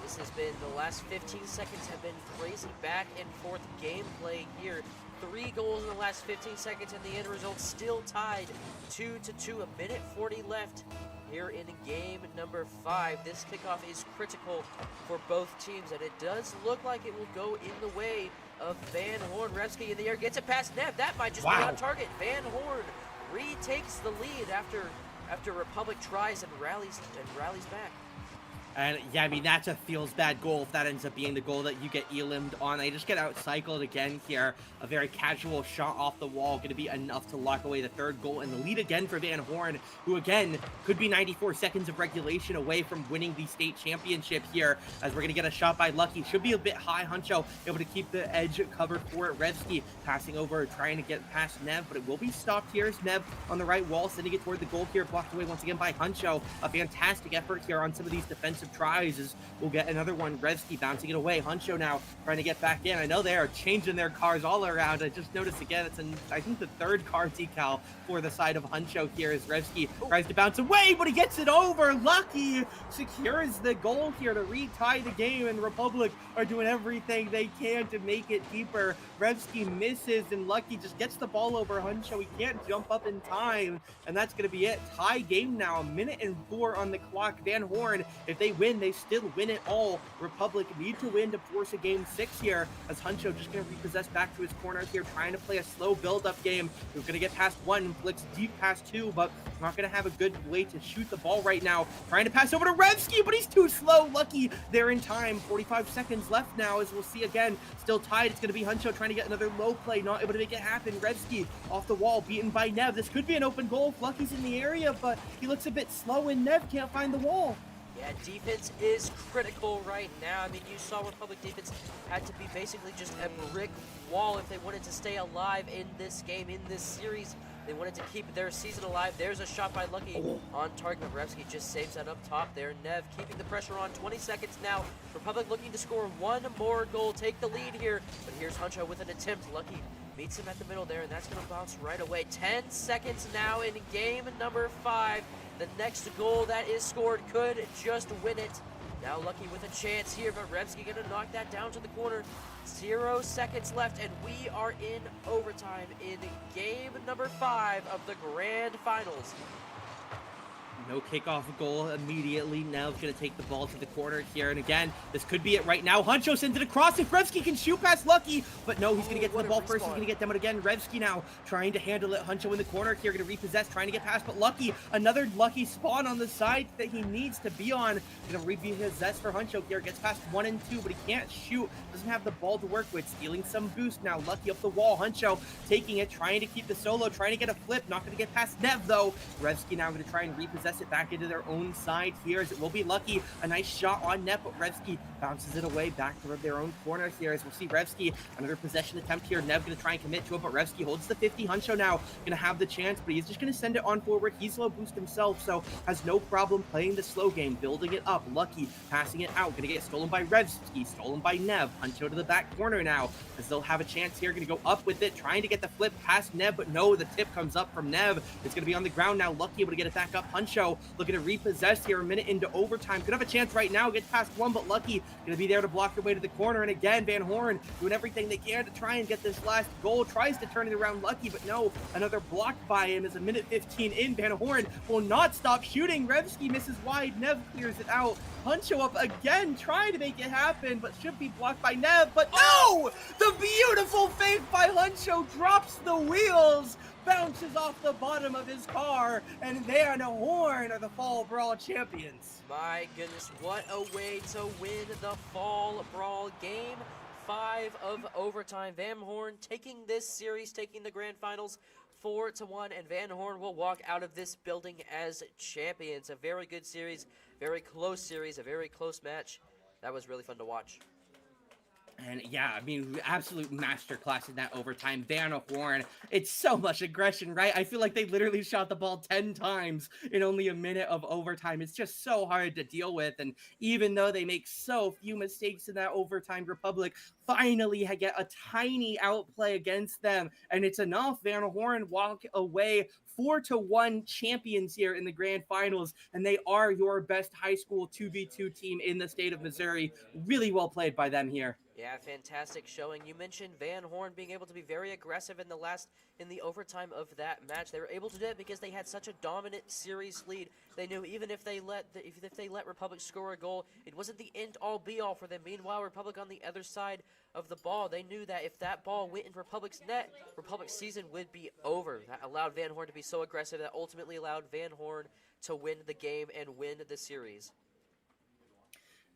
this has been, the last 15 seconds have been crazy back and forth gameplay here. 3 goals in the last 15 seconds, and the end result still tied 2-2. 1:40 left here in game number 5. This kickoff is critical for both teams, and it does look like it will go in the way of Van Horn. Revsky in the air gets it past Nev. That might just be on target. Van Horn retakes the lead after Republic tries and rallies back. And yeah, I mean, that's a feels bad goal if that ends up being the goal that you get elimed on. They just get outcycled again here. A very casual shot off the wall, going to be enough to lock away the 3rd goal and the lead again for Van Horn, who again could be 94 seconds of regulation away from winning the state championship here, as we're going to get a shot by Lucky. Should be a bit high. Huncho able to keep the edge covered for it. Revsky passing over, trying to get past Nev, but it will be stopped here as Nev on the right wall, sending it toward the goal here, blocked away once again by Huncho. A fantastic effort here on some of these defensive tries as we'll get another one. Revsky bouncing it away. Huncho now trying to get back in. I know they are changing their cars all around. I just noticed again, it's I think the 3rd car decal for the side of Huncho here as Revsky tries to bounce away, but he gets it over. Lucky secures the goal here to retie the game, and Republic are doing everything they can to make it deeper. Revsky misses, and Lucky just gets the ball over Huncho. He can't jump up in time, and that's going to be it. Tie game now. 1:04 on the clock. Van Horn, if they they win, they still win it all. Republic need to win to force a game 6 here, as Huncho just going to repossess back to his corner here, trying to play a slow build-up game. We're going to get past 1, flicks deep past 2, but not going to have a good way to shoot the ball right now. Trying to pass over to Revsky, but he's too slow. Lucky they're in time. 45 seconds left now, as we'll see again. Still tied. It's going to be Huncho trying to get another low play, not able to make it happen. Revsky off the wall, beaten by Nev. This could be an open goal if Lucky's in the area, but he looks a bit slow and Nev can't find the wall. Yeah, defense is critical right now. I mean, you saw Republic defense had to be basically just a brick wall if they wanted to stay alive in this game, in this series. They wanted to keep their season alive. There's a shot by Lucky on target. Revsky just saves that up top there. Nev keeping the pressure on. 20 seconds now. Republic looking to score one more goal, take the lead here. But here's Huncho with an attempt. Lucky meets him at the middle there, and that's going to bounce right away. 10 seconds now in game number 5. The next goal that is scored could just win it. Now Lucky with a chance here, but Revsky going to knock that down to the corner. 0 seconds left, and we are in overtime in game number 5 of the Grand Finals. No kickoff goal immediately. Nev's going to take the ball to the corner here. And again, this could be it right now. Huncho sends it across. If Revsky can shoot past Lucky, but no, he's going to get to the ball first. He's going to get them again. Revsky now trying to handle it. Huncho in the corner here, going to repossess, trying to get past, but Lucky, another Lucky spawn on the side that he needs to be on. Going to repossess for Huncho here. Gets past 1 and 2, but he can't shoot. Doesn't have the ball to work with. Stealing some boost now. Lucky up the wall. Huncho taking it, trying to keep the solo, trying to get a flip. Not going to get past Nev, though. Revsky now going to try and repossess it back into their own side here, as it will be Lucky. A nice shot on net, but Revsky bounces it away back to their own corner here, as we'll see Revsky, another possession attempt here. Nev going to try and commit to it, but Revsky holds the 50. Huncho now going to have the chance, but he's just going to send it on forward. He's low boost himself, so has no problem playing the slow game, building it up. Lucky passing it out, going to get stolen by Revsky, stolen by Nev. Huncho to the back corner now, as they'll have a chance here. Going to go up with it, trying to get the flip past Nev, but no, the tip comes up from Nev. It's going to be on the ground now. Lucky able to get it back up. Huncho looking to repossess here, a minute into overtime. Could have a chance right now, gets past 1, but Lucky going to be there to block their way to the corner. And again, Van Horn doing everything they can to try and get this last goal. Tries to turn it around Lucky, but no, another block by him as a minute 15 in. Van Horn will not stop shooting. Revsky misses wide. Nev clears it out. Huncho up again, trying to make it happen, but should be blocked by Nev. But no! The beautiful fake by Huncho drops the wheels, bounces off the bottom of his car, and Van Horn are the Fall Brawl champions. My goodness, what a way to win the Fall Brawl game 5 of overtime. Van Horn taking this series, taking the Grand Finals 4-1, and Van Horn will walk out of this building as champions. A very good series, very close series, a very close match. That was really fun to watch. And yeah, I mean, absolute masterclass in that overtime. Van Horn, it's so much aggression, right? I feel like they literally shot the ball 10 times in only a minute of overtime. It's just so hard to deal with. And even though they make so few mistakes in that overtime, Republic finally get a tiny outplay against them. And it's enough. Van Horn walk away 4-1 champions here in the Grand Finals. And they are your best high school 2v2 team in the state of Missouri. Really well played by them here. Yeah, fantastic showing. You mentioned Van Horn being able to be very aggressive in the overtime of that match. They were able to do it because they had such a dominant series lead. They knew even if they let Republic score a goal, it wasn't the end all be all for them. Meanwhile, Republic on the other side of the ball, they knew that if that ball went in Republic's net, Republic's season would be over. That allowed Van Horn to be so aggressive. That ultimately allowed Van Horn to win the game and win the series.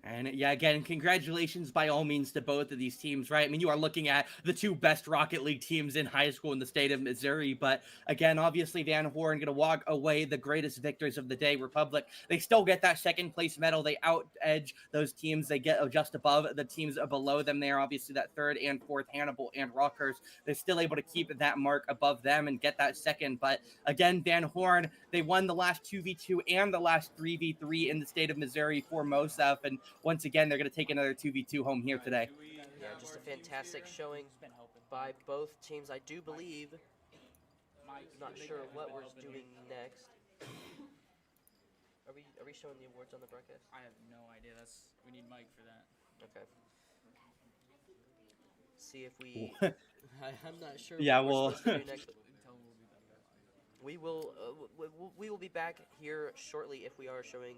And yeah, again, congratulations by all means to both of these teams, right? I mean, you are looking at the 2 best Rocket League teams in high school in the state of Missouri. But again, obviously, Van Horn going to walk away the greatest victors of the day. Republic, they still get that 2nd place medal. They out-edge those teams. They get just above the teams below them there. Obviously, that 3rd and 4th, Hannibal and Rockhurst. They're still able to keep that mark above them and get that 2nd. But again, Van Horn, they won the last 2v2 and the last 3v3 in the state of Missouri for MOSEF. And once again, they're going to take another 2v2 home here today. Yeah, just a fantastic showing by both teams. I do believe, not sure what we're doing next. Are we showing the awards on the broadcast? I have no idea. We need Mike for that. Okay. See if we. I'm not sure. Yeah, what we're supposed to do next. We will be back here shortly if we are showing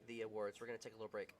the awards. We're going to take a little break.